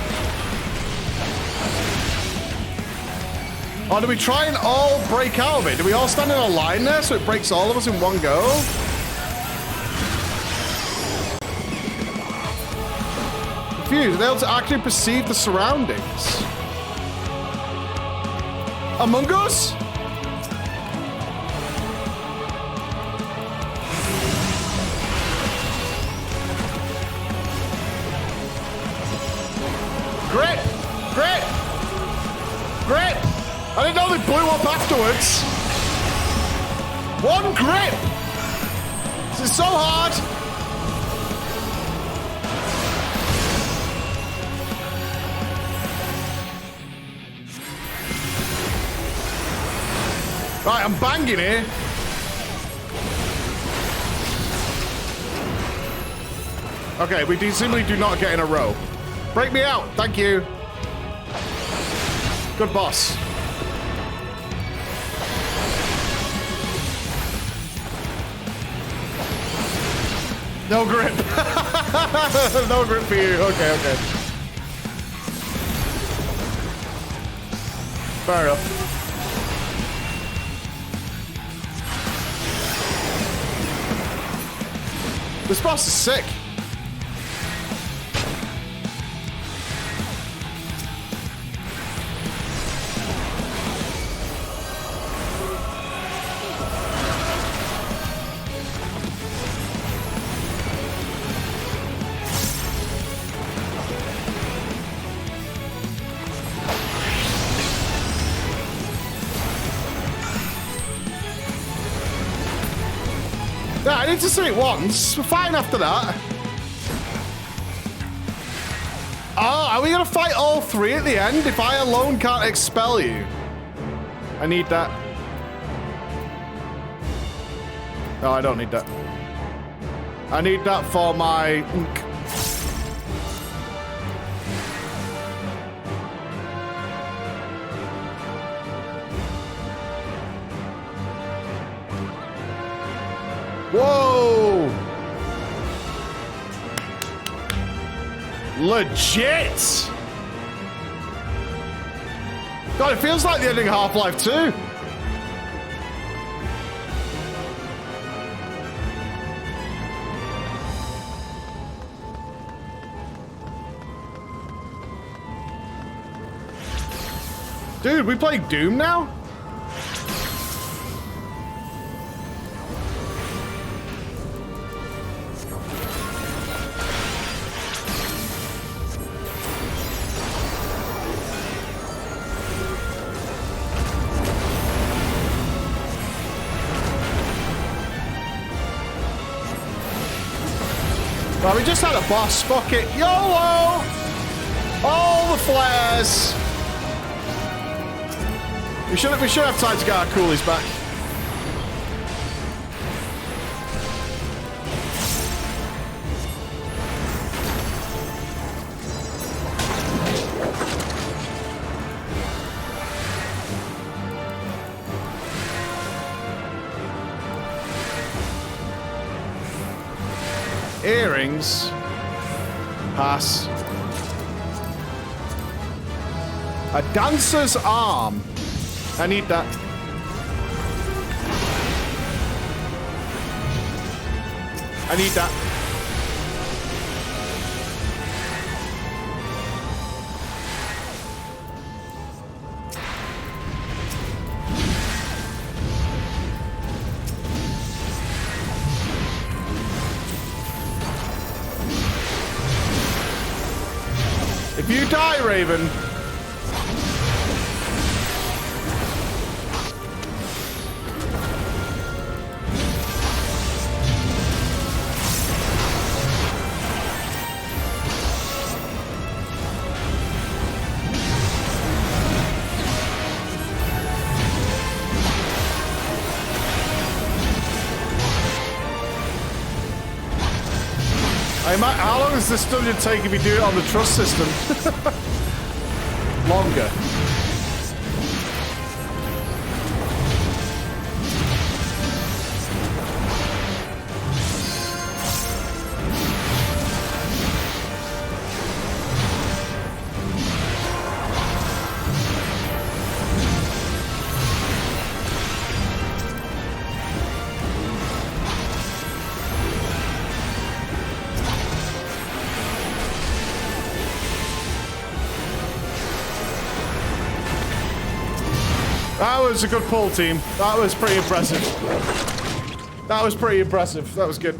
Or do we try and all break out of it? Do we all stand in a line there so it breaks all of us in one go? Confused. Are they able to actually perceive the surroundings? Among Us? afterwards. One grip. This is so hard. Right, I'm banging here. Okay, we simply do not get in a row. Break me out. Thank you. Good boss. No grip. No grip for you. Okay, okay. Fair enough. This boss is sick. Yeah, I need to see it once. We're fine after that. Oh, are we gonna fight all three at the end? If I alone can't expel you. I need that. No, I don't need that. I need that for my... Whoa! Legit! God, it feels like the ending of Half-Life 2. Dude, we playing Doom now? Well, we just had a boss. Fuck it. YOLO! All the flares. We should have time to get our coolies back. Earrings. Pass. A dancer's arm. I need that. I need that. If you die, Raven. How long does this dungeon take if you do it on the trust system? Longer. That was a good pull, team. That was pretty impressive. That was pretty impressive. That was good.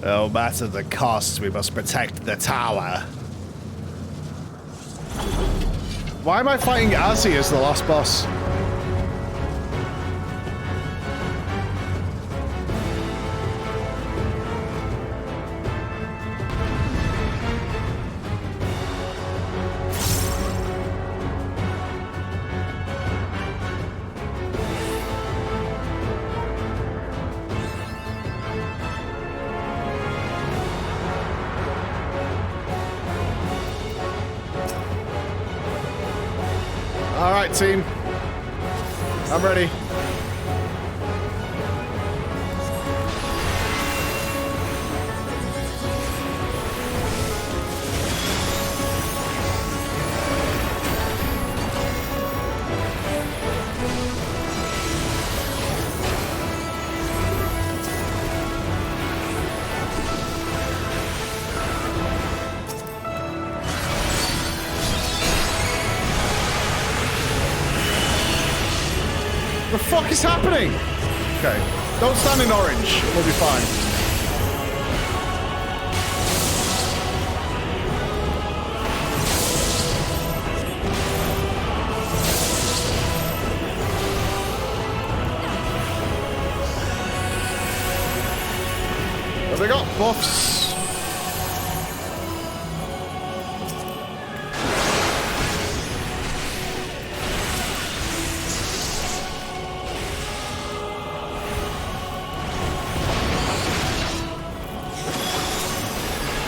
No matter the cost, we must protect the tower. Why am I fighting Azzy as the last boss? Alright, team. I'm ready. The fuck is happening? Okay, don't stand in orange. We'll be fine. Have they got buffs?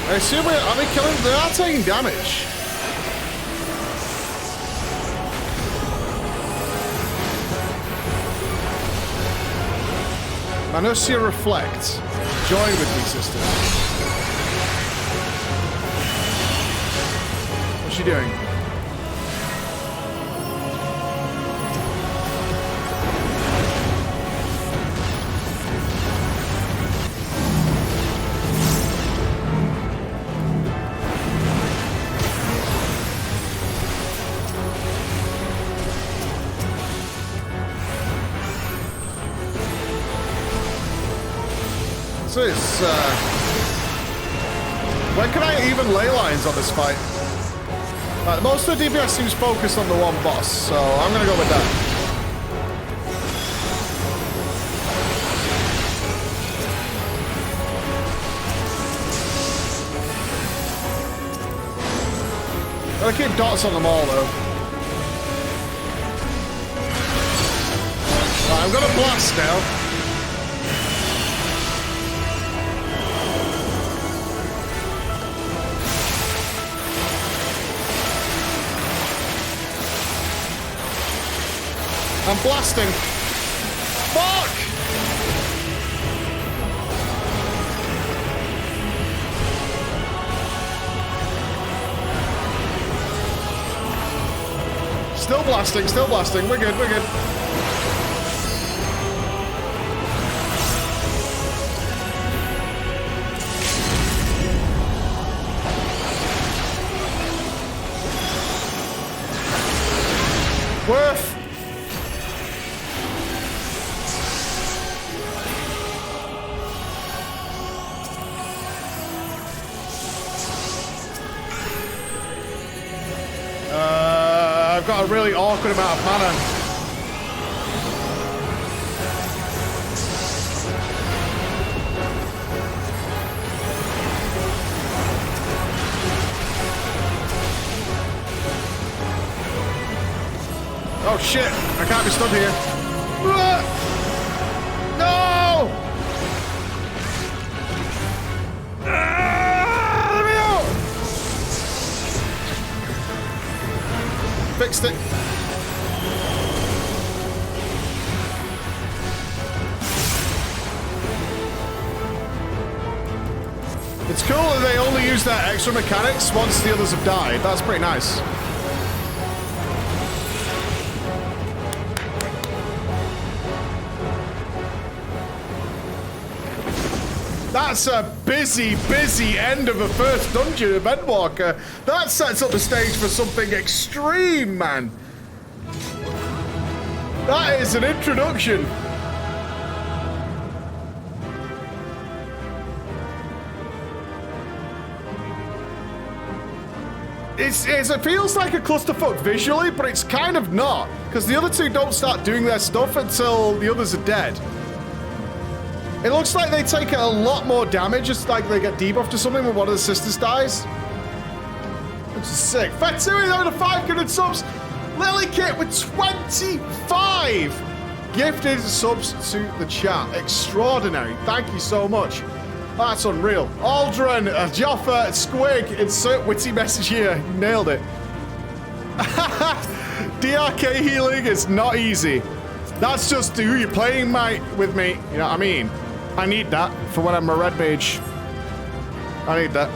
I assume are they killing? They are taking damage. Manusia reflect. Join with me, sister. What's she doing? When can I even ley lines on this fight? Right, most of the DPS seems focused on the one boss, so I'm gonna go with that. Gotta keep dots on them all, though. Right, I'm gonna blast now. I'm blasting. Fuck! Still blasting, still blasting. We're good, we're good. Worth. I've got a really awkward amount of mana. Oh shit, I can't be stuck here. No! Let me out! Fixed it. It's cool that they only use their extra mechanics once the others have died. That's pretty nice. That's a busy, busy end of the first dungeon of Endwalker. That sets up the stage for something extreme, man. That is an introduction. It feels like a clusterfuck visually, but it's kind of not, because the other two don't start doing their stuff until the others are dead. It looks like they take a lot more damage, it's like they get debuffed or something when one of the sisters dies. Which is sick. Fatsui over the 500 subs. Lily Kit with 25 gifted subs to the chat. Extraordinary. Thank you so much. That's unreal. Aldrin, Joffa, Squig, insert witty message here. Nailed it. DRK healing is not easy. That's just who you're playing with me. You know what I mean? I need that for when I'm a red mage. I need that.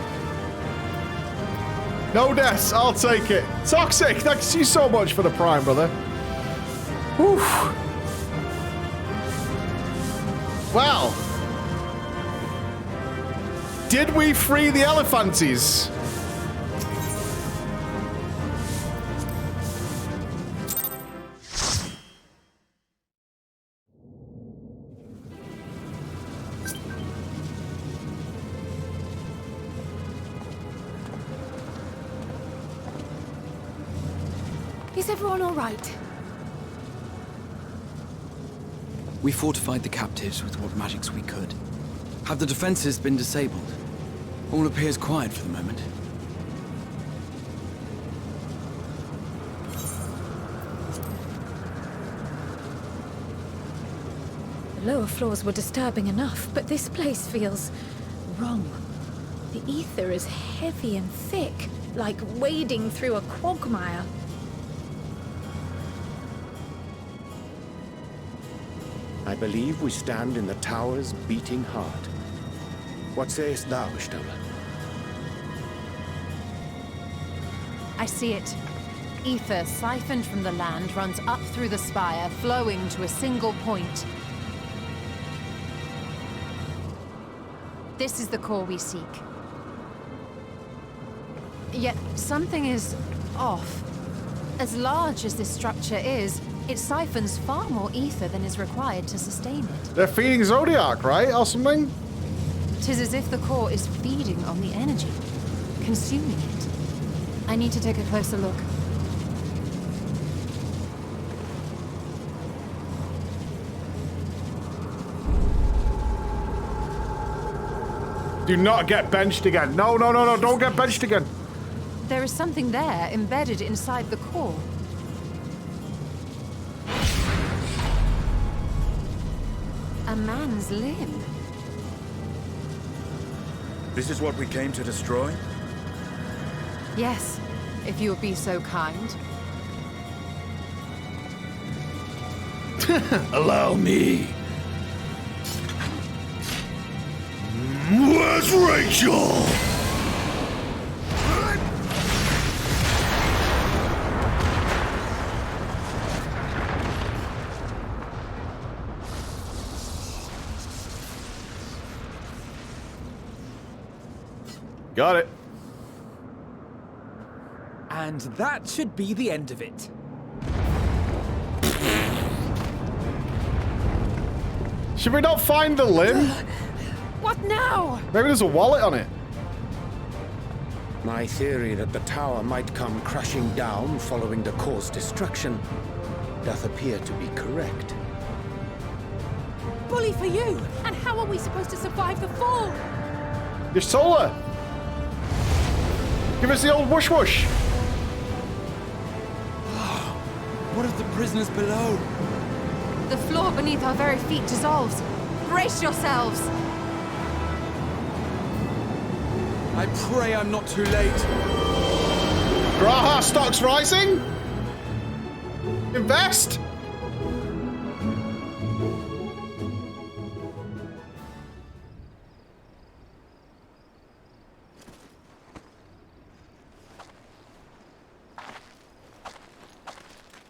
No deaths, I'll take it. Toxic, thanks you so much for the prime, brother. Whew. Well. Did we free the elephantes? Is everyone all right? We fortified the captives with what magics we could. Have the defenses been disabled? All appears quiet for the moment. The lower floors were disturbing enough, but this place feels wrong. The ether is heavy and thick, like wading through a quagmire. I believe we stand in the tower's beating heart. What sayest thou, Stola? I see it. Ether siphoned from the land runs up through the spire, flowing to a single point. This is the core we seek. Yet something is off. As large as this structure is, it siphons far more ether than is required to sustain it. They're feeding Zodiac, right? Or something? 'Tis as if the core is feeding on the energy, consuming it. I need to take a closer look. Do not get benched again. No, no, no, no, don't get benched again. There is something there embedded inside the core. A man's limb. This is what we came to destroy? Yes, if you would be so kind. Allow me. Where's Rachel? Got it. And that should be the end of it. Should we not find the limb? What now? Maybe there's a wallet on it. My theory that the tower might come crashing down following the core's destruction doth appear to be correct. Bully for you! And how are we supposed to survive the fall? Your solar. Give us the old whoosh whoosh. What of the prisoners below? The floor beneath our very feet dissolves. Brace yourselves! I pray I'm not too late. Graha stocks rising? Invest?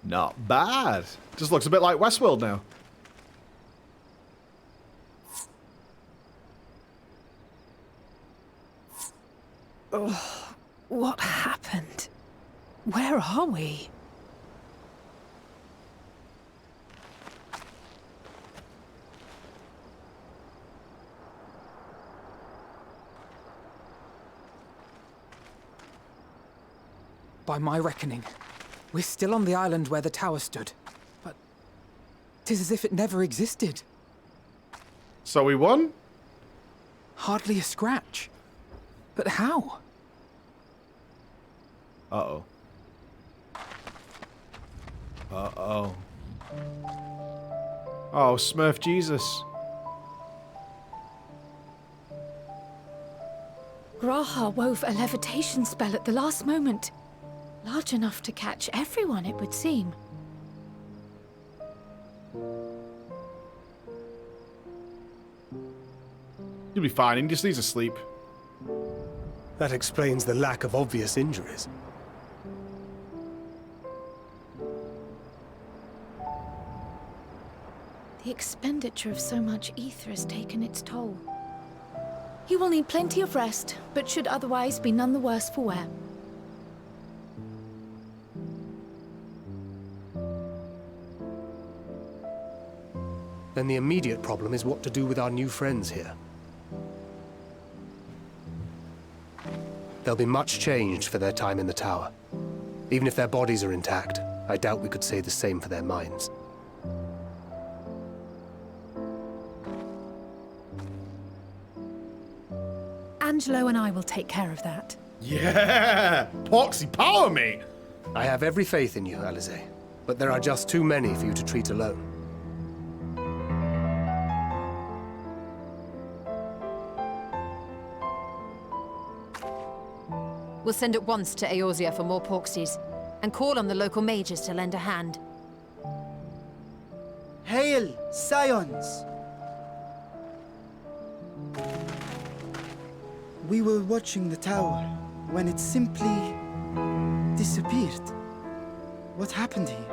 Not bad. Just looks a bit like Westworld now. Oh, what happened? Where are we? By my reckoning, we're still on the island where the tower stood. But 'tis as if it never existed. So we won? Hardly a scratch. But how? Uh-oh. Uh-oh. Oh, Smurf Jesus. Graha wove a levitation spell at the last moment. Large enough to catch everyone, it would seem. You'll be fine. He just needs to sleep. That explains the lack of obvious injuries. The expenditure of so much ether has taken its toll. He will need plenty of rest, but should otherwise be none the worse for wear. Then the immediate problem is what to do with our new friends here. They'll be much changed for their time in the tower. Even if their bodies are intact, I doubt we could say the same for their minds. Angelo and I will take care of that. Yeah! Poxy power, mate! I have every faith in you, Alize, but there are just too many for you to treat alone. We'll send at once to Eorzea for more Porksies, and call on the local mages to lend a hand. Hail, Scions! We were watching the tower when it simply disappeared. What happened here?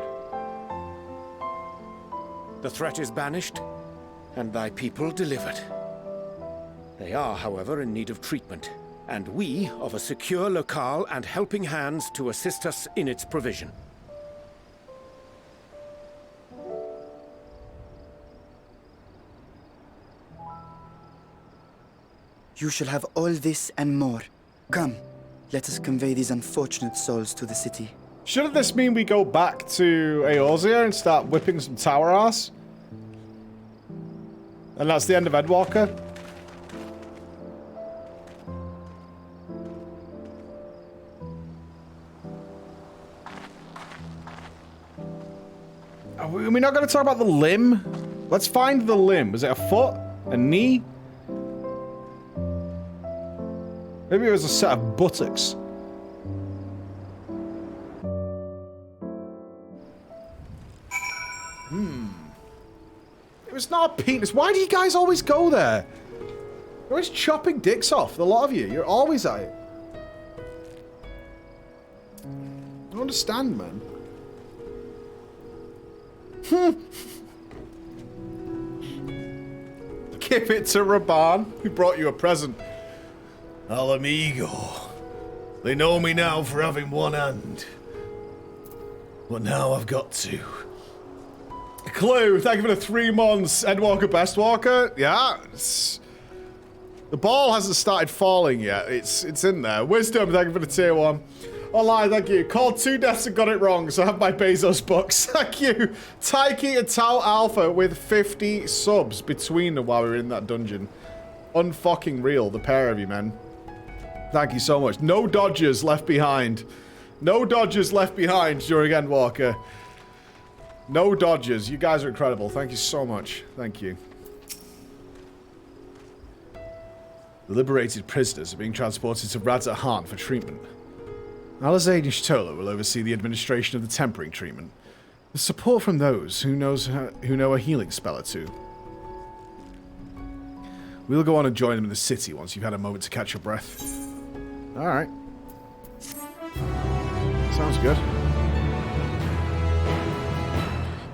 The threat is banished, and thy people delivered. They are, however, in need of treatment, and we of a secure locale and helping hands to assist us in its provision. You shall have all this and more. Come, let us convey these unfortunate souls to the city. Shouldn't this mean we go back to Eorzea and start whipping some tower ass? And that's the end of Endwalker? Are we not going to talk about the limb? Let's find the limb. Was it a foot? A knee? Maybe it was a set of buttocks. It was not a penis. Why do you guys always go there? You're always chopping dicks off, the lot of you. You're always at it. I don't understand, man. Give it to Raban, who brought you a present. Al amigo. They know me now for having one hand. But now I've got two. Clue, thank you for the 3 months. Endwalker, Bestwalker. Yeah. The ball hasn't started falling yet. It's in there. Wisdom, thank you for the tier 1. Online, thank you. Called 2 deaths and got it wrong, so I have my Bezos books. Thank you. Taiki and Tau Alpha with 50 subs between them while we were in that dungeon. Unfucking real, the pair of you, man. Thank you so much. No dodgers left behind. No dodgers left behind during Endwalker. No dodgers. You guys are incredible. Thank you so much. Thank you. The liberated prisoners are being transported to Radz-at-Han for treatment. Alize and Y'shtola will oversee the administration of the tempering treatment, with support from those who know a healing spell or two. We'll go on and join them in the city once you've had a moment to catch your breath. Alright. Sounds good.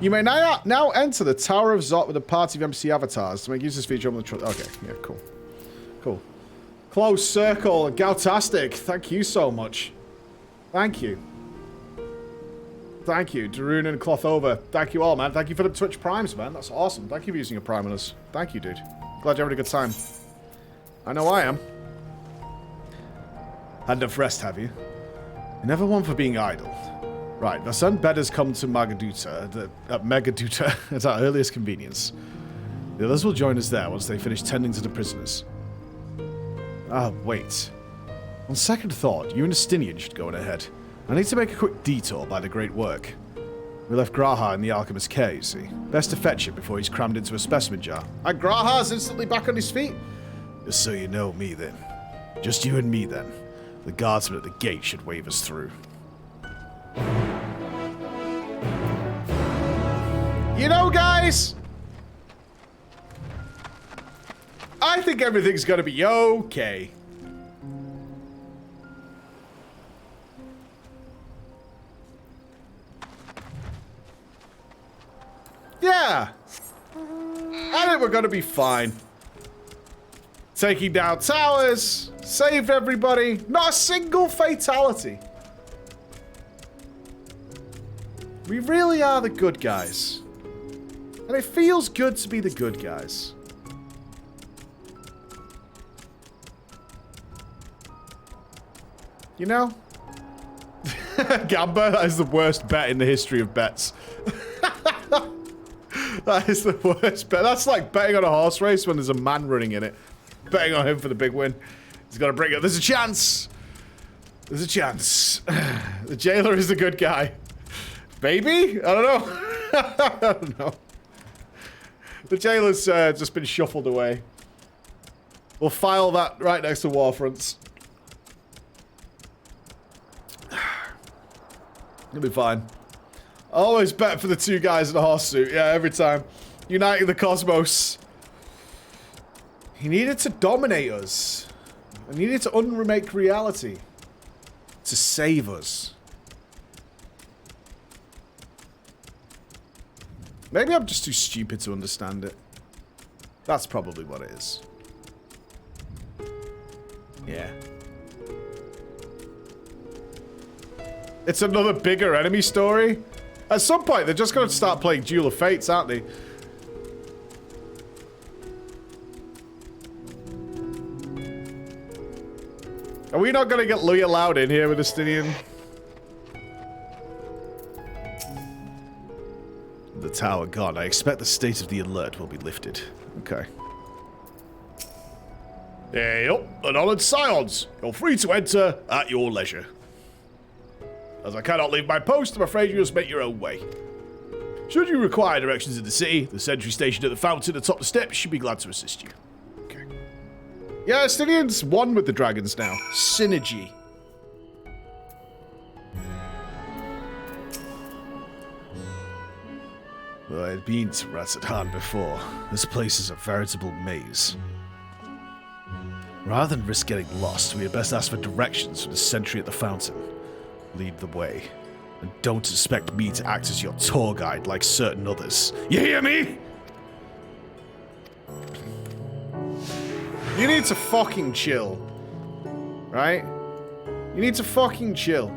You may now enter the Tower of Zot with a party of NPC avatars to make use of this feature on the... Okay, yeah, cool. Cool. Close Circle, Gautastic, thank you so much. Thank you. Thank you. Darun and Clothover. Thank you all, man. Thank you for the Twitch Primes, man. That's awesome. Thank you for using a Prime on us. Thank you, dude. Glad you're having a good time. I know I am. Had enough rest, have you? You're never one for being idle. Right, now send bedders come to Megaduta at our earliest convenience. The others will join us there once they finish tending to the prisoners. Ah, wait. On second thought, you and Estinian should go on ahead. I need to make a quick detour by the Great Work. We left Graha in the Alchemist's care, you see. Best to fetch him before he's crammed into a specimen jar. And Graha's instantly back on his feet? Just so you know me, then. Just you and me, then. The guardsman at the gate should wave us through. You know, guys, I think everything's gonna be okay. Yeah. I think we're gonna be fine. Taking down towers, saved everybody, not a single fatality. We really are the good guys. And it feels good to be the good guys. You know? Gamba, that is the worst bet in the history of bets. That is the worst bet. That's like betting on a horse race when there's a man running in it. Betting on him for the big win. He's got to bring it. There's a chance. There's a chance. The jailer is the good guy. Maybe? I don't know. I don't know. The jailer's just been shuffled away. We'll file that right next to Warfronts. It'll be fine. I always bet for the two guys in the horse suit. Yeah, every time. Uniting the cosmos. He needed to dominate us. He needed to unremake reality. To save us. Maybe I'm just too stupid to understand it. That's probably what it is. Yeah. It's another bigger enemy story. At some point, they're just going to start playing Duel of Fates, aren't they? Are we not going to get Louis allowed in here with Estinian? The tower gone. I expect the state of the alert will be lifted. Okay. Yep, an honored scions. You're free to enter at your leisure. As I cannot leave my post, I'm afraid you must make your own way. Should you require directions in the city, the sentry stationed at the fountain atop the steps should be glad to assist you. Okay. Yeah, Estinian's one with the dragons now. Synergy. Well, I'd been to Ratsathan before. This place is a veritable maze. Rather than risk getting lost, we had best ask for directions from the sentry at the fountain. Lead the way. And don't expect me to act as your tour guide like certain others. You hear me? You need to fucking chill. Right? You need to fucking chill.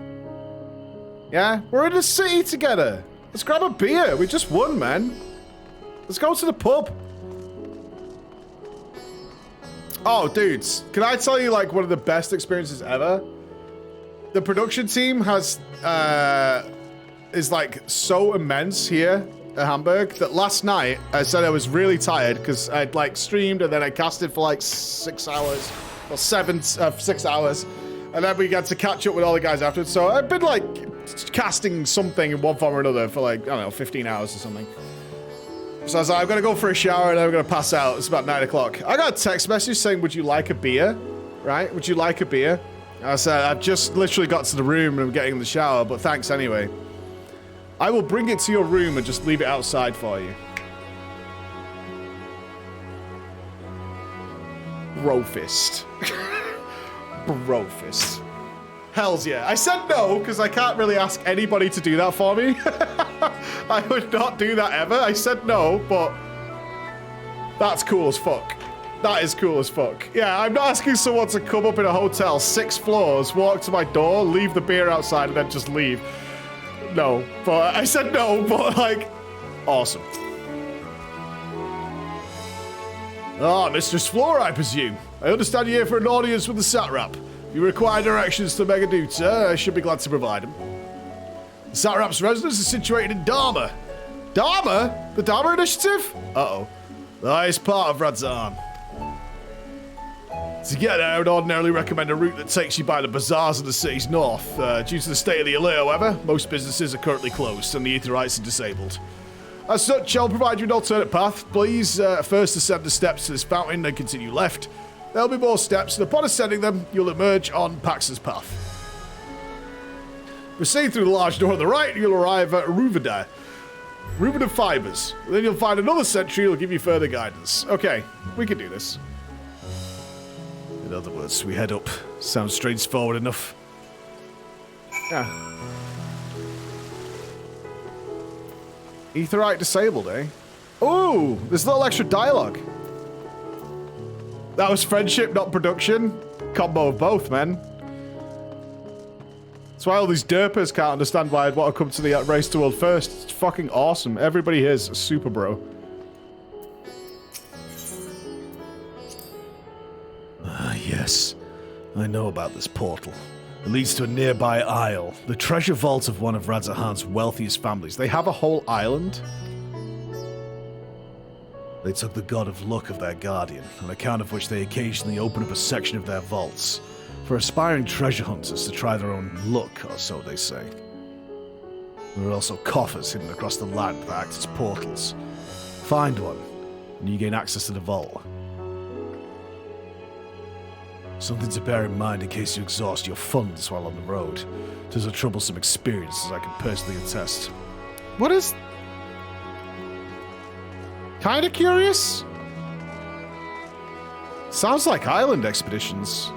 Yeah? We're in a city together. Let's grab a beer. We just won, man. Let's go to the pub. Oh, dudes. Can I tell you, like, one of the best experiences ever? The production team has, is, like, so immense here at Hamburg that last night I said I was really tired because I'd, like, streamed and then I casted for, like, 6 hours. Or 6 hours. And then we got to catch up with all the guys afterwards. So I've been, like, casting something in one form or another for, like, I don't know, 15 hours or something. So I was like, I'm gonna go for a shower and then I'm gonna pass out. It's about 9 o'clock. I got a text message saying, would you like a beer? Right? Would you like a beer? I said, I've just literally got to the room and I'm getting in the shower, but thanks anyway. I will bring it to your room and just leave it outside for you. Brofist. Brofist. Hells yeah. I said no, because I can't really ask anybody to do that for me. I would not do that ever. I said no, but that's cool as fuck. That is cool as fuck. Yeah, I'm not asking someone to come up in a hotel, 6 floors, walk to my door, leave the beer outside, and then just leave. No, but I said no, but like, awesome. Ah, Mistress Flora, I presume. I understand you're here for an audience with the satrap. If you require directions to Megaduta, I should be glad to provide them. The Satrap's residence is situated in Dharma. Dharma? The Dharma Initiative? Uh-oh. The highest part of Radzahan. To get there, I would ordinarily recommend a route that takes you by the bazaars of the city's north. Due to the state of the alert, however, most businesses are currently closed and the Aetherites are disabled. As such, I'll provide you an alternate path. Please first ascend the steps to this fountain and continue left. There'll be more steps, and upon ascending them, you'll emerge on Pax's path. Proceed through the large door on the right, and you'll arrive at Ruvada Fibers. Then you'll find another sentry who'll give you further guidance. Okay, we can do this. In other words, we head up. Sounds straightforward enough. Yeah. Aetherite disabled, eh? Ooh, there's a little extra dialogue. That was friendship, not production. Combo of both, man. That's why all these derpers can't understand why I'd want to come to the race to world first. It's fucking awesome. Everybody here's super bro. Ah, yes. I know about this portal. It leads to a nearby isle. The treasure vault of one of Radzahan's wealthiest families. They have a whole island? They took the god of luck of their guardian, on account of which they occasionally open up a section of their vaults for aspiring treasure hunters to try their own luck, or so they say. There are also coffers hidden across the land that act as portals. Find one, and you gain access to the vault. Something to bear in mind in case you exhaust your funds while on the road. It is a troublesome experience, as I can personally attest. What is... Kinda curious? Sounds like island expeditions.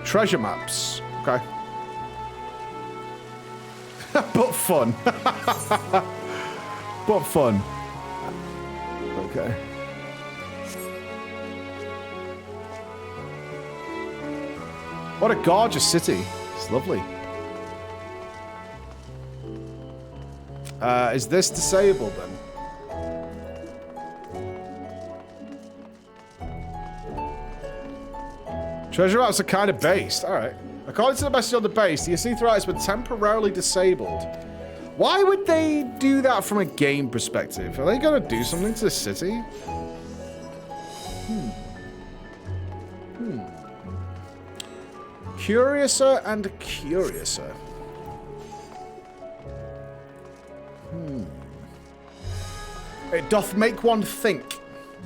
Treasure maps. Okay. But fun. But fun. Okay. What a gorgeous city. It's lovely. Is this disabled then? Treasure maps are kind of based. Alright. According to the message on the base, the Aetherites has been temporarily disabled. Why would they do that from a game perspective? Are they going to do something to the city? Curiouser and curiouser. It doth make one think.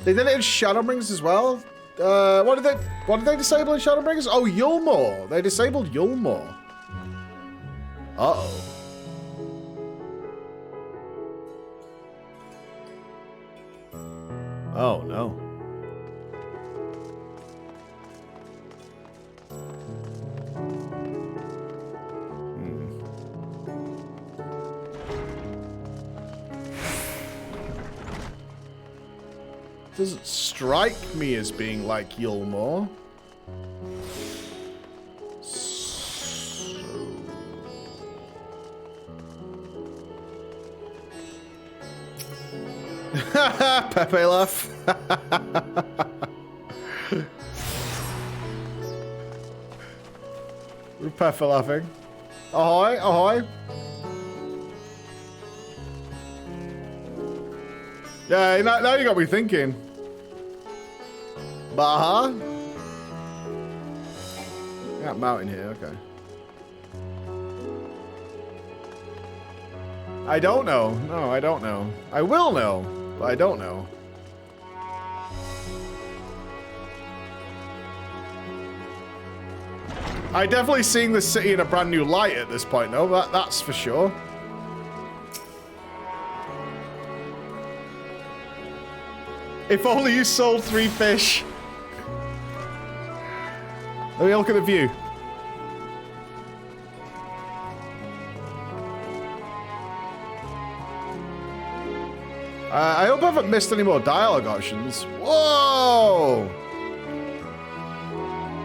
They did it in Shadowbringers as well. What did they disable in Shadowbringers? Oh, Yulmore. They disabled Yulmore. Uh-oh. Oh, no. Doesn't strike me as being like Yulmore. Pepe laugh. Pepe laughing. Ahoy, ahoy. Yeah, now you got me thinking. Baha? Got mountain here, okay. I don't know. No, I don't know. I will know, but I don't know. I definitely seeing the city in a brand new light at this point, though. That's for sure. If only you sold 3 fish. Let me look at the view. I hope I haven't missed any more dialogue options. Whoa!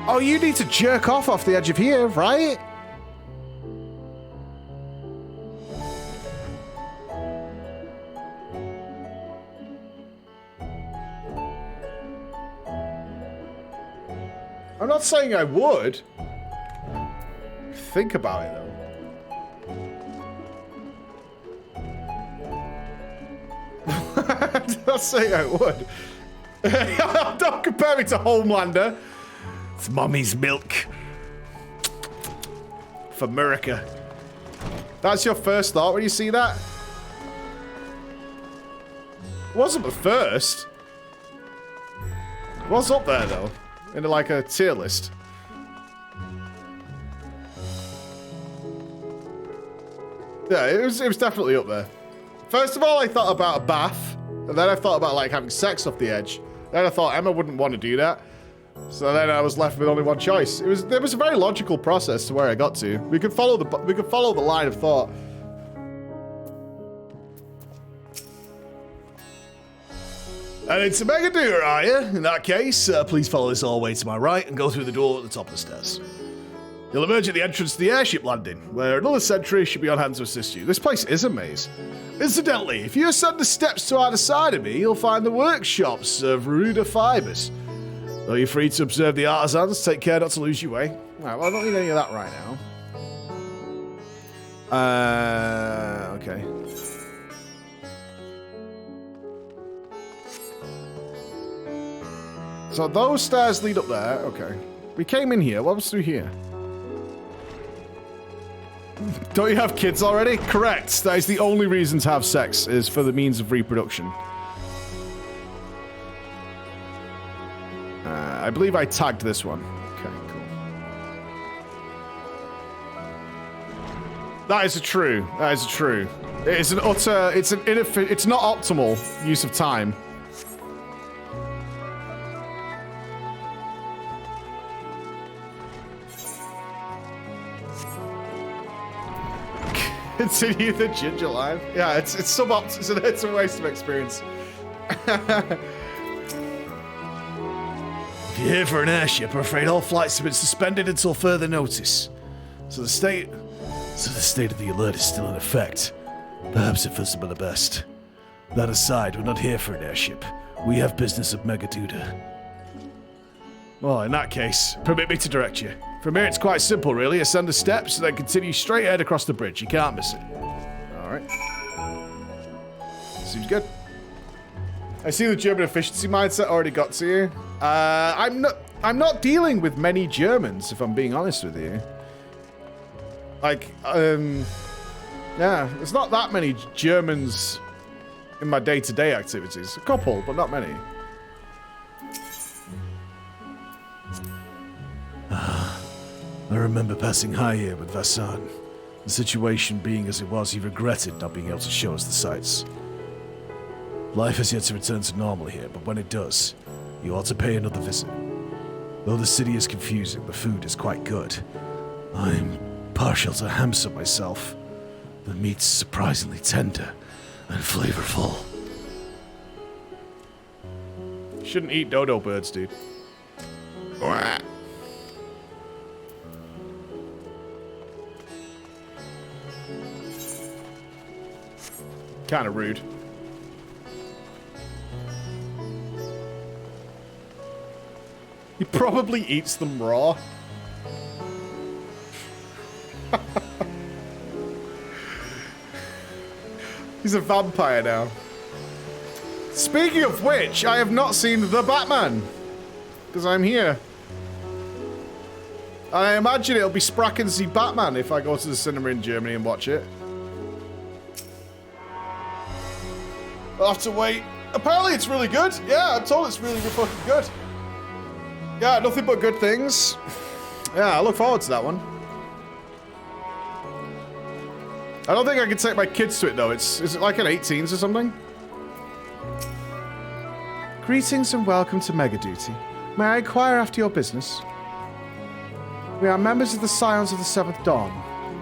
Oh, you need to jerk off the edge of here, right? I'm not saying I would. Think about it, though. I'm not saying I would. Don't compare me to Homelander. It's mommy's milk. For America. That's your first thought when you see that? It wasn't the first. It was up there, though. In like a tier list. Yeah, it was definitely up there. First of all, I thought about a bath. And then I thought about like having sex off the edge. Then I thought Emma wouldn't want to do that. So then I was left with only one choice. There was a very logical process to where I got to. We could follow the line of thought. And it's a Megaduda, are you? In that case, please follow this all the way to my right and go through the door at the top of the stairs. You'll emerge at the entrance to the airship landing, where another sentry should be on hand to assist you. This place is a maze. Incidentally, if you ascend the steps to either side of me, you'll find the workshops of ruder fibers. Though you're free to observe the artisans, take care not to lose your way. Right, well, I don't need any of that right now. Okay. So those stairs lead up there. Okay. We came in here. What was through here? Don't you have kids already? Correct. That is the only reason to have sex, is for the means of reproduction. I believe I tagged this one. Okay, cool. That is a true. That is a true. It is an utter... It's not optimal use of time. Continue the ginger line. Yeah, it's suboptimal. It's a waste of experience. If you're here for an airship, I'm afraid all flights have been suspended until further notice. So the state of the alert is still in effect. Perhaps it feels for the best. That aside, we're not here for an airship. We have business of Megaduda. Well, in that case, permit me to direct you. From here, it's quite simple, really. Ascend the steps, and then continue straight ahead across the bridge. You can't miss it. All right. Seems good. I see the German efficiency mindset already got to you. I'm not dealing with many Germans, if I'm being honest with you. Like, yeah, there's not that many Germans in my day-to-day activities. A couple, but not many. I remember passing high here with Vassan. The situation being as it was, he regretted not being able to show us the sights. Life has yet to return to normal here, but when it does, you ought to pay another visit. Though the city is confusing, the food is quite good. I'm partial to hamster myself. The meat's surprisingly tender and flavorful. Shouldn't eat dodo birds, dude. Kind of rude. He probably eats them raw. He's a vampire now. Speaking of which, I have not seen The Batman. Because I'm here. I imagine it'll be Sprackensy Batman if I go to the cinema in Germany and watch it. I'll have to wait. Apparently it's really good. Yeah, I'm told it's really fucking good. Yeah, nothing but good things. Yeah, I look forward to that one. I don't think I can take my kids to it though. Is it like an 18s or something? Greetings and welcome to Megaduty. May I inquire after your business? We are members of the Scions of the Seventh Dawn,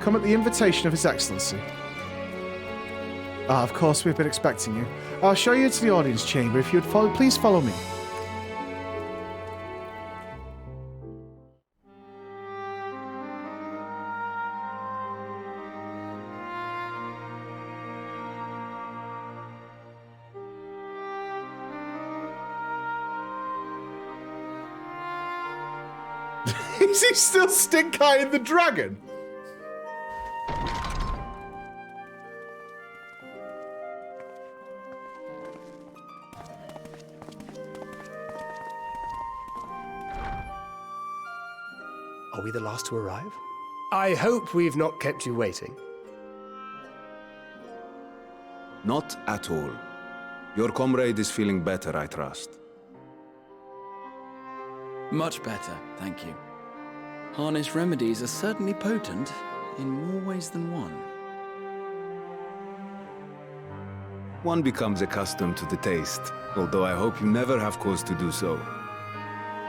come at the invitation of His Excellency. Ah, of course, we've been expecting you. I'll show you to the audience chamber. If you would please follow me. Is he still stink-eyeing the dragon? Are we the last to arrive? I hope we've not kept you waiting. Not at all. Your comrade is feeling better, I trust. Much better, thank you. Harness remedies are certainly potent in more ways than one. One becomes accustomed to the taste, although I hope you never have cause to do so.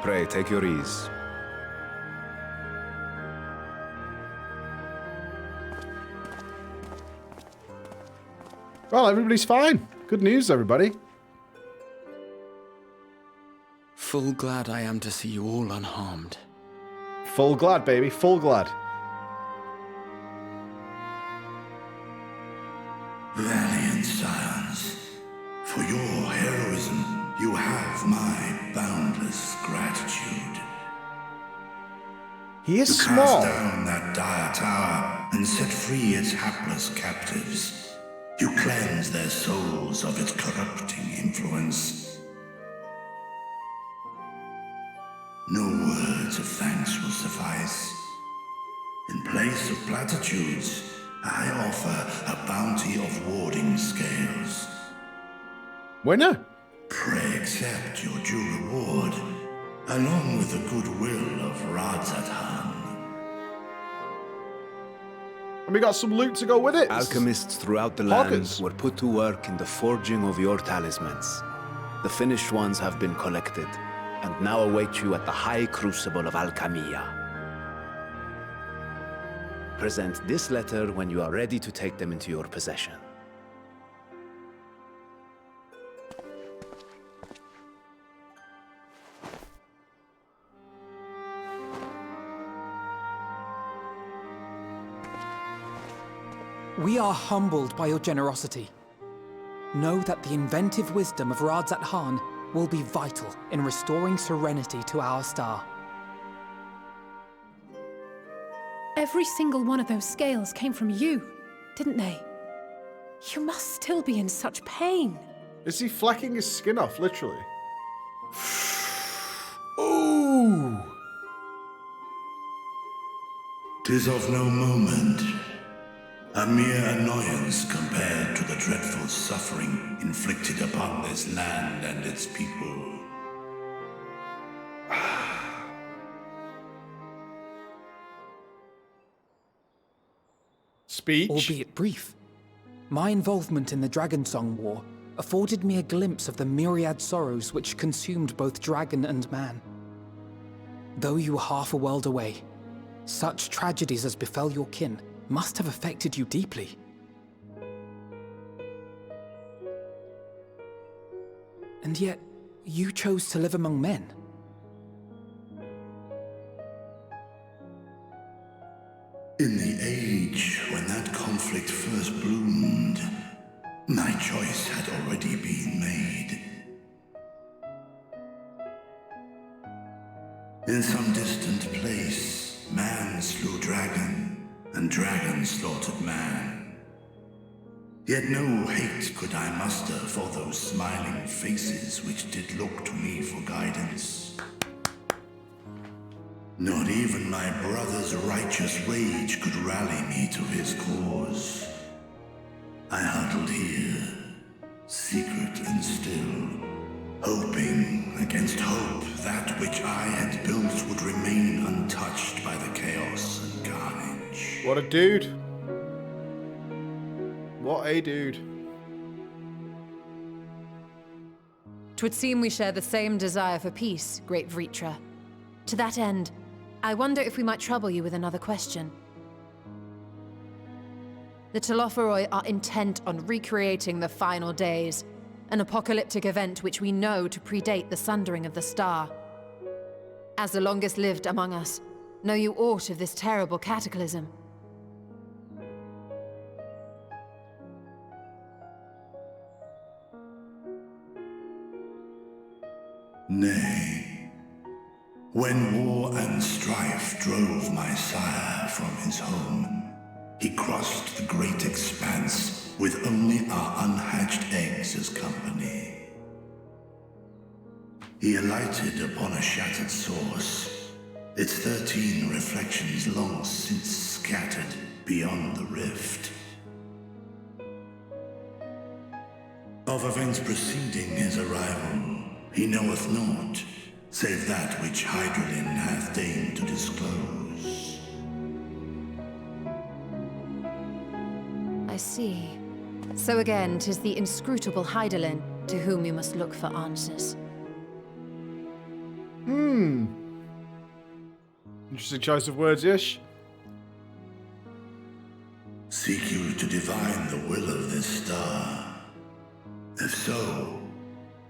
Pray, take your ease. Well, everybody's fine. Good news, everybody. Full glad I am to see you all unharmed. Full glad, baby. Full glad. Valiant scions, for your heroism, you have my boundless gratitude. He is you small. Cast down that dire tower and set free its hapless captives. You cleanse their souls of its corrupting influence. No words of thanks will suffice. In place of platitudes, I offer a bounty of warding scales. Winner? Pray accept your due reward, along with the goodwill of Radzathan. And we got some loot to go with it. Alchemists throughout the land were put to work in the forging of your talismans. The finished ones have been collected, and now await you at the High Crucible of Alchemia. Present this letter when you are ready to take them into your possession. We are humbled by your generosity. Know that the inventive wisdom of Radzathan will be vital in restoring serenity to our star. Every single one of those scales came from you, didn't they? You must still be in such pain. Is he flecking his skin off, literally? Ooh! 'Tis of no moment. A mere annoyance compared to the dreadful suffering inflicted upon this land and its people. Speech? Albeit brief. My involvement in the Dragonsong War afforded me a glimpse of the myriad sorrows which consumed both dragon and man. Though you were half a world away, such tragedies as befell your kin must have affected you deeply. And yet, you chose to live among men. In the age when that conflict first bloomed, my choice had already been made. In some distant place, man slew dragon, and dragon slaughtered man. Yet no hate could I muster for those smiling faces which did look to me for guidance. Not even my brother's righteous rage could rally me to his cause. I huddled here, secret and still, hoping against hope that which I had built would remain untouched by the chaos and carnage. What a dude. What a dude. 'Twould seem we share the same desire for peace, great Vritra. To that end, I wonder if we might trouble you with another question. The Telophoroi are intent on recreating the final days, an apocalyptic event which we know to predate the sundering of the star. As the longest lived among us, know you aught of this terrible cataclysm? Nay. When war and strife drove my sire from his home, he crossed the great expanse with only our unhatched eggs as company. He alighted upon a shattered source, its 13 reflections long since scattered beyond the rift. Of events preceding his arrival, he knoweth naught, save that which Hydralin hath deigned to disclose. I see. So again, 'tis the inscrutable Hydralin to whom we must look for answers. Interesting choice of words, Ish. Seek you to divine the will of this star? If so,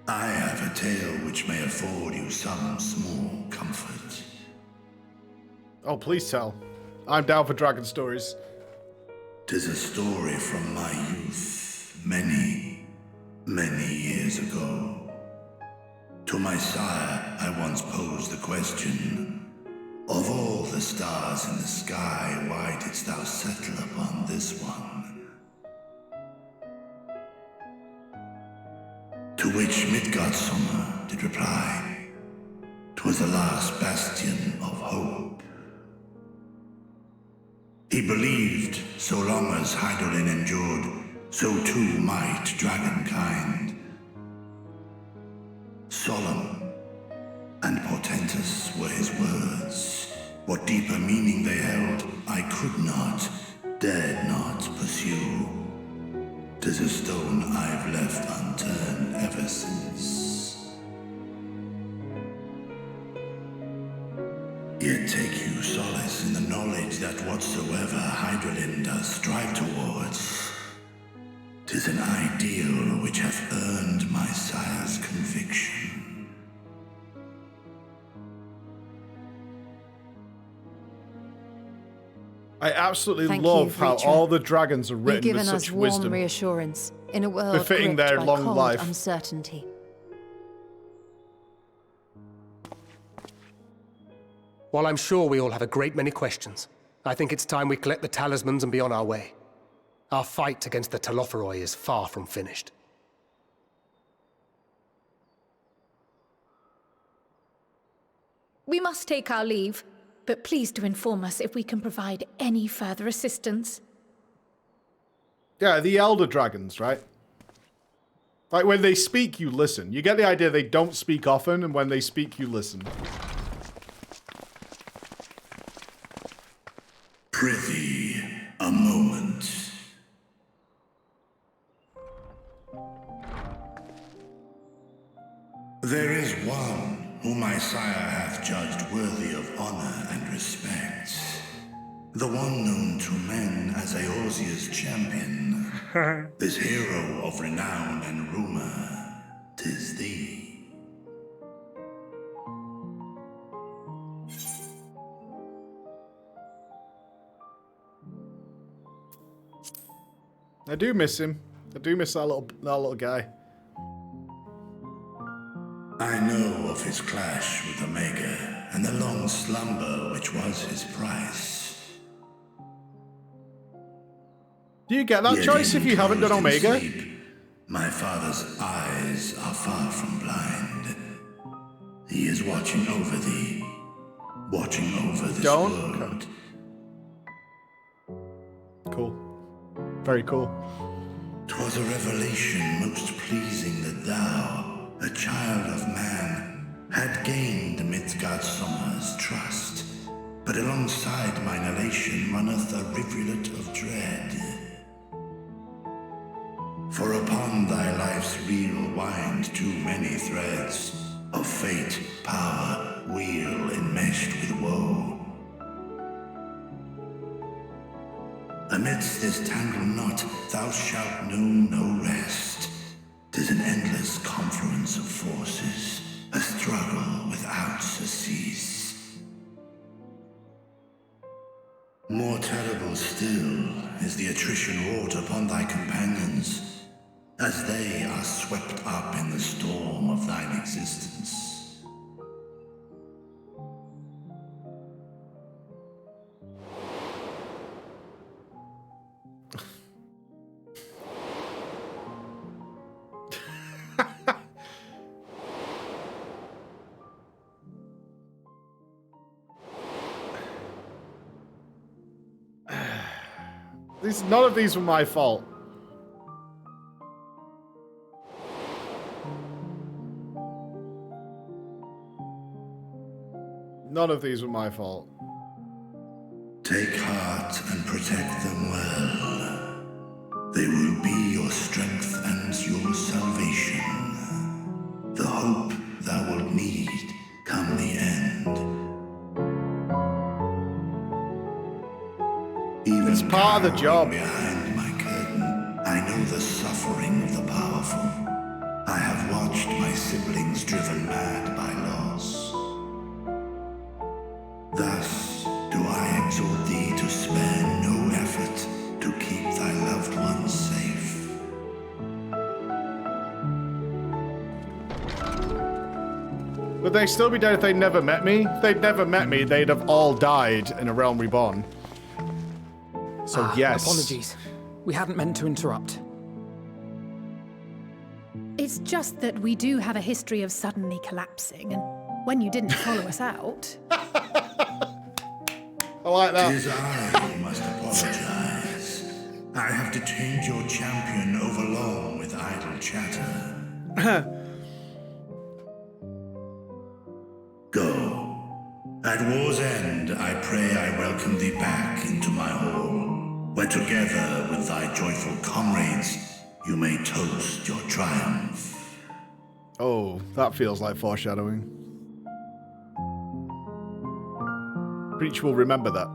I have a tale which may afford you some small comfort. Oh, please tell. I'm down for dragon stories. 'Tis a story from my youth, many, many years ago. To my sire, I once posed the question, of all the stars in the sky, why didst thou settle upon this one? To which Midgardsormr did reply, 'twas the last bastion of hope. He believed so long as Hydralin endured, so too might dragonkind. Solemn and portentous were his words. What deeper meaning they held, I could not, dared not pursue. 'Tis a stone I've left unturned ever since. Yet take you solace in the knowledge that whatsoever Hydralin does strive towards, 'tis an ideal which hath earned my sire's conviction. I absolutely Thank love you, how Reacher. all the dragons are You've written given with us such warm wisdom. reassurance in a world Befitting gripped their by long cold life. uncertainty. While I'm sure we all have a great many questions, I think it's time we collect the talismans and be on our way. Our fight against the Talophoroi is far from finished. We must take our leave, but please do inform us if we can provide any further assistance. Yeah, the elder dragons, right? Like, when they speak, you listen. You get the idea they don't speak often, and when they speak, you listen. Prithee, a moment. There is one whom my sire hath judged worthy of honor and respect. The one known to men as Eorzea's champion. This hero of renown and rumor, 'tis thee. I do miss him. I do miss that little guy. I know of his clash with Omega, and the long slumber which was his price. Do you get that Yet choice if you haven't done enclosed in Omega? sleep, my father's eyes are far from blind. He is watching over thee, watching over this world. Cool. Very cool. 'Twas a revelation most pleasing that thou, a child of man, had gained Midgardsormr's trust. But alongside mine elation runneth a rivulet of dread. For upon thy life's reel wind too many threads of fate, power, wheel enmeshed with woe. Amidst this tangled knot thou shalt know no rest. 'Tis an endless confluence of forces, a struggle without surcease. More terrible still is the attrition wrought upon thy companions, as they are swept up in the storm of thine existence. None of these were my fault. None of these were my fault. Take heart and protect them well. They will be your strength and your salvation. The hope thou wilt need come the end. Even it's part of the job. Behind my curtain, I know the suffering of the powerful. I have watched my siblings driven mad by loss. Thus do I exhort thee to spare no effort to keep thy loved ones safe. Would they still be dead if they never met me? If they'd never met me, they'd have all died in A Realm Reborn. So yes. Apologies. We hadn't meant to interrupt. It's just that we do have a history of suddenly collapsing, and when you didn't follow us out... I like that. 'Tis I who must apologize. I have detained your champion overlong with idle chatter. Go. At war's end, I pray I welcome thee back into my hall, where together with thy joyful comrades, you may toast your triumph. Oh, that feels like foreshadowing. Breach will remember that.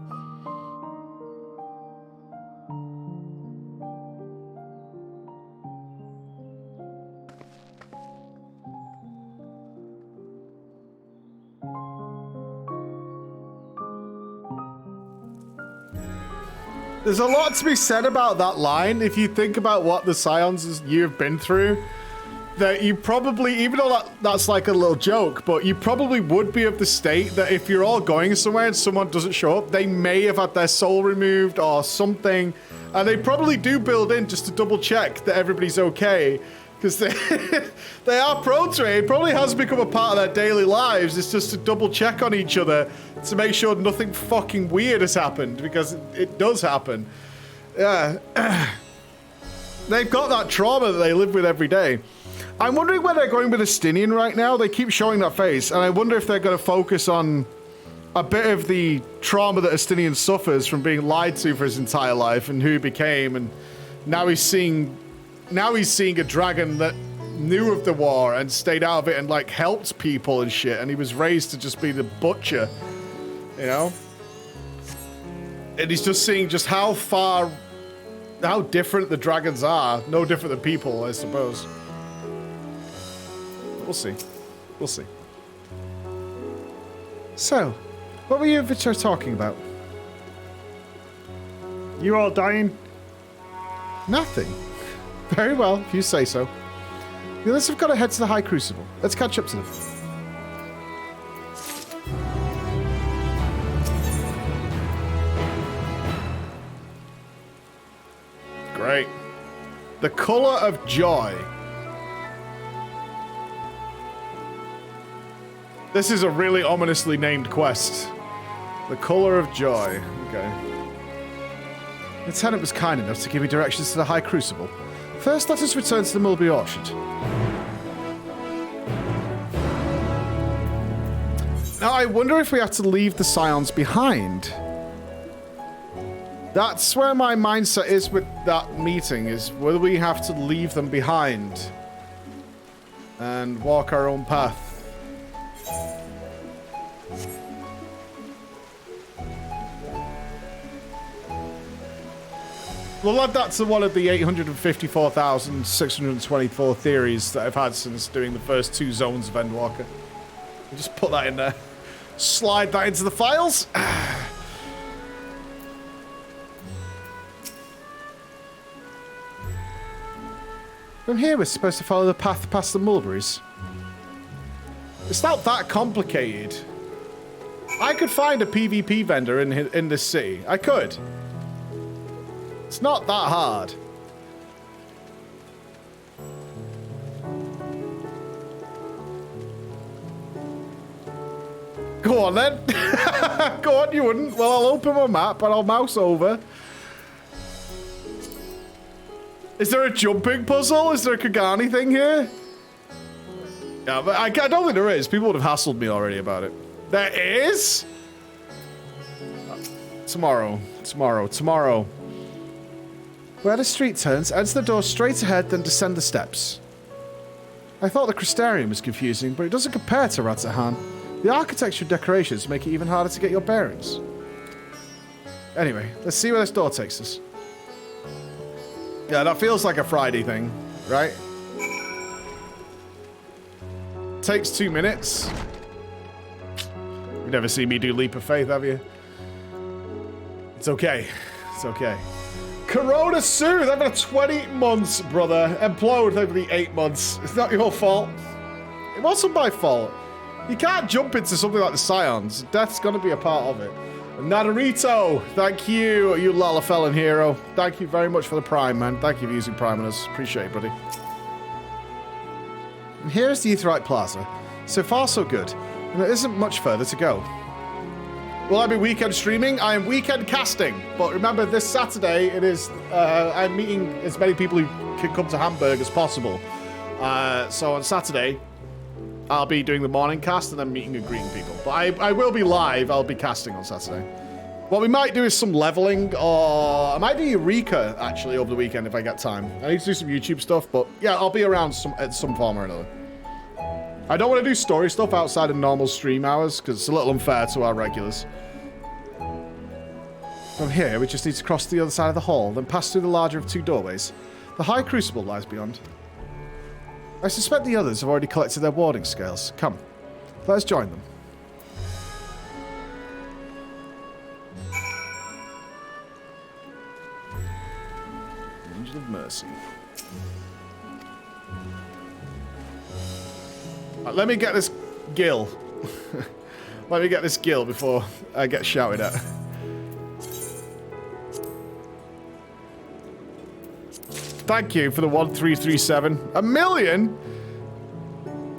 There's a lot to be said about that line if you think about what the Scions you've been through. That you probably, even though that's like a little joke, but you probably would be of the state that if you're all going somewhere and someone doesn't show up, they may have had their soul removed or something. And they probably do build in just to double check that everybody's okay. Because they are prone to it. It probably has become a part of their daily lives. It's just to double check on each other to make sure nothing fucking weird has happened, because it does happen. Yeah. They've got that trauma that they live with every day. I'm wondering where they're going with Estinian right now. They keep showing that face, and I wonder if they're going to focus on a bit of the trauma that Estinian suffers from being lied to for his entire life and who he became, and now he's seeing a dragon that knew of the war and stayed out of it and like helped people and shit, and he was raised to just be the butcher, you know? And he's just seeing just how different the dragons are. No different than people, I suppose. We'll see. We'll see. So, what were you and Victor talking about? You all dying? Nothing. Very well, if you say so. The others have got to head to the High Crucible. Let's catch up to them. Great. The Color of Joy. This is a really ominously named quest. The Color of Joy. Okay. The Lieutenant was kind enough to give me directions to the High Crucible. First, let us return to the Mulberry Orchard. Now, I wonder if we have to leave the Scions behind. That's where my mindset is with that meeting, is whether we have to leave them behind and walk our own path. We'll add that to one of the 854,624 theories that I've had since doing the first 2 zones of Endwalker. I'll just put that in there. Slide that into the files. From here, we're supposed to follow the path past the mulberries. It's not that complicated. I could find a PvP vendor in this city. I could. It's not that hard. Go on then. Go on, you wouldn't. Well, I'll open my map and I'll mouse over. Is there a jumping puzzle? Is there a Kagani thing here? Yeah, but I don't think there is. People would have hassled me already about it. There is? Tomorrow. Where the street turns, enter the door straight ahead, then descend the steps. I thought the Crystarium was confusing, but it doesn't compare to Radzahan. The architecture and decorations make it even harder to get your bearings. Anyway, let's see where this door takes us. Yeah, that feels like a Friday thing, right? Takes 2 minutes. You've never seen me do Leap of Faith, have you? It's okay. It's okay. Corona Soothe, I've been 20 months, brother. Implode over the 8 months. It's not your fault. It wasn't my fault. You can't jump into something like the Scions. Death's gonna be a part of it. Nadarito, thank you, you Lalafellan hero. Thank you very much for the Prime, man. Thank you for using Prime on us. Appreciate it, buddy. And here's the Aetheryte Plaza. So far, so good. And there isn't much further to go. Will I be weekend streaming? I am weekend casting. But remember, this Saturday, it is, I'm meeting as many people who can come to Hamburg as possible. So on Saturday, I'll be doing the morning cast and then meeting and greeting people. But I will be live. I'll be casting on Saturday. What we might do is some leveling, or I might do Eureka, actually, over the weekend if I get time. I need to do some YouTube stuff, but yeah, I'll be around at some form or another. I don't want to do story stuff outside of normal stream hours, because it's a little unfair to our regulars. From here, we just need to cross to the other side of the hall, then pass through the larger of 2 doorways. The High Crucible lies beyond. I suspect the others have already collected their warding scales. Come, let us join them. Angel of Mercy. Right, let me get this gill. Let me get this gill before I get shouted at. Thank you for the 1337. A million?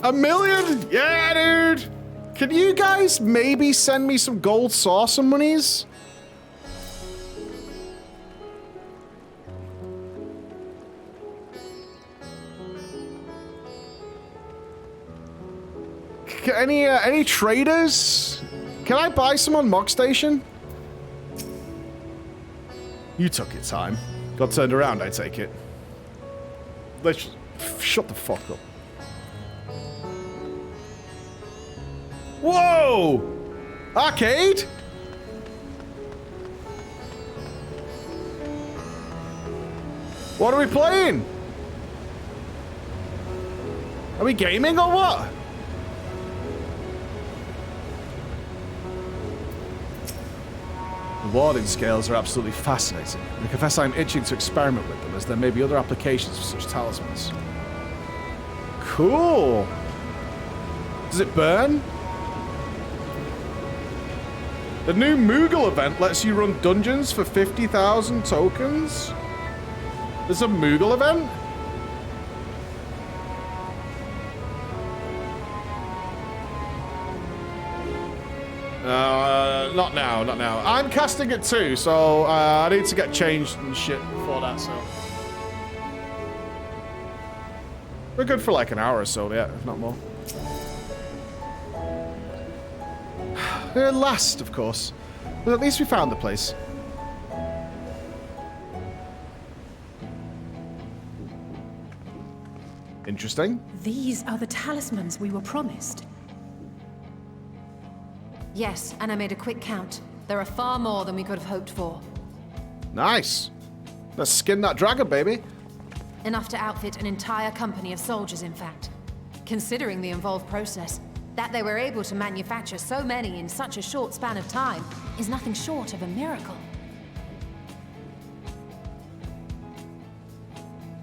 A million? Yeah, dude. Can you guys maybe send me some gold saucer monies? Any traders? Can I buy some on Mock Station? You took your time. Got turned around, I take it. Let's shut the fuck up. Whoa! Arcade? What are we playing? Are we gaming or what? The warding scales are absolutely fascinating. I confess I'm itching to experiment with them, as there may be other applications for such talismans. Cool. Does it burn? The new Moogle event lets you run dungeons for 50,000 tokens. There's a Moogle event? Not now, not now. I'm casting it too, so I need to get changed and shit before that, so. We're good for like an hour or so, yeah, if not more. Last, of course. But at least we found the place. Interesting. These are the talismans we were promised. Yes, and I made a quick count. There are far more than we could have hoped for. Nice. Let's skin that dragon, baby. Enough to outfit an entire company of soldiers, in fact. Considering the involved process, that they were able to manufacture so many in such a short span of time is nothing short of a miracle.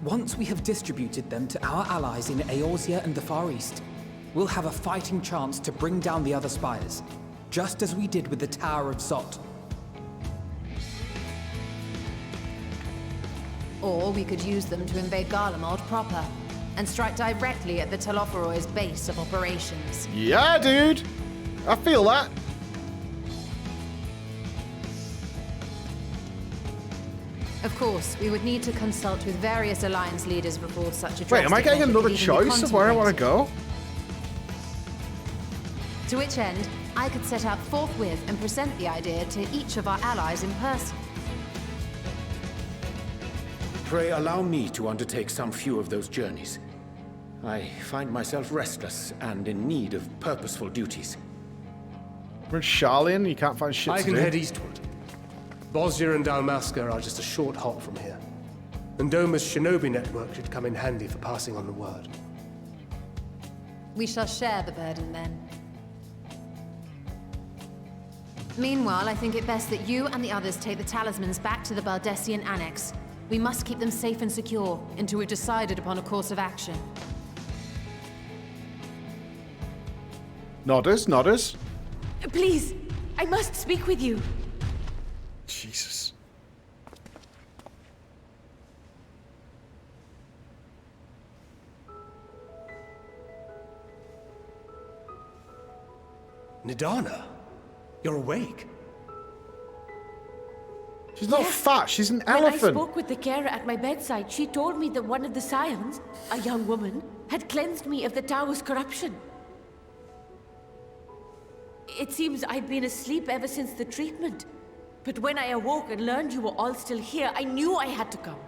Once we have distributed them to our allies in Eorzea and the Far East, we'll have a fighting chance to bring down the other spires, just as we did with the Tower of Zot. Or we could use them to invade Garlemald proper, and strike directly at the Telophoroid's base of operations. Yeah, dude! I feel that. Of course, we would need to consult with various Alliance leaders before such a Wait, am I getting another choice of where I want to go? To which end, I could set out forthwith and present the idea to each of our allies in person. Pray allow me to undertake some few of those journeys. I find myself restless and in need of purposeful duties. We're in Sharlayan, you can't find shit I to can do. head eastward. Bosnia and Dalmasca are just a short hop from here. And Doma's shinobi network should come in handy for passing on the word. We shall share the burden then. Meanwhile, I think it best that you and the others take the talismans back to the Baldessian Annex. We must keep them safe and secure until we've decided upon a course of action. Nodders, nodders. Please, I must speak with you. Jesus. Nidana, you're awake. She's not fat, she's an When I elephant. spoke with the carer at my bedside, she told me that one of the scions, a young woman, had cleansed me of the tower's corruption. It seems I'd been asleep ever since the treatment. But when I awoke and learned you were all still here, I knew I had to come.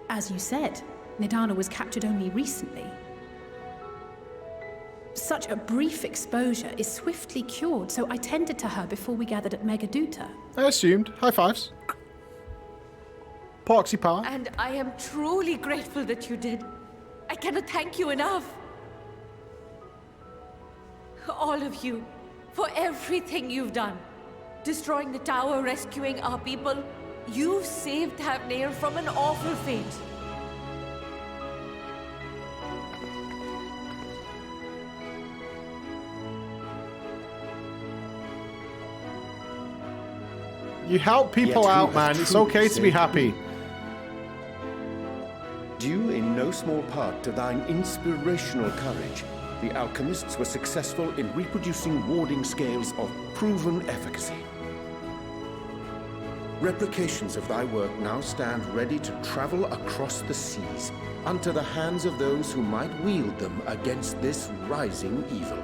As you said, Nidana was captured only recently. Such a brief exposure is swiftly cured, so I tended to her before we gathered at Megaduta. I assumed. High fives. Poxy power. And I am truly grateful that you did. I cannot thank you enough. All of you, for everything you've done. Destroying the tower, rescuing our people. You've saved Thavnair from an awful fate. You help people Yet who out, has man. It's truly okay to be saved happy. Due in no small part to thine inspirational courage, the alchemists were successful in reproducing warding scales of proven efficacy. Replications of thy work now stand ready to travel across the seas, unto the hands of those who might wield them against this rising evil.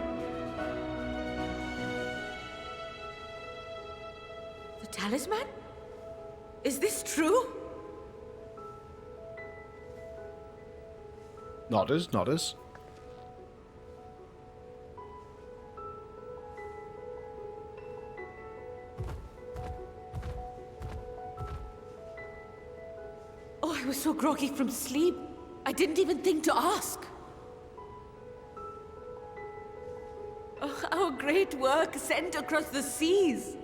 The talisman? Is this true? Nodders, nodders. Oh, I was so groggy from sleep. I didn't even think to ask. Oh, our great work sent across the seas.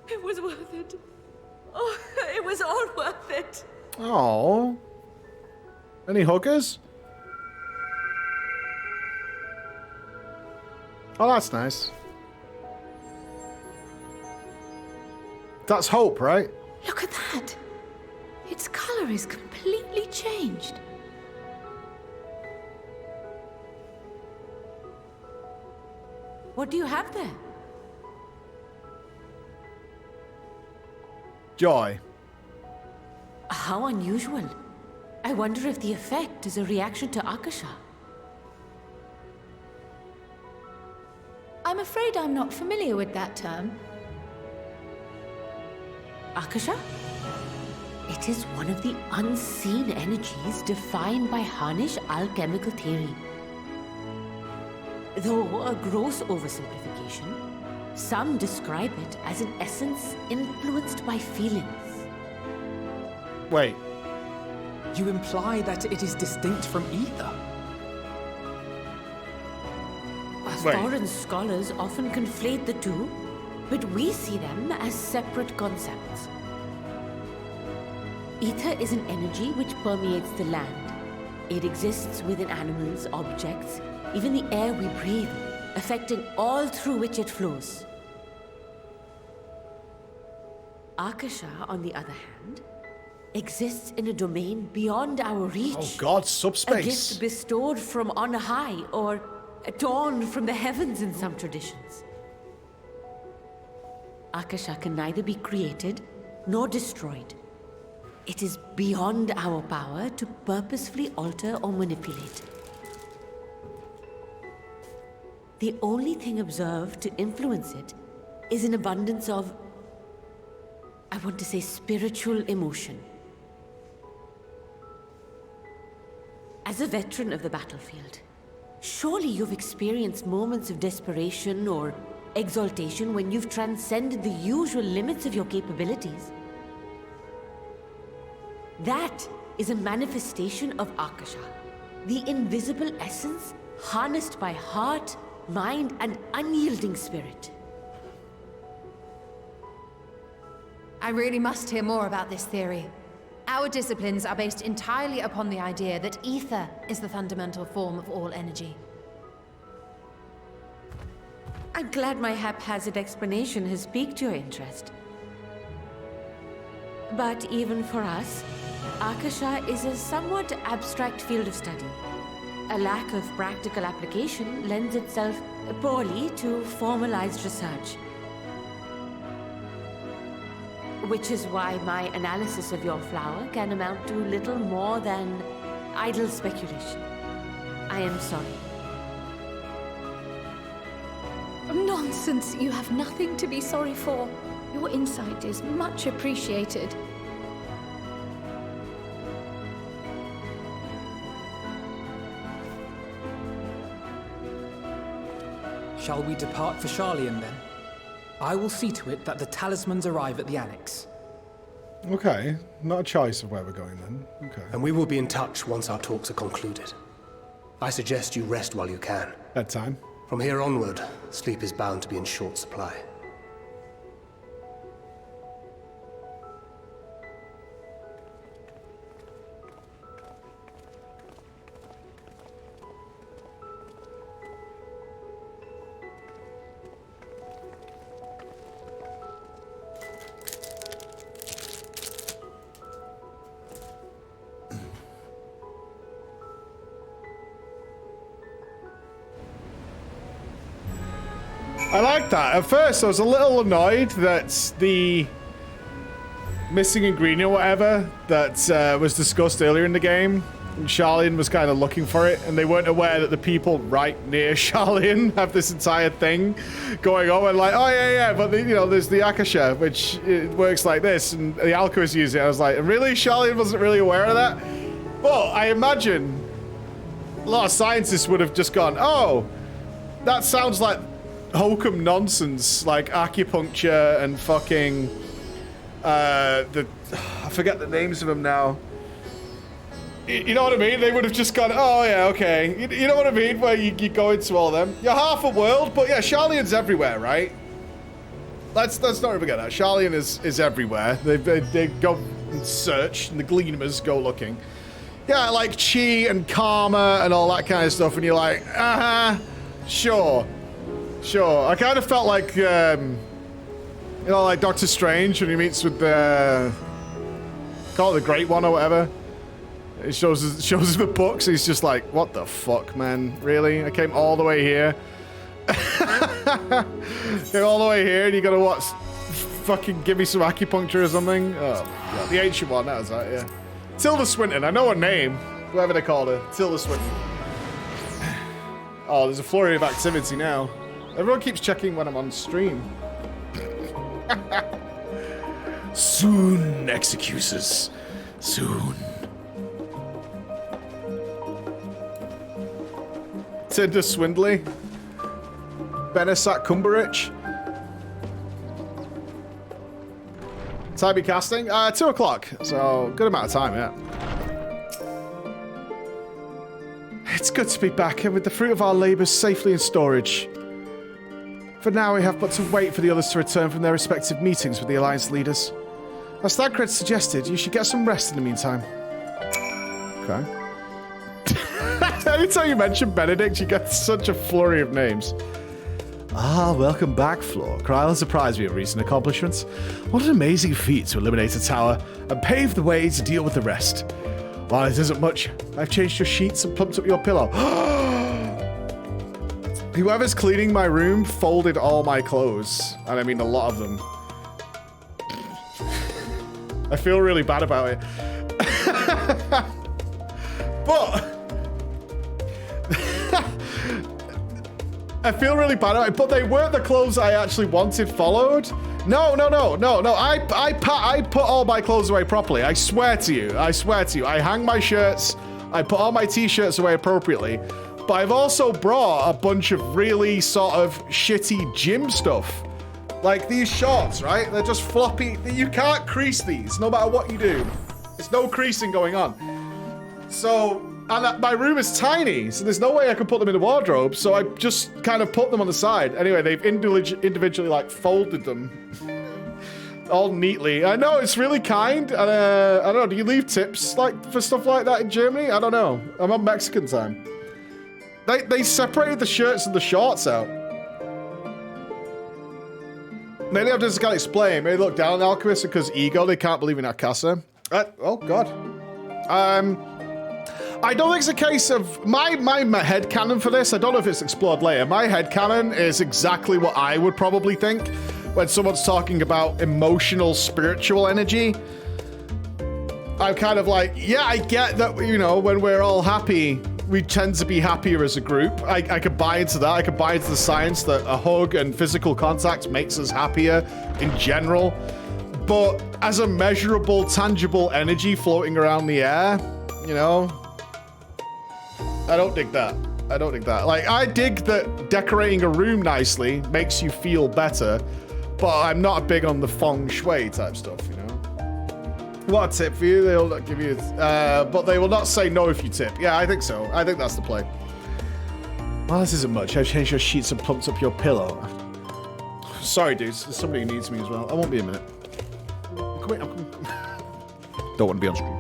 It was worth it. Oh, it was all worth it. Oh. Any hookers? Oh, that's nice. That's hope, right? Look at that! Its color is completely changed. What do you have there? Joy. How unusual. I wonder if the effect is a reaction to Akasha. I'm afraid I'm not familiar with that term. Akasha? It is one of the unseen energies defined by Harnish alchemical theory. Though a gross oversimplification, some describe it as an essence influenced by feelings. Wait. You imply that it is distinct from ether? Foreign scholars often conflate the two, but we see them as separate concepts. Ether is an energy which permeates the land. It exists within animals, objects, even the air we breathe, affecting all through which it flows. Akasha, on the other hand, exists in a domain beyond our reach. Oh god, A subspace. gift bestowed from on high, or torn from the heavens in some traditions. Akasha can neither be created nor destroyed. It is beyond our power to purposefully alter or manipulate. The only thing observed to influence it is an abundance of, I want to say, spiritual emotion. As a veteran of the battlefield, surely you've experienced moments of desperation or exaltation when you've transcended the usual limits of your capabilities. That is a manifestation of Akasha, the invisible essence harnessed by heart, mind, and unyielding spirit. I really must hear more about this theory. Our disciplines are based entirely upon the idea that ether is the fundamental form of all energy. I'm glad my haphazard explanation has piqued your interest. But even for us, Akasha is a somewhat abstract field of study. A lack of practical application lends itself poorly to formalized research. Which is why my analysis of your flower can amount to little more than idle speculation. I am sorry. Nonsense! You have nothing to be sorry for. Your insight is much appreciated. Shall we depart for Sharlayan then? I will see to it that the talismans arrive at the Annex. Okay, not a choice of where we're going then. Okay. And we will be in touch once our talks are concluded. I suggest you rest while you can. Bedtime. From here onward, sleep is bound to be in short supply. I like that. At first, I was a little annoyed that the missing ingredient or whatever that was discussed earlier in the game, and Sharlayan was kind of looking for it, and they weren't aware that the people right near Sharlayan have this entire thing going on, and like, oh yeah, but you know, there's the Akasha, which it works like this, and the alchemists use it. I was like, really? Sharlayan wasn't really aware of that? But I imagine a lot of scientists would have just gone, oh, that sounds like hokum nonsense, like acupuncture and fucking I forget the names of them now. You know what I mean? They would have just gone, oh yeah, okay. You know what I mean? Where you go into all them. You're half a world, but yeah, Sharlayan's everywhere, right? Let's not forget that. Sharlayan is everywhere. They go and search, and the Gleaners go looking. Yeah, like chi and karma and all that kind of stuff, and you're like, sure. Sure, I kind of felt like, you know, like Doctor Strange when he meets with the, call it the Great One or whatever. He shows us the books. He's just like, what the fuck, man? Really? I came all the way here. Came all the way here, and you gotta what? Fucking give me some acupuncture or something? Oh my god, the ancient one. That was that, yeah. Tilda Swinton. I know her name. Whatever they called her, Tilda Swinton. Oh, there's a flurry of activity now. Everyone keeps checking when I'm on stream. Soon, executors. Soon. Tinder Swindley. Benesat Cumberich. Time be casting? 2 o'clock. So, good amount of time, yeah. It's good to be back with the fruit of our labours safely in storage. For now, we have but to wait for the others to return from their respective meetings with the Alliance leaders. As Thagred suggested, you should get some rest in the meantime. Okay. Anytime you mention Benedict, you get such a flurry of names. Ah, welcome back, Floor. Kryl has surprised me with recent accomplishments. What an amazing feat to eliminate a tower and pave the way to deal with the rest. While it isn't much, I've changed your sheets and plumped up your pillow. Whoever's cleaning my room folded all my clothes. And I mean a lot of them. I feel really bad about it. But... I feel really bad about it, but they weren't the clothes I actually wanted followed. No. I put all my clothes away properly. I swear to you. I hang my shirts. I put all my t-shirts away appropriately. But I've also brought a bunch of really sort of shitty gym stuff. Like these shorts, right? They're just floppy. You can't crease these, no matter what you do. There's no creasing going on. So, and my room is tiny, so there's no way I can put them in the wardrobe, so I just kind of put them on the side. Anyway, they've individually, like, folded them. All neatly. I know, it's really kind. And, I don't know, do you leave tips, like, for stuff like that in Germany? I don't know. I'm on Mexican time. They separated the shirts and the shorts out. Maybe I've just got to explain. Maybe look down on Alchemist because ego, they can't believe in our casa. Oh, God. I don't think it's a case of... My headcanon for this, I don't know if it's explored later. My headcanon is exactly what I would probably think when someone's talking about emotional, spiritual energy. I'm kind of like, yeah, I get that, you know, when we're all happy, we tend to be happier as a group. I could buy into that. I could buy into the science that a hug and physical contact makes us happier in general. But as a measurable, tangible energy floating around the air, you know... I don't dig that. Like, I dig that decorating a room nicely makes you feel better, but I'm not big on the feng shui type stuff, you know? What a tip for you? They'll not give you... but they will not say no if you tip. Yeah, I think so. I think that's the play. Well, this isn't much. I've changed your sheets and plumped up your pillow. Sorry, dudes. There's somebody who needs me as well. I won't be a minute. Come here. Don't want to be on screen.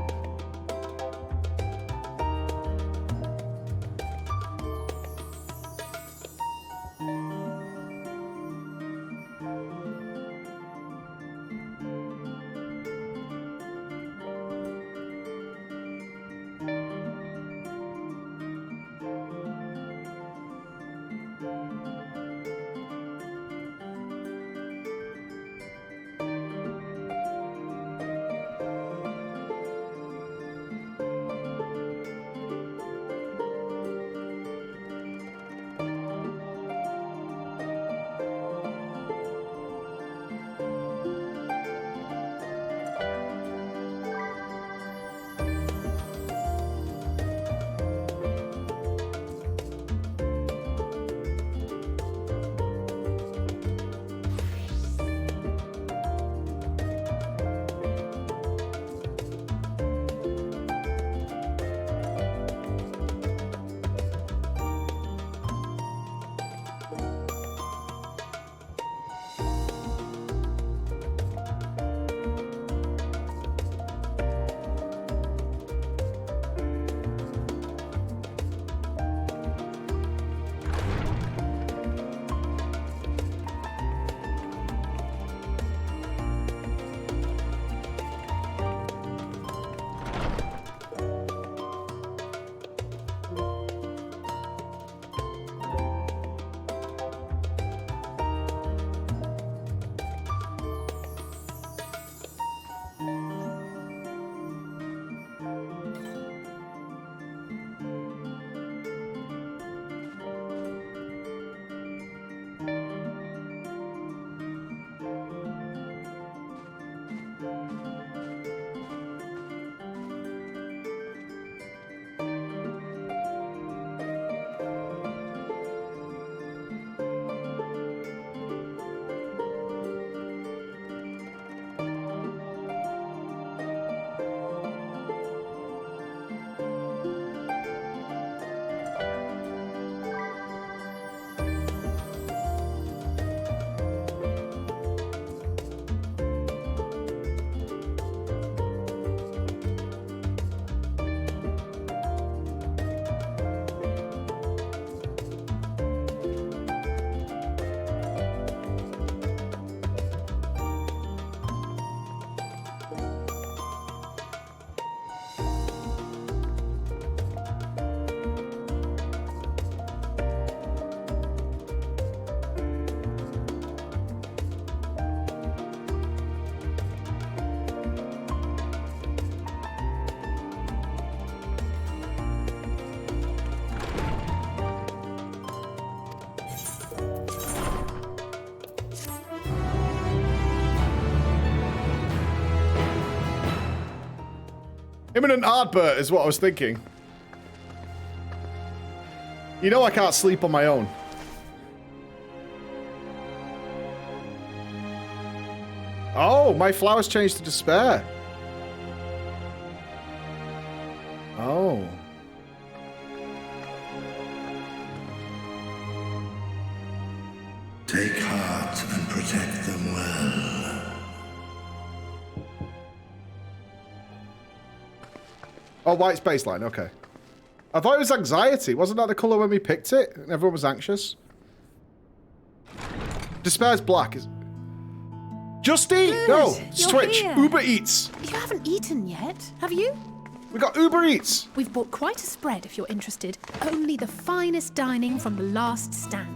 Imminent Ardbert is what I was thinking. You know I can't sleep on my own. Oh, my flowers changed to despair. Oh. Take heart and protect them well. Oh, white's baseline, okay. I thought it was anxiety. Wasn't that the colour when we picked it? And everyone was anxious. Despair's black. Just eat! Good. No! You're Switch! here. Uber Eats! You haven't eaten yet, have you? We got Uber Eats! We've bought quite a spread if you're interested. Only the finest dining from the last stand.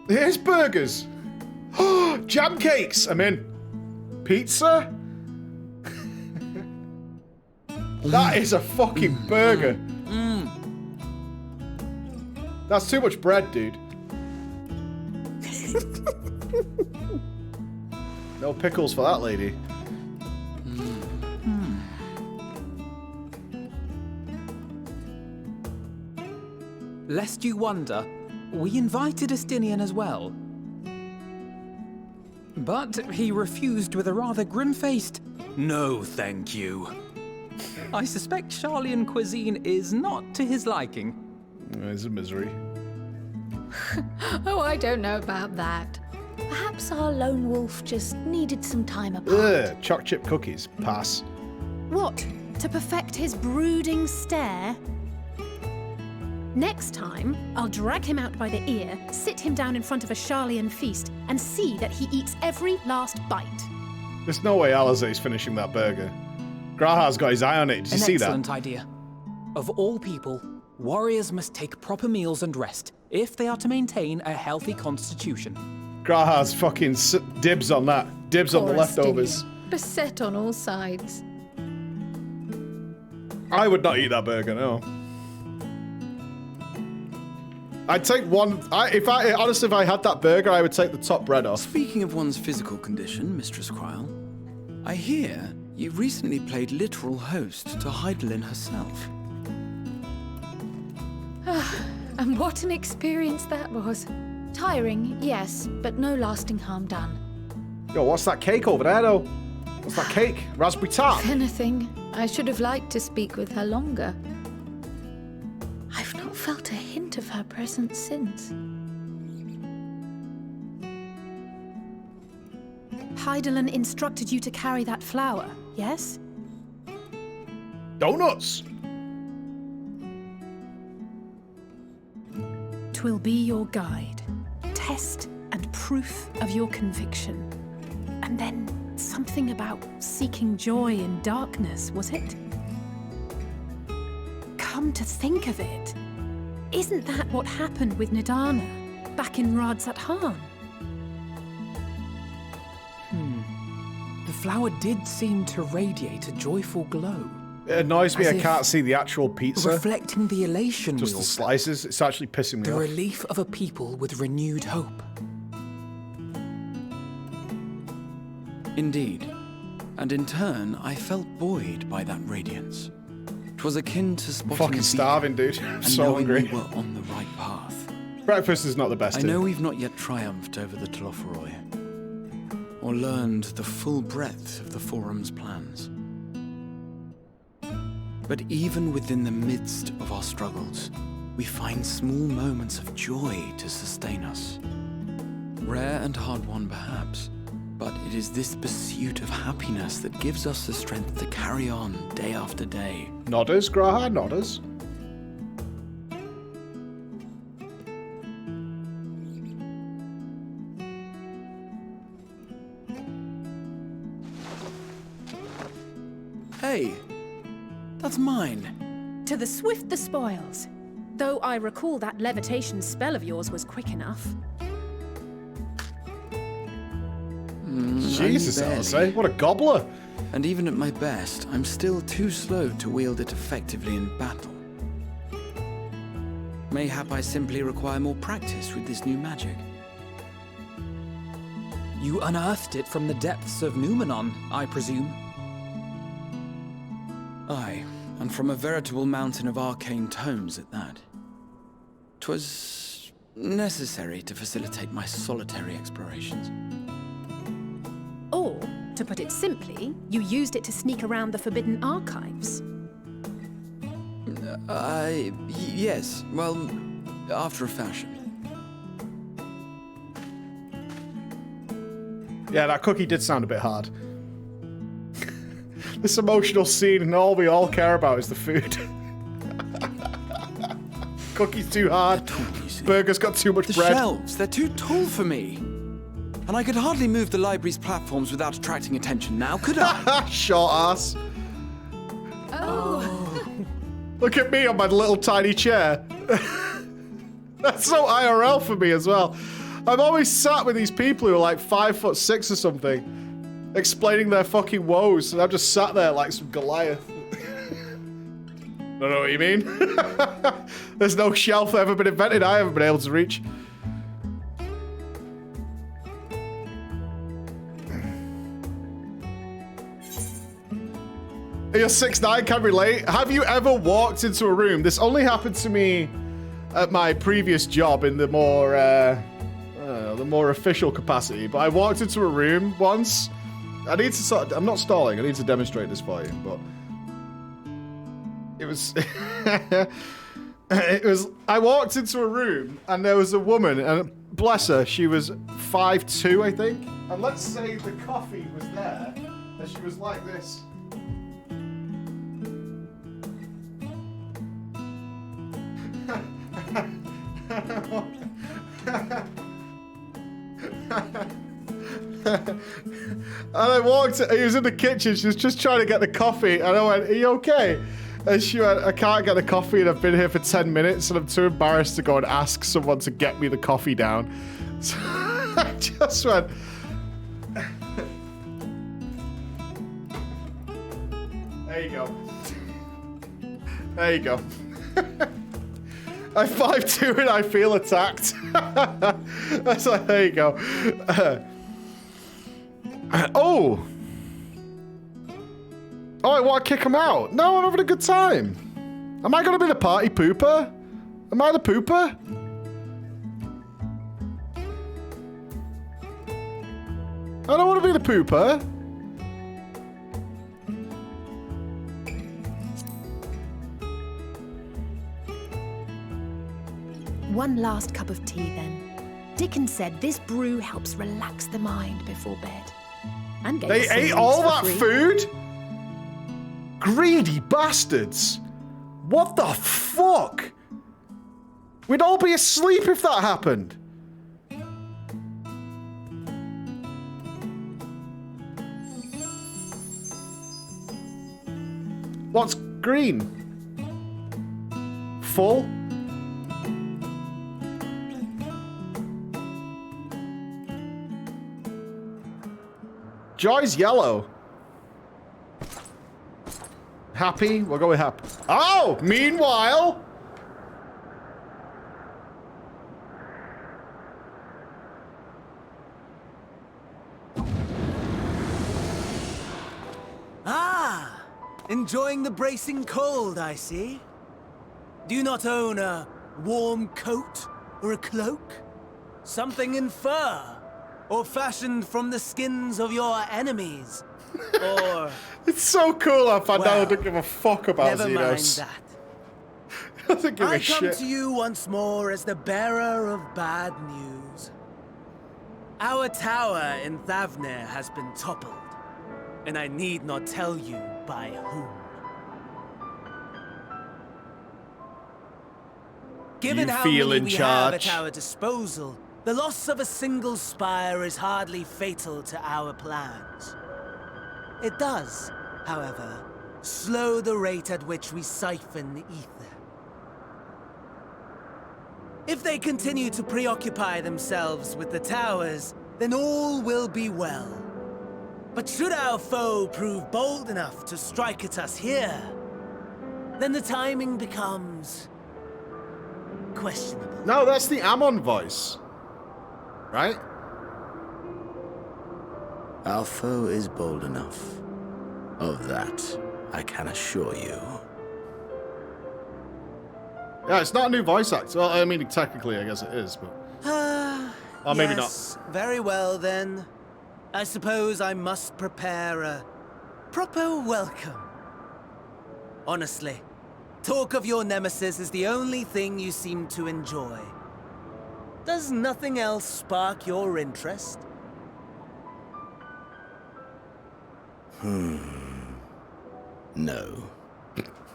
Here's burgers! Jam cakes! I'm in. Pizza? That is a fucking burger. That's too much bread, dude. No pickles for that lady. Lest you wonder, we invited Estinian as well. But he refused with a rather grim-faced, "No, thank you." I suspect Charlian cuisine is not to his liking. It's a misery. Oh, I don't know about that. Perhaps our lone wolf just needed some time apart. Ugh, choc chip cookies. Pass. What? To perfect his brooding stare? Next time, I'll drag him out by the ear, sit him down in front of a Charlian feast, and see that he eats every last bite. There's no way Alizé's finishing that burger. Graha's got his eye on it. Did you see that? An excellent idea. Of all people, warriors must take proper meals and rest if they are to maintain a healthy constitution. Graha's fucking dibs on that. Dibs on the Poor leftovers. Estinian. Beset on all sides. I would not eat that burger, no. I'd take one. Honestly, if I had that burger, I would take the top bread off. Speaking of one's physical condition, Mistress Cryle, I hear you recently played literal host to Heidelin herself. And what an experience that was. Tiring, yes, but no lasting harm done. Yo, what's that cake over there, though? What's that cake? Raspberry tart? If anything, I should have liked to speak with her longer. I've not felt a hint of her presence since. Heidelin instructed you to carry that flower, yes? Donuts! 'Twill be your guide, test and proof of your conviction. And then something about seeking joy in darkness, was it? Come to think of it, isn't that what happened with Nidana back in Radzat-Han? The flower did seem to radiate a joyful glow. It annoys me As I if can't see the actual pizza. Reflecting the elation Just we the all slices. It's actually pissing me The off. relief of a people with renewed hope. Indeed. And in turn, I felt buoyed by that radiance. 'Twas akin to spotting Fucking a starving, beacon dude. I'm and so knowing hungry. we were on the right path. Breakfast is not the best. I know we've not yet triumphed over the Tloforoi, or learned the full breadth of the Forum's plans. But even within the midst of our struggles, we find small moments of joy to sustain us. Rare and hard-won perhaps, but it is this pursuit of happiness that gives us the strength to carry on day after day. Nodders, Graha, nodders. Hey, that's mine. To the swift the spoils. Though I recall that levitation spell of yours was quick enough. Jesus, Only Alice, barely. what a gobbler. And even at my best, I'm still too slow to wield it effectively in battle. Mayhap I simply require more practice with this new magic. You unearthed it from the depths of Numenon, I presume? Aye, and from a veritable mountain of arcane tomes at that. 'Twas necessary to facilitate my solitary explorations. Or, to put it simply, you used it to sneak around the Forbidden Archives. Yes, well, after a fashion. Yeah, that cookie did sound a bit hard. This emotional scene, and all we all care about is the food. Cookie's too hard. Burger's got too much bread. The shelves, they're too tall for me. And I could hardly move the library's platforms without attracting attention now, could I? Short ass. Oh. Look at me on my little tiny chair. That's so IRL for me as well. I've always sat with these people who are like 5'6" or something, explaining their fucking woes, and I've just sat there like some Goliath. Don't know what you mean. There's no shelf ever been invented I haven't been able to reach. You're 6'9", can relate. Have you ever walked into a room? This only happened to me at my previous job in the more official capacity, but I walked into a room once. I need to I'm not stalling, I need to demonstrate this for you, but it was I walked into a room and there was a woman, and bless her, she was 5'2", I think, and let's say the coffee was there and she was like this. And I walked, he was in the kitchen, she was just trying to get the coffee, and I went, "Are you okay?" And she went, "I can't get the coffee and I've been here for 10 minutes and I'm too embarrassed to go and ask someone to get me the coffee down." So I just went, there you go. There you go. I'm 5'2" and I feel attacked. That's like, there you go. Oh, I want to kick him out. No, I'm having a good time. Am I going to be the party pooper? Am I the pooper? I don't want to be the pooper. One last cup of tea, then. Dickon said this brew helps relax the mind before bed. And gave us some They ate drinks all for that free. food? Greedy bastards. What the fuck? We'd all be asleep if that happened. What's green? Full? Joy's yellow. Happy? We'll go with happy. Oh! Meanwhile... Ah! Enjoying the bracing cold, I see. Do you not own a warm coat or a cloak? Something in fur? Or fashioned from the skins of your enemies? Or... It's so cool how Fandano don't give a fuck about never mind Xenos. that. Doesn't give I a come shit. to you once more as the bearer of bad news. Our tower in Thavnair has been toppled, and I need not tell you by whom. Given how feel many in we have at charge. our disposal, the loss of a single spire is hardly fatal to our plans. It does, however, slow the rate at which we siphon ether. If they continue to preoccupy themselves with the towers, then all will be well. But should our foe prove bold enough to strike at us here, then the timing becomes questionable. No, that's the Ammon voice. Right? Our foe is bold enough. Of that, I can assure you. Yeah, it's not a new voice actor. Well, I mean, technically, I guess it is, but... or maybe not. Very well, then. I suppose I must prepare a proper welcome. Honestly, talk of your nemesis is the only thing you seem to enjoy. Does nothing else spark your interest? No.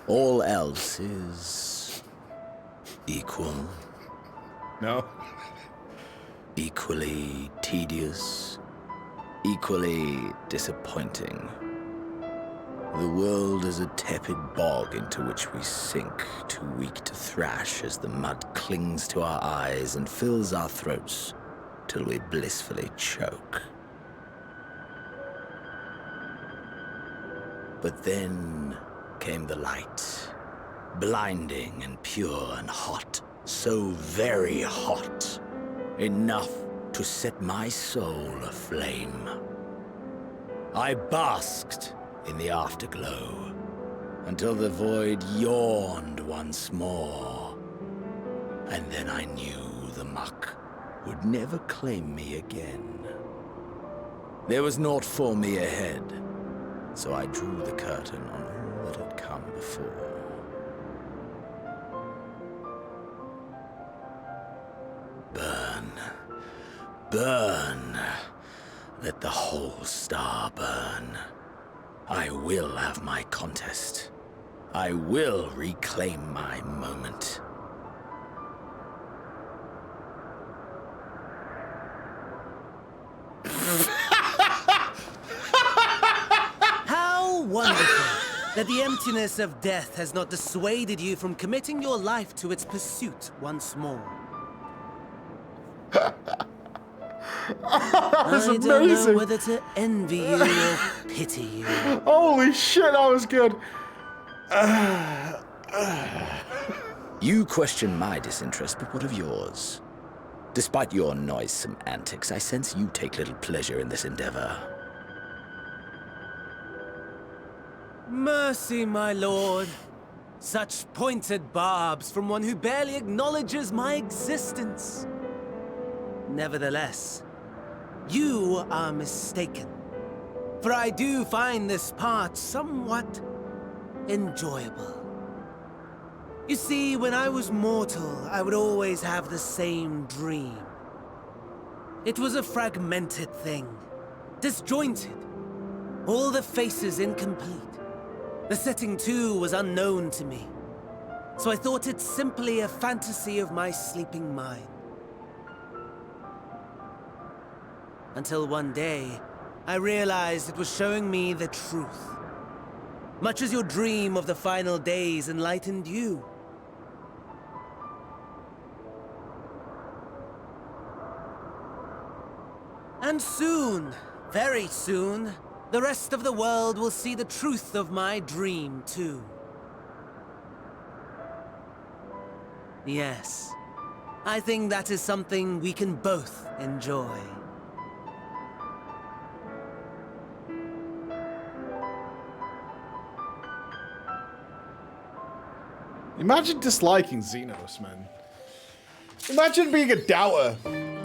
All else is... equal. No. Equally tedious. Equally disappointing. The world is a tepid bog into which we sink, too weak to thrash as the mud clings to our eyes and fills our throats till we blissfully choke. But then came the light, blinding and pure and hot, so very hot, enough to set my soul aflame. I basked in the afterglow until the void yawned once more, and then I knew the muck would never claim me again. There was naught for me ahead, so I drew the curtain on all that had come before. Burn, burn, let the whole star burn. I will have my contest. I will reclaim my moment. How wonderful that the emptiness of death has not dissuaded you from committing your life to its pursuit once more. That was amazing. I don't know whether to envy you or pity you. Holy shit, that was good. You question my disinterest, but what of yours? Despite your noisome antics, I sense you take little pleasure in this endeavor. Mercy, my lord. Such pointed barbs from one who barely acknowledges my existence. Nevertheless, you are mistaken. For I do find this part somewhat enjoyable. You see, when I was mortal, I would always have the same dream. It was a fragmented thing, disjointed, all the faces incomplete. The setting, too, was unknown to me, so I thought it simply a fantasy of my sleeping mind. Until one day, I realized it was showing me the truth. Much as your dream of the final days enlightened you. And soon, very soon, the rest of the world will see the truth of my dream, too. Yes, I think that is something we can both enjoy. Imagine disliking Xenos, man. Imagine being a doubter.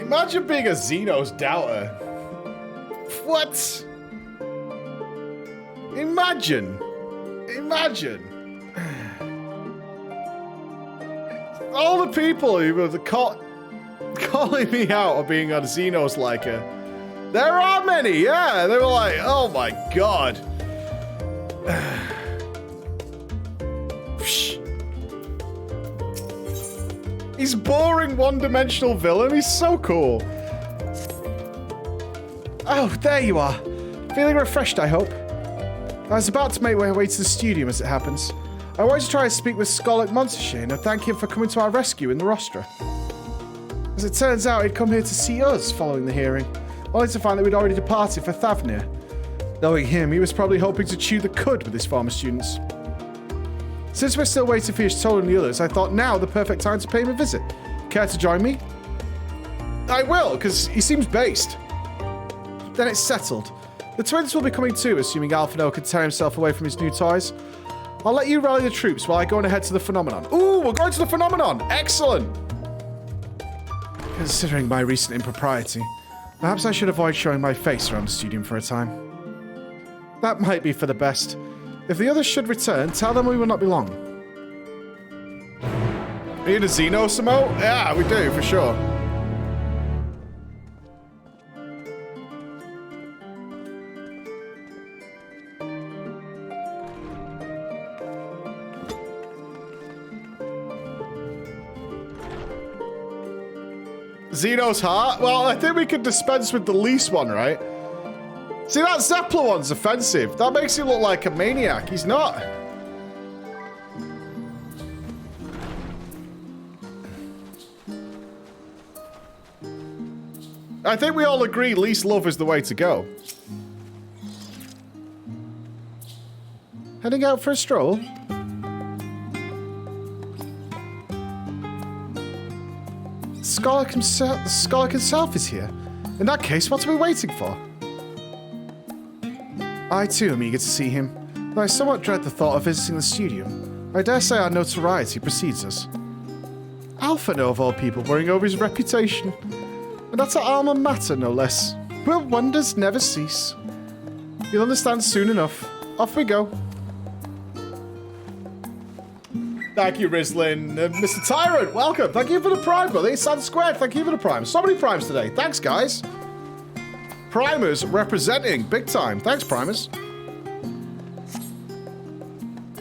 Imagine being a Xenos doubter. What? Imagine. Imagine. All the people who were calling me out of being a Xenos liker. There are many, yeah. They were like, oh my god. He's boring one-dimensional villain. He's so cool. Oh, there you are. Feeling refreshed, I hope. I was about to make my way to the studio as it happens. I wanted to try and speak with Scarlet Montershane and thank him for coming to our rescue in the rostra. As it turns out, he'd come here to see us following the hearing, only to find that we'd already departed for Thavnair. Knowing him, he was probably hoping to chew the cud with his former students. Since we're still waiting for Y'shtola and the others, I thought now the perfect time to pay him a visit. Care to join me? I will, because he seems based. Then it's settled. The twins will be coming too, assuming Alphinaud can tear himself away from his new toys. I'll let you rally the troops while I go on ahead to the phenomenon. Ooh, we're going to the phenomenon. Excellent. Considering my recent impropriety, perhaps I should avoid showing my face around the stadium for a time. That might be for the best. If the others should return, tell them we will not be long. Need a Xeno, Samo? Yeah, we do, for sure. Xeno's heart? Well, I think we could dispense with the least one, right? See, that Zeppler one's offensive. That makes him look like a maniac. He's not. I think we all agree least love is the way to go. Heading out for a stroll? The Scholar himself is here. In that case, what are we waiting for? I too am eager to see him, though I somewhat dread the thought of visiting the studio. I dare say our notoriety precedes us. Alphinaud, of all people, worrying over his reputation. And that's our alma mater, no less. Will wonders never cease? You'll understand soon enough. Off we go. Thank you, Rislin. Mr. Tyrant, welcome. Thank you for the prime, buddy. San Squared, thank you for the prime. So many primes today. Thanks, guys. Primers representing big time. Thanks, Primers.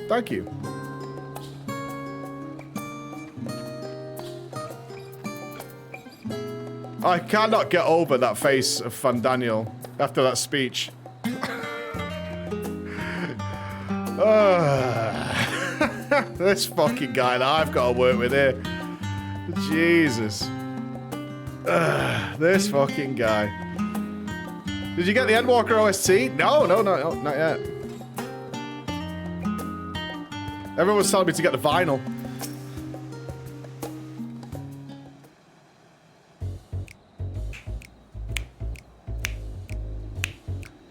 Thank you. I cannot get over that face of Fandaniel after that speech. This fucking guy that I've got to work with here. Jesus. This fucking guy. Did you get the Endwalker OST? No, not yet. Everyone was telling me to get the vinyl.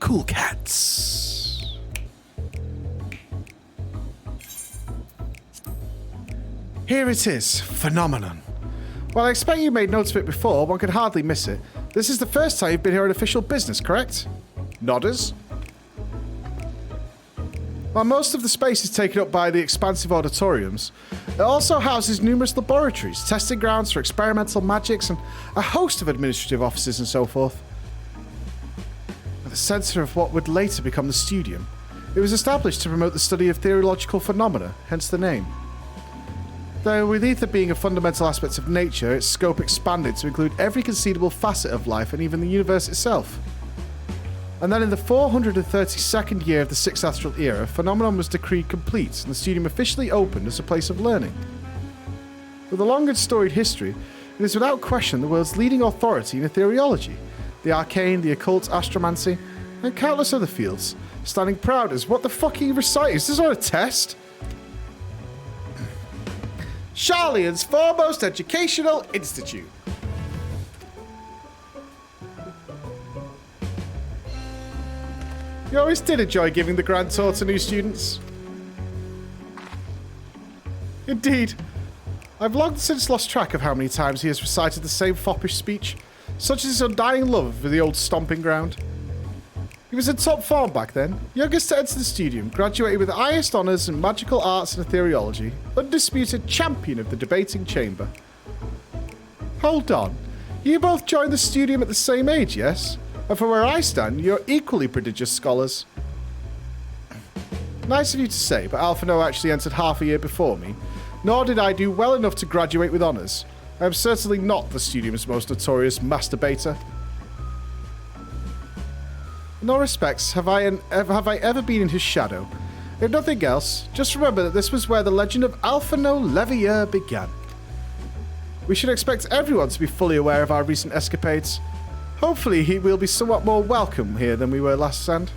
Cool cats. Here it is, Phenomenon. Well, I expect you made notes of it before, one could hardly miss it. This is the first time you've been here on official business, correct? Nodders. While most of the space is taken up by the expansive auditoriums, it also houses numerous laboratories, testing grounds for experimental magics, and a host of administrative offices and so forth. At the centre of what would later become the studium, it was established to promote the study of theological phenomena, hence the name. Though with ether being a fundamental aspect of nature, its scope expanded to include every conceivable facet of life and even the universe itself. And then in the 432nd year of the Sixth Astral Era, Phenomenon was decreed complete and the studium officially opened as a place of learning. With a long and storied history, it is without question the world's leading authority in ethereology, the arcane, the occult, astromancy, and countless other fields, standing proud as what the fuck are you reciting? Is this not a test? Sharlayan's foremost educational institute. You always did enjoy giving the grand tour to new students. Indeed. I've long since lost track of how many times he has recited the same foppish speech, such as his undying love for the old stomping ground. He was in top form back then, youngest to enter the studium, graduated with the highest honours in magical arts and ethereology, undisputed champion of the debating chamber. Hold on, you both joined the studium at the same age, yes? And from where I stand, you're equally prodigious scholars. Nice of you to say, but Alphinaud actually entered half a year before me, nor did I do well enough to graduate with honours. I am certainly not the studium's most notorious masturbator. In all respects, have I ever been in his shadow? If nothing else, just remember that this was where the legend of Alphinaud Leveilleur began. We should expect everyone to be fully aware of our recent escapades. Hopefully he will be somewhat more welcome here than we were last send.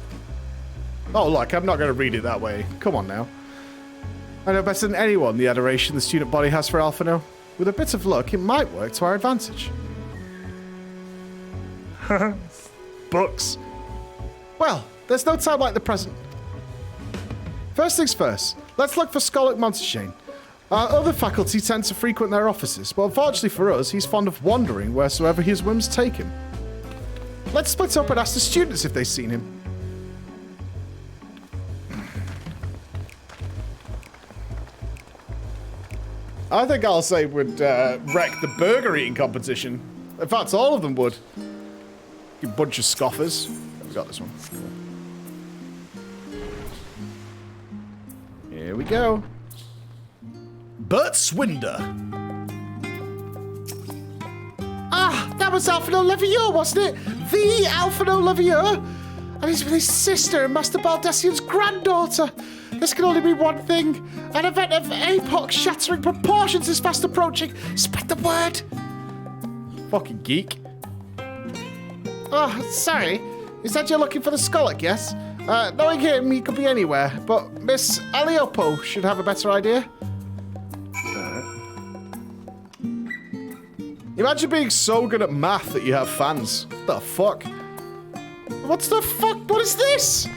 Oh look, I'm not going to read it that way. Come on now. I know better than anyone the adoration the student body has for Alphino. With a bit of luck, it might work to our advantage. Books. Well, there's no time like the present. First things first, let's look for Scholar Monteshane. Our other faculty tend to frequent their offices, but unfortunately for us, he's fond of wandering wheresoever his whims take him. Let's split up and ask the students if they've seen him. I think Alcé would wreck the burger eating competition. In fact, all of them would. You bunch of scoffers. We got this one. Here we go. Bert Swinder. Ah, that was Alphino Levieux, wasn't it? The Alphino Levieux? And he's with his sister and Master Baldessian's granddaughter. This can only be one thing. An event of epoch-shattering proportions is fast approaching. Spread the word. Fucking geek. Oh, sorry. You said you're looking for the Skolak, yes? Knowing him, he could be anywhere. But Miss Aliopo should have a better idea. Imagine being so good at math that you have fans. What the fuck? What's the fuck? What is this?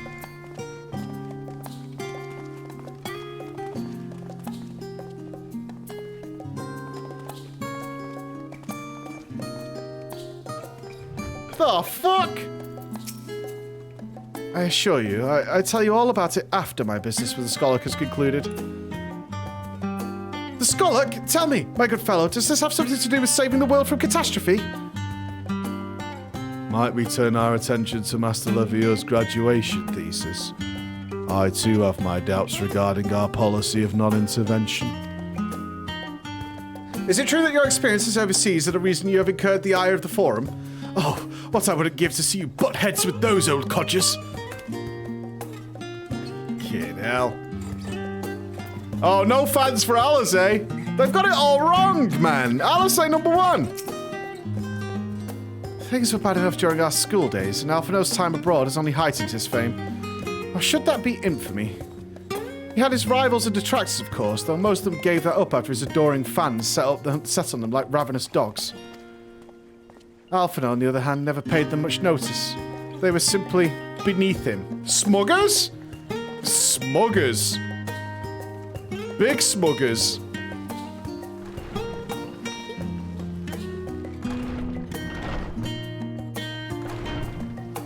The fuck? I assure you, I tell you all about it after my business with the Skolak has concluded. The Skolak? Tell me, my good fellow, does this have something to do with saving the world from catastrophe? Might we turn our attention to Master Levieux's graduation thesis? I too have my doubts regarding our policy of non-intervention. Is it true that your experiences overseas are the reason you have incurred the ire of the Forum? Oh, what I wouldn't give to see you butt heads with those old codgers. Fucking hell. Oh, no fans for Alcé. They've got it all wrong, man. Alcé #1. Things were bad enough during our school days, and Alphino's time abroad has only heightened his fame. Or should that be infamy? He had his rivals and detractors, of course, though most of them gave that up after his adoring fans set on them like ravenous dogs. Alphino, on the other hand, never paid them much notice. They were simply beneath him. Smuggers? Smuggers. Big smuggers.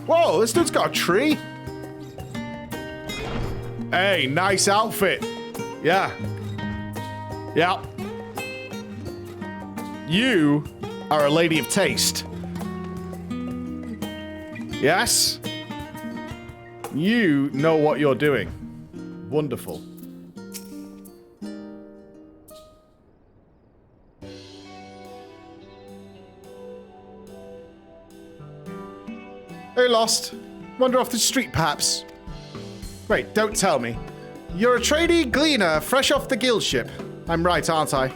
Whoa, this dude's got a tree. Hey, nice outfit. Yeah. Yeah. You are a lady of taste. Yes? You know what you're doing. Wonderful. Hey, lost. Wander off the street, perhaps. Wait, don't tell me. You're a trainee gleaner, fresh off the guild ship. I'm right, aren't I?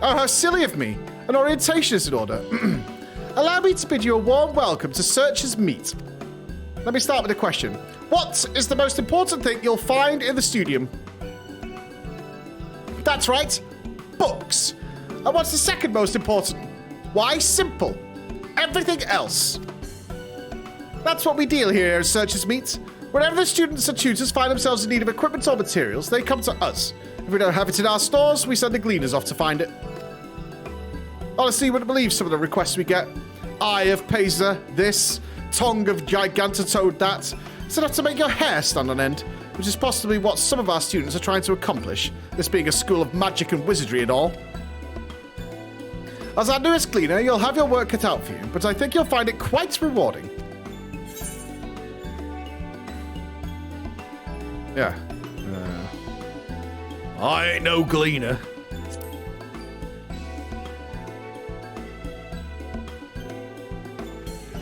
Oh, how silly of me. An orientation is in order. Allow me to bid you a warm welcome to Searcher's Meet. Let me start with a question. What is the most important thing you'll find in the studium? That's right. Books. And what's the second most important? Why, simple. Everything else. That's what we deal here at Searchers Meet. Whenever the students or tutors find themselves in need of equipment or materials, they come to us. If we don't have it in our stores, we send the gleaners off to find it. Honestly, you wouldn't believe some of the requests we get. Eye of Pazer, this. Tongue of Gigantatoad, that. It's enough to make your hair stand on end, which is possibly what some of our students are trying to accomplish, this being a school of magic and wizardry and all. As our newest gleaner, you'll have your work cut out for you, but I think you'll find it quite rewarding. Yeah. I ain't no gleaner.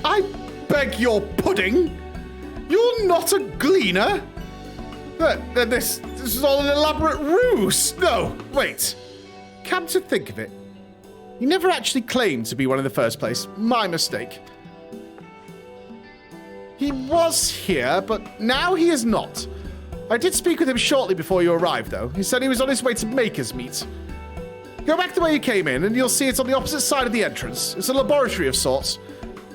I beg your pudding? You're not a gleaner? This is all an elaborate ruse. No, wait. Come to think of it, he never actually claimed to be one in the first place. My mistake. He was here, but now he is not. I did speak with him shortly before you arrived, though. He said he was on his way to Maker's Meet. Go back the way you came in, and you'll see it's on the opposite side of the entrance. It's a laboratory of sorts.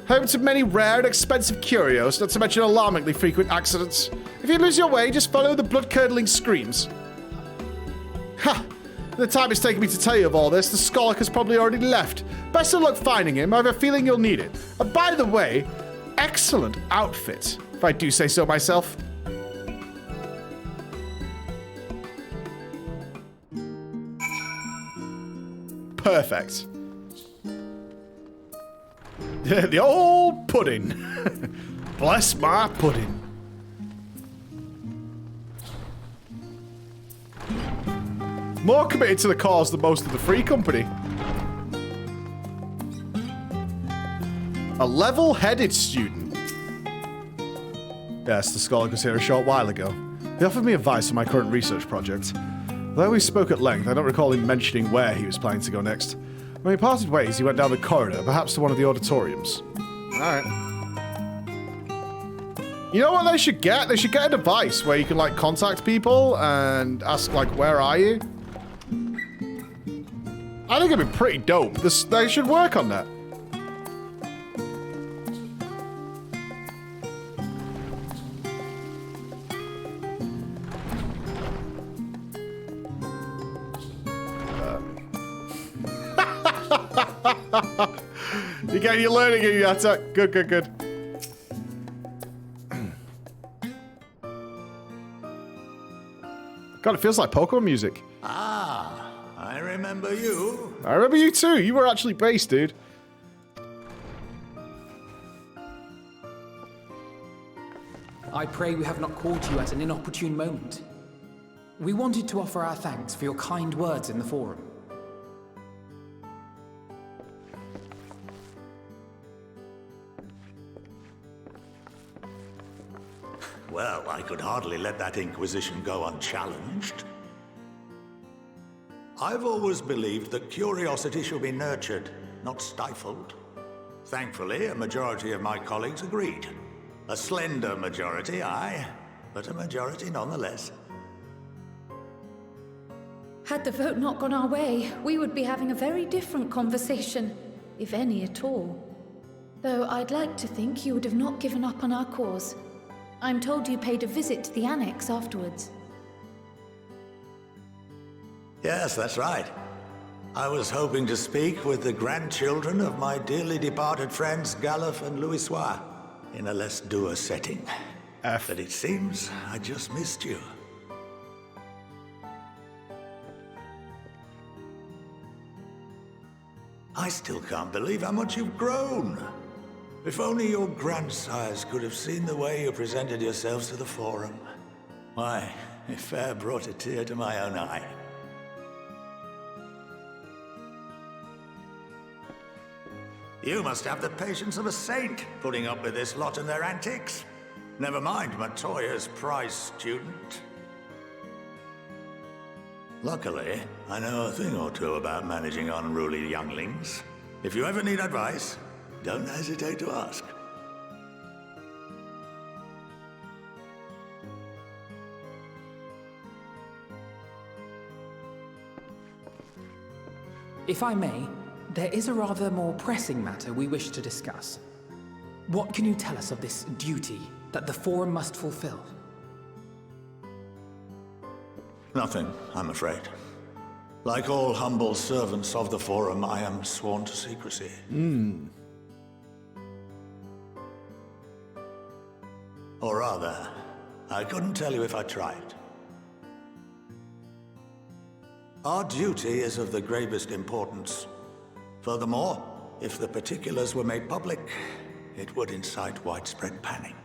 Home to many rare and expensive curios, not to mention alarmingly frequent accidents. If you lose your way, just follow the blood-curdling screams. Ha! The time it's taken me to tell you of all this, the Skolak has probably already left. Best of luck finding him. I have a feeling you'll need it. And by the way, excellent outfit, if I do say so myself. Perfect. The old pudding. Bless my pudding. More committed to the cause than most of the Free Company. A level-headed student. Yes, the Skolak was here a short while ago. He offered me advice on my current research project. Though we spoke at length, I don't recall him mentioning where he was planning to go next. When we parted ways, he went down the corridor, perhaps to one of the auditoriums. Alright. You know what they should get? They should get a device where you can, like, contact people and ask, like, where are you? I think it'd be pretty dope. They should work on that. You're learning it, Yata. Good, good, good. God, it feels like Pokemon music. Ah, I remember you. I remember you too. You were actually based, dude. I pray we have not called you at an inopportune moment. We wanted to offer our thanks for your kind words in the forum. Well, I could hardly let that inquisition go unchallenged. I've always believed that curiosity should be nurtured, not stifled. Thankfully, a majority of my colleagues agreed. A slender majority, aye, but a majority nonetheless. Had the vote not gone our way, we would be having a very different conversation, if any at all. Though I'd like to think you would have not given up on our cause. I'm told you paid a visit to the annex afterwards. Yes, that's right. I was hoping to speak with the grandchildren of my dearly departed friends Galuf and Louisoix in a less dour setting. But it seems I just missed you. I still can't believe how much you've grown. If only your grandsires could have seen the way you presented yourselves to the Forum. Why, it fair brought a tear to my own eye. You must have the patience of a saint, putting up with this lot and their antics. Never mind Matoya's prize student. Luckily, I know a thing or two about managing unruly younglings. If you ever need advice, don't hesitate to ask. If I may, there is a rather more pressing matter we wish to discuss. What can you tell us of this duty that the Forum must fulfill? Nothing, I'm afraid. Like all humble servants of the Forum, I am sworn to secrecy. Or rather, I couldn't tell you if I tried. Our duty is of the gravest importance. Furthermore, if the particulars were made public, it would incite widespread panic.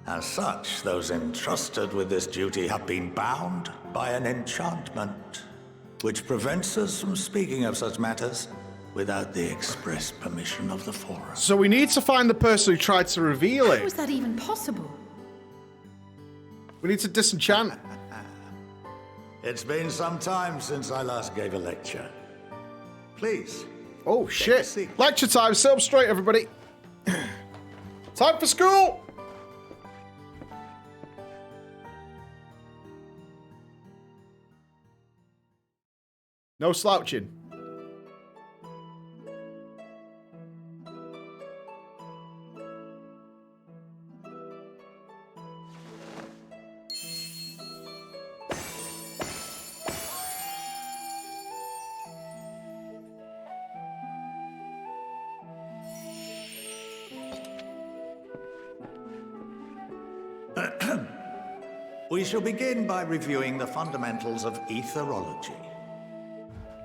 As such, those entrusted with this duty have been bound by an enchantment, which prevents us from speaking of such matters without the express permission of the Forum. So we need to find the person who tried to reveal it. How is that even possible? We need to disenchant. It's been some time since I last gave a lecture. Please. Oh, shit. Lecture time. Sit up straight, everybody. Time for school. No slouching. We shall begin by reviewing the fundamentals of etherology.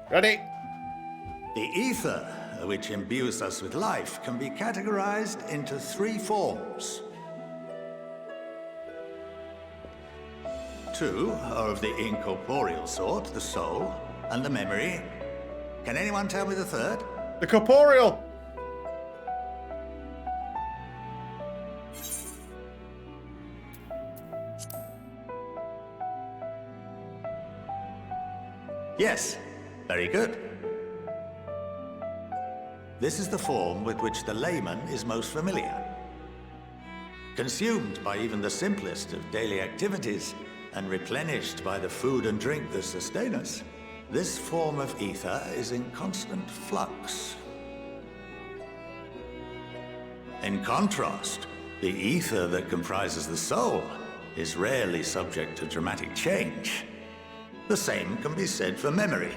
Ready? The ether, which imbues us with life, can be categorized into 3 forms. 2 are of the incorporeal sort, the soul, and the memory. Can anyone tell me the third? The corporeal. Yes, very good. This is the form with which the layman is most familiar. Consumed by even the simplest of daily activities, and replenished by the food and drink that sustain us, this form of ether is in constant flux. In contrast, the ether that comprises the soul is rarely subject to dramatic change. The same can be said for memory,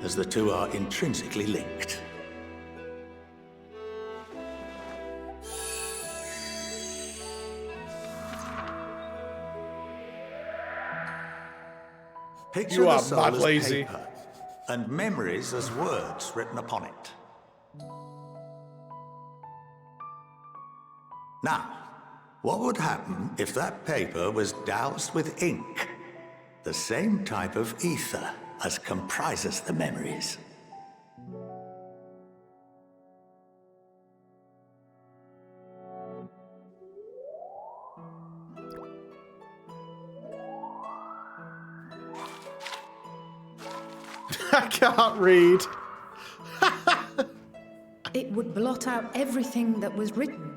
as the two are intrinsically linked. Picture You the are soul mad as lazy. paper, and memories as words written upon it. Now, what would happen if that paper was doused with ink? The same type of ether as comprises the memories. I can't read. It would blot out everything that was written.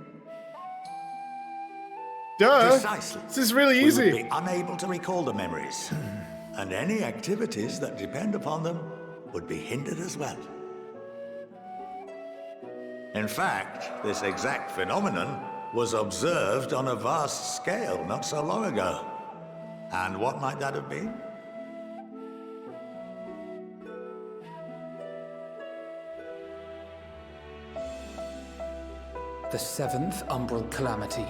Duh. Precisely. This is really We easy. would be unable to recall the memories, and any activities that depend upon them would be hindered as well. In fact, this exact phenomenon was observed on a vast scale not so long ago. And what might that have been? The 7th Umbral Calamity.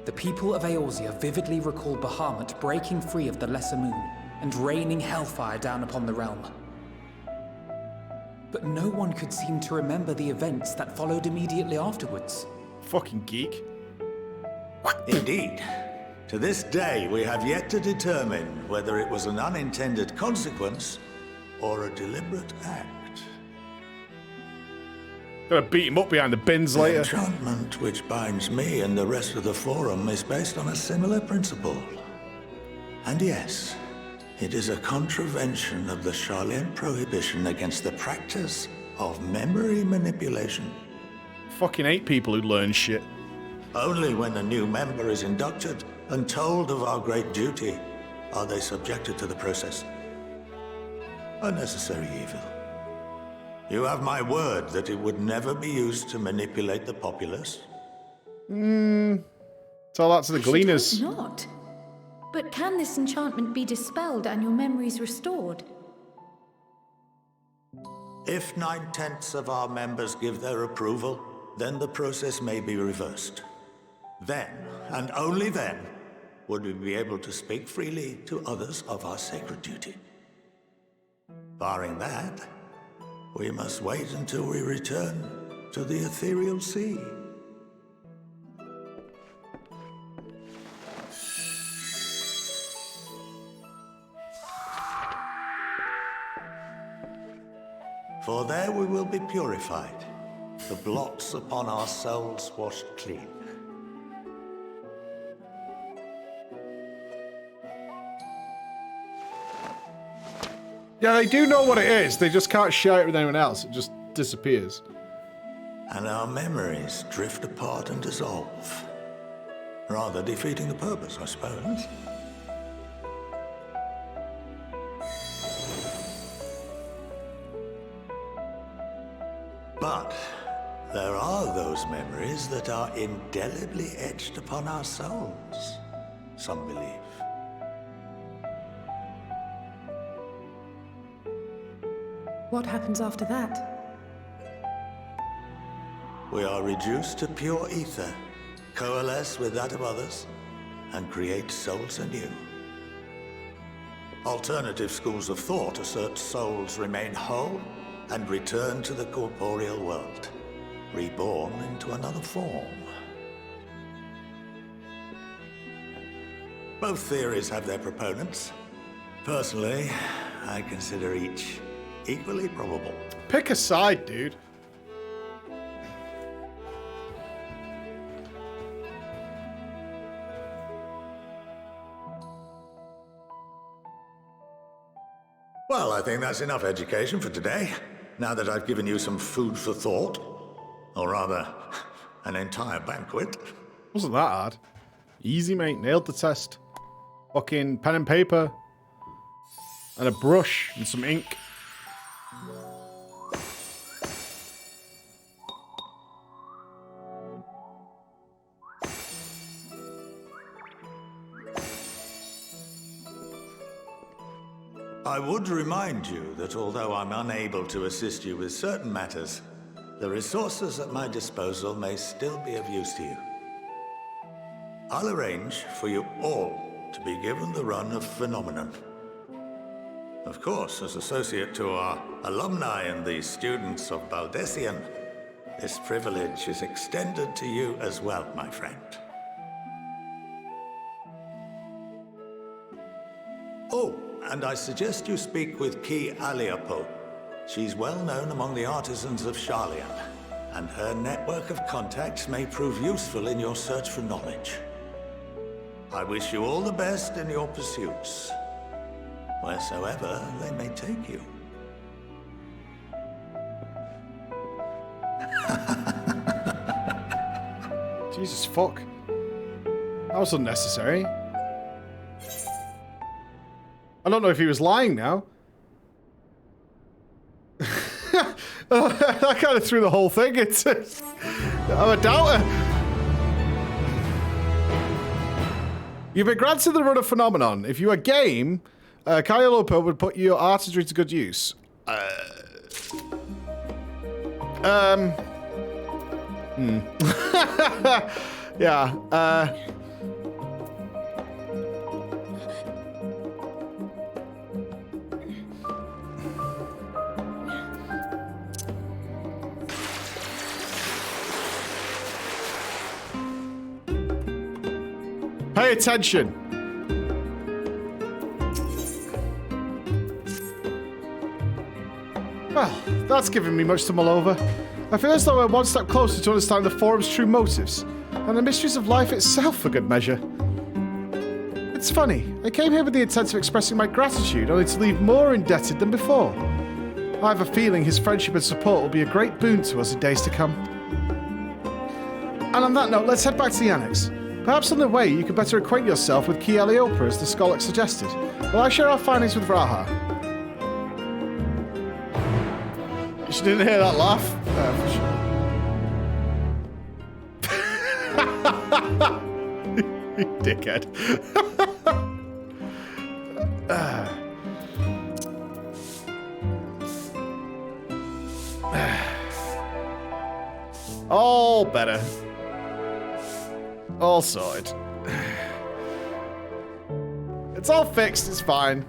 The people of Eorzea vividly recall Bahamut breaking free of the Lesser Moon and raining hellfire down upon the realm. But no one could seem to remember the events that followed immediately afterwards. Fucking geek. Indeed. To this day, we have yet to determine whether it was an unintended consequence or a deliberate act. Gotta beat him up behind the bins The later. enchantment which binds me and the rest of the Forum is based on a similar principle. And yes, it is a contravention of the Sharlayan prohibition against the practice of memory manipulation. Fucking hate people who learn shit. Only when a new member is inducted and told of our great duty are they subjected to the process. A necessary evil. You have my word that it would never be used to manipulate the populace? Tell that to the gleaners. Not. But can this enchantment be dispelled and your memories restored? If 9/10 of our members give their approval, then the process may be reversed. Then, and only then, would we be able to speak freely to others of our sacred duty. Barring that, we must wait until we return to the ethereal sea. For there we will be purified, the blots upon our souls washed clean. Yeah, they do know what it is. They just can't share it with anyone else. It just disappears. And our memories drift apart and dissolve. Rather defeating the purpose, I suppose. But there are those memories that are indelibly etched upon our souls, some believe. What happens after that? We are reduced to pure ether, coalesce with that of others, and create souls anew. Alternative schools of thought assert souls remain whole and return to the corporeal world, reborn into another form. Both theories have their proponents. Personally, I consider each equally probable. Pick a side, dude. Well, I think that's enough education for today. Now that I've given you some food for thought. Or rather, an entire banquet. Wasn't that hard. Easy, mate. Nailed the test. Fucking pen and paper. And a brush and some ink. I would remind you that although I'm unable to assist you with certain matters, the resources at my disposal may still be of use to you. I'll arrange for you all to be given the run of Phenomenon. Of course, as associate to our alumni and the students of Baldessian, this privilege is extended to you as well, my friend. Oh, and I suggest you speak with Ki Aliapo. She's well known among the artisans of Sharlayan, and her network of contacts may prove useful in your search for knowledge. I wish you all the best in your pursuits, wheresoever they may take you. Jesus fuck. That was unnecessary. I don't know if he was lying now. That kind of threw the whole thing into... I'm a doubter. You've been granted the run of Phenomenon. If you are game, Kyle Lopo would put your artistry to good use. Yeah, pay attention. Well, that's given me much to mull over. I feel as though I'm one step closer to understanding the Forum's true motives, and the mysteries of life itself for good measure. It's funny, I came here with the intent of expressing my gratitude, only to leave more indebted than before. I have a feeling his friendship and support will be a great boon to us in days to come. And on that note, let's head back to the annex. Perhaps on the way you could better acquaint yourself with Ki Aliopa as the Skolak suggested, while I share our findings with Raha. She didn't hear that laugh. You dickhead. All better. All sorted. It's all fixed, it's fine.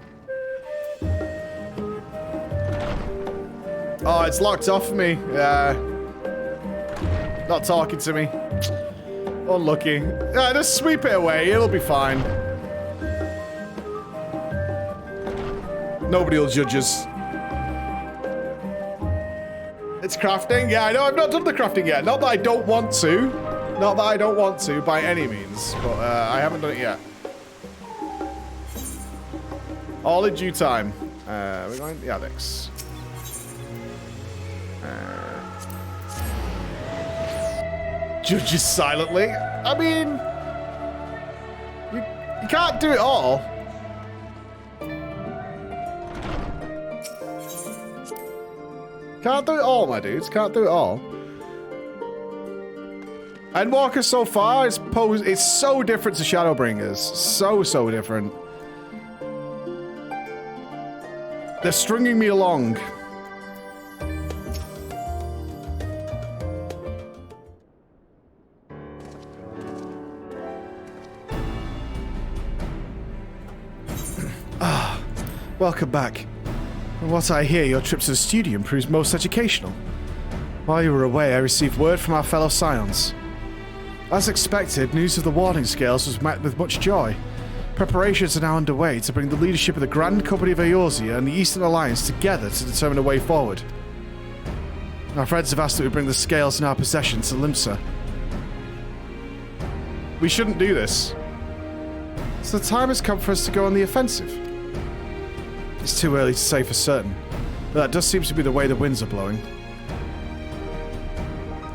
Oh, it's locked off me. Yeah. Not talking to me. Unlucky. Yeah, just sweep it away, it'll be fine. Nobody will judge us. It's crafting? Yeah, I know, I've not done the crafting yet. Not that I don't want to. Not that I don't want to, by any means. But I haven't done it yet. All in due time. We're going to the annex. Judges silently. I mean, you can't do it all. Can't do it all, my dudes. Can't do it all. Endwalker so far is it's so different to Shadowbringers. So different. They're stringing me along. Welcome back. From what I hear, your trip to the studio proves most educational. While you were away, I received word from our fellow Scions. As expected, news of the Warning Scales was met with much joy. Preparations are now underway to bring the leadership of the Grand Company of Eorzea and the Eastern Alliance together to determine a way forward. Our friends have asked that we bring the scales in our possession to Nupss. We shouldn't do this. So the time has come for us to go on the offensive. It's too early to say for certain, but that does seem to be the way the winds are blowing.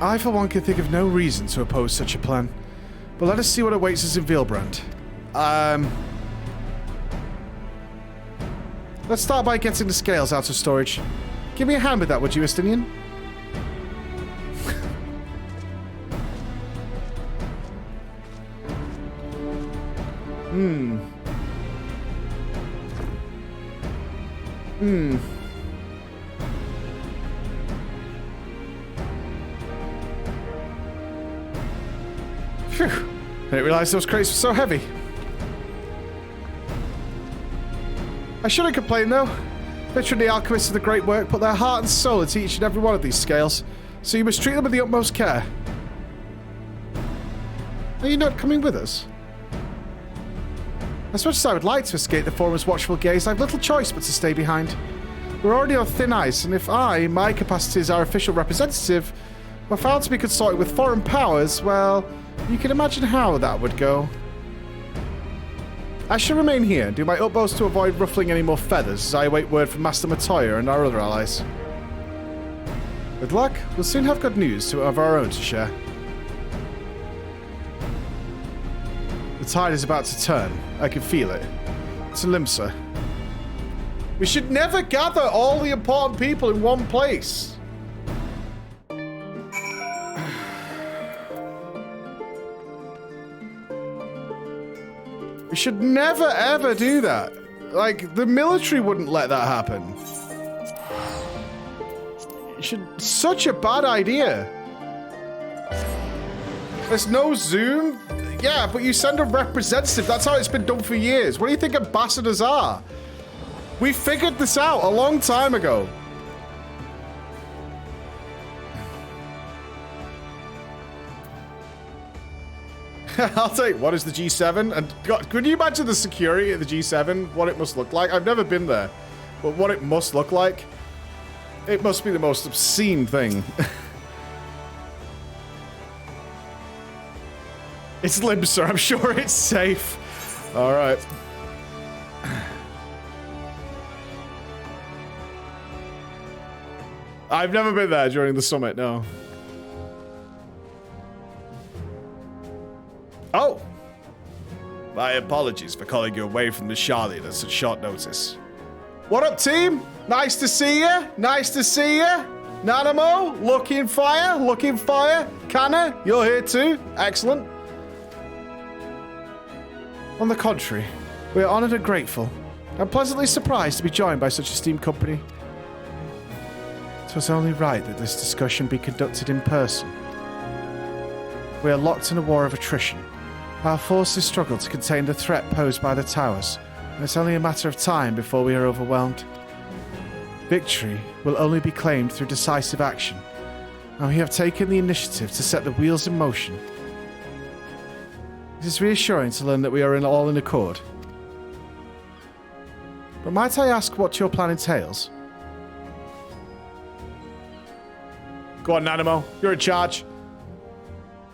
I, for one, can think of no reason to oppose such a plan, but let us see what awaits us in Veilbrand. Let's start by getting the scales out of storage. Give me a hand with that, would you, Estinian? Phew. I didn't realize those crates were so heavy. I shouldn't complain, though. Literally, the alchemists of the great work put their heart and soul into each and every one of these scales, so you must treat them with the utmost care. Are you not coming with us? As much as I would like to escape the Foreman's watchful gaze, I've little choice but to stay behind. We're already on thin ice, and if I, in my capacity as our official representative, were found to be consorting with foreign powers, well, you can imagine how that would go. I shall remain here and do my utmost to avoid ruffling any more feathers as I await word from Master Matoya and our other allies. With luck, we'll soon have good news of our own to share. The tide is about to turn. I can feel it. To Nupss. We should never gather all the important people in one place. We should never ever do that. Like, the military wouldn't let that happen. Such a bad idea. There's no Zoom. Yeah, but you send a representative. That's how it's been done for years. What do you think ambassadors are? We figured this out a long time ago. I'll tell you, what is the G7? And God, could you imagine the security at the G7? What it must look like? I've never been there. But what it must look like? It must be the most obscene thing. It's Nupss, I'm sure it's safe. Alright. I've never been there during the summit, no. Oh! My apologies for calling you away from the Charlotte at such short notice. What up, team? Nice to see you. Nice to see you. Nanamo, looking fire. Kanna, you're here too. Excellent. On the contrary, we are honored and grateful, and pleasantly surprised to be joined by such esteemed company. It was only right that this discussion be conducted in person. We are locked in a war of attrition. Our forces struggle to contain the threat posed by the towers, and it's only a matter of time before we are overwhelmed. Victory will only be claimed through decisive action, and we have taken the initiative to set the wheels in motion. It is reassuring to learn that we are all in accord. But might I ask what your plan entails? Go on, Nanamo. You're in charge.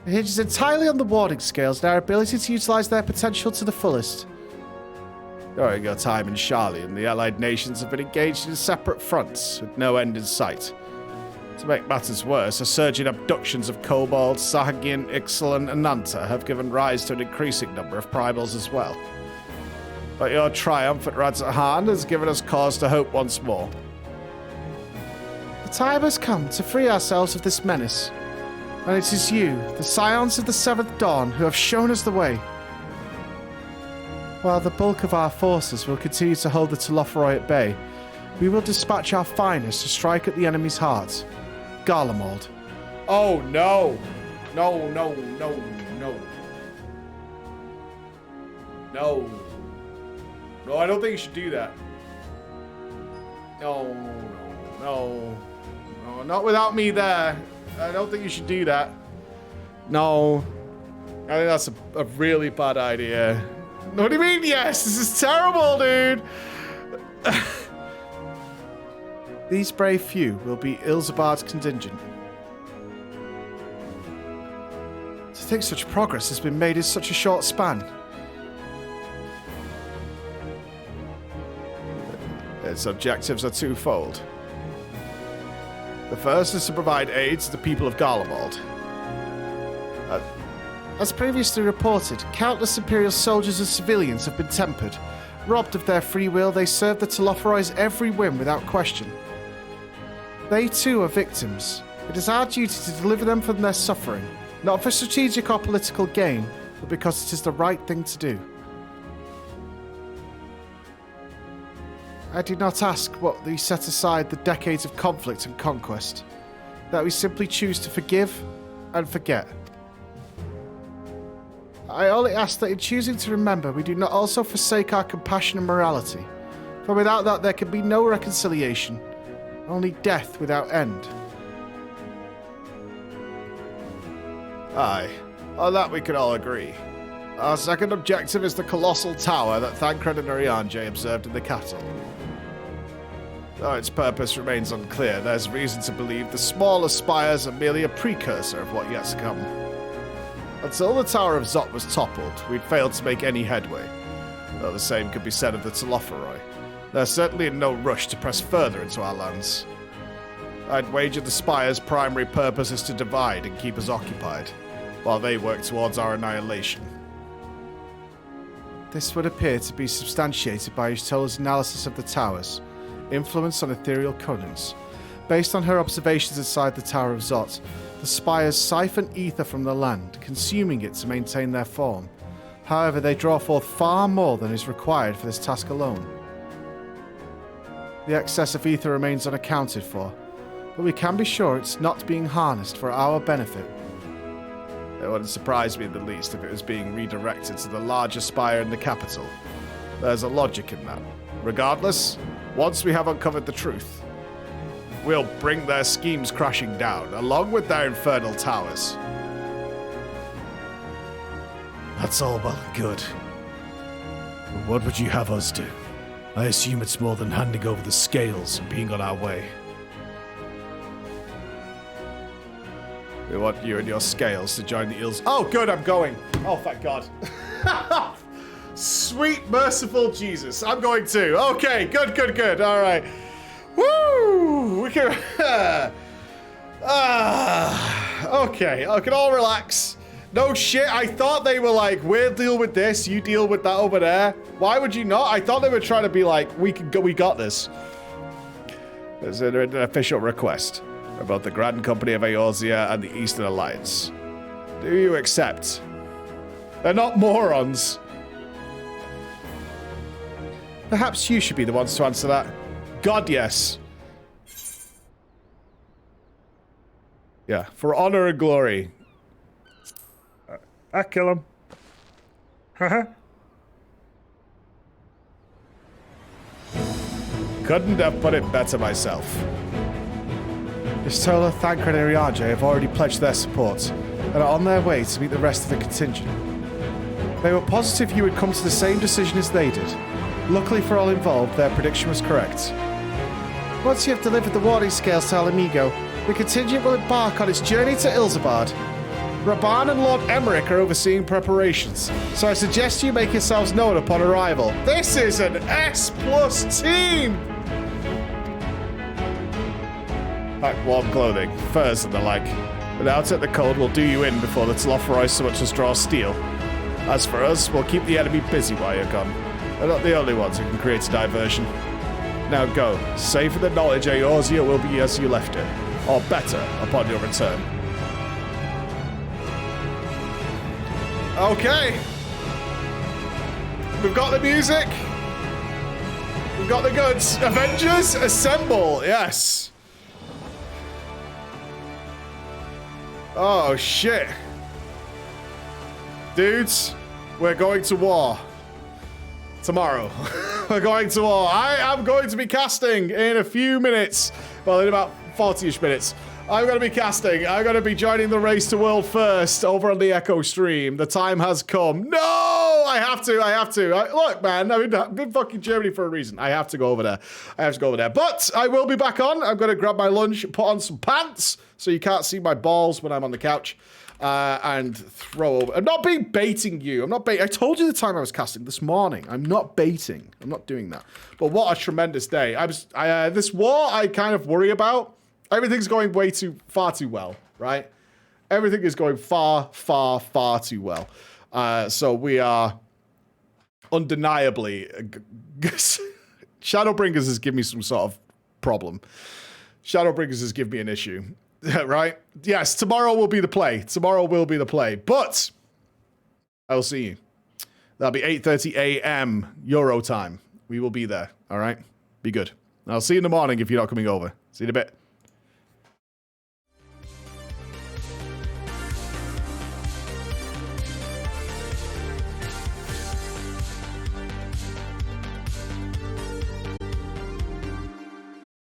It hinges entirely on the Warning Scales and our ability to utilize their potential to the fullest. During your time in Charlie, and the allied nations have been engaged in separate fronts, with no end in sight. To make matters worse, a surge in abductions of kobolds, Sahagin, Ixalan, and Nanta have given rise to an increasing number of primals as well. But your triumph at Radzahan has given us cause to hope once more. The time has come to free ourselves of this menace. And it is you, the Scions of the Seventh Dawn, who have shown us the way. While the bulk of our forces will continue to hold the Talophoroi at bay, we will dispatch our finest to strike at the enemy's heart. Garlemald. Oh, no. No, no, no, no. No. No, I don't think you should do that. No, no, no. No, not without me there. I don't think you should do that. No. I think that's a really bad idea. What do you mean, yes? This is terrible, dude. These brave few will be Ilzabard's contingent. To think such progress has been made in such a short span. Its objectives are twofold. The first is to provide aid to the people of Garlemald. As previously reported, countless Imperial soldiers and civilians have been tempered. Robbed of their free will, they serve the Talophoroi's every whim without question. They too are victims. It is our duty to deliver them from their suffering, not for strategic or political gain, but because it is the right thing to do. I do not ask what we set aside the decades of conflict and conquest, that we simply choose to forgive and forget. I only ask that in choosing to remember, we do not also forsake our compassion and morality, for without that there can be no reconciliation, only death without end. Aye, on that we can all agree. Our second objective is the colossal tower that Thancred and Urianger observed in the capital. Though its purpose remains unclear, there's reason to believe the smaller spires are merely a precursor of what yet to come. Until the Tower of Zot was toppled, we'd failed to make any headway, though the same could be said of the Talophoroi. They're certainly in no rush to press further into our lands. I'd wager the Spire's primary purpose is to divide and keep us occupied, while they work towards our annihilation. This would appear to be substantiated by Yshtola's analysis of the towers, influence on ethereal currents. Based on her observations inside the Tower of Zot, the spires siphon ether from the land, consuming it to maintain their form. However, they draw forth far more than is required for this task alone. The excess of ether remains unaccounted for, but we can be sure it's not being harnessed for our benefit. It wouldn't surprise me in the least if it was being redirected to the larger spire in the capital. There's a logic in that. Regardless, once we have uncovered the truth, we'll bring their schemes crashing down, along with their infernal towers. That's all well and good. But what would you have us do? I assume it's more than handing over the scales and being on our way. We want you and your scales to join the Ills. Oh, good, I'm going. Oh, thank God. Sweet, merciful Jesus. I'm going too. Okay, good. All right. Woo! We can... okay, I can all relax. No shit, I thought they were like, we'll deal with this, you deal with that over there. Why would you not? I thought they were trying to be like, we got this. There's an official request about the Grand Company of Eorzea and the Eastern Alliance. Do you accept? They're not morons. Perhaps you should be the ones to answer that. God, yes. Yeah, for honor and glory. I kill him. Couldn't have put it better myself. Ystola, Thancred and Urianger have already pledged their support and are on their way to meet the rest of the contingent. They were positive you would come to the same decision as they did. Luckily for all involved, their prediction was correct. Once you have delivered the warning scales to Alamigo, the contingent will embark on its journey to Ilzabard. Raban and Lord Emmerich are overseeing preparations, so I suggest you make yourselves known upon arrival. This is an S+ team! Pack warm clothing, furs and the like. But out at the cold, we'll do you in before the Talophoroi so much as draw steel. As for us, we'll keep the enemy busy while you're gone. They're not the only ones who can create a diversion. Now go. Safe in the knowledge Eorzea will be as you left it, or better upon your return. Okay. We've got the music. We've got the goods. Avengers, assemble. Yes. Oh, shit. Dudes, we're going to war. Tomorrow. We're going to war. I am going to be casting in a few minutes. Well, in about 40-ish minutes. I'm going to be casting. I'm going to be joining the Race to World First over on the Echo stream. The time has come. No! I have to. Look, man, I've been fucking Germany for a reason. I have to go over there. But I will be back on. I'm going to grab my lunch, put on some pants so you can't see my balls when I'm on the couch. And throw over. I'm not baiting you. I'm not baiting. I told you the time I was casting this morning. I'm not baiting. I'm not doing that. But what a tremendous day. This war I kind of worry about. Everything's going far too well, right? Everything is going far too well. So we are undeniably... Shadowbringers has given me some sort of problem. Shadowbringers has given me an issue. Right? Yes, tomorrow will be the play. But I will see you. That'll be 8:30 a.m. Euro time. We will be there. All right? Be good. I'll see you in the morning if you're not coming over. See you in a bit.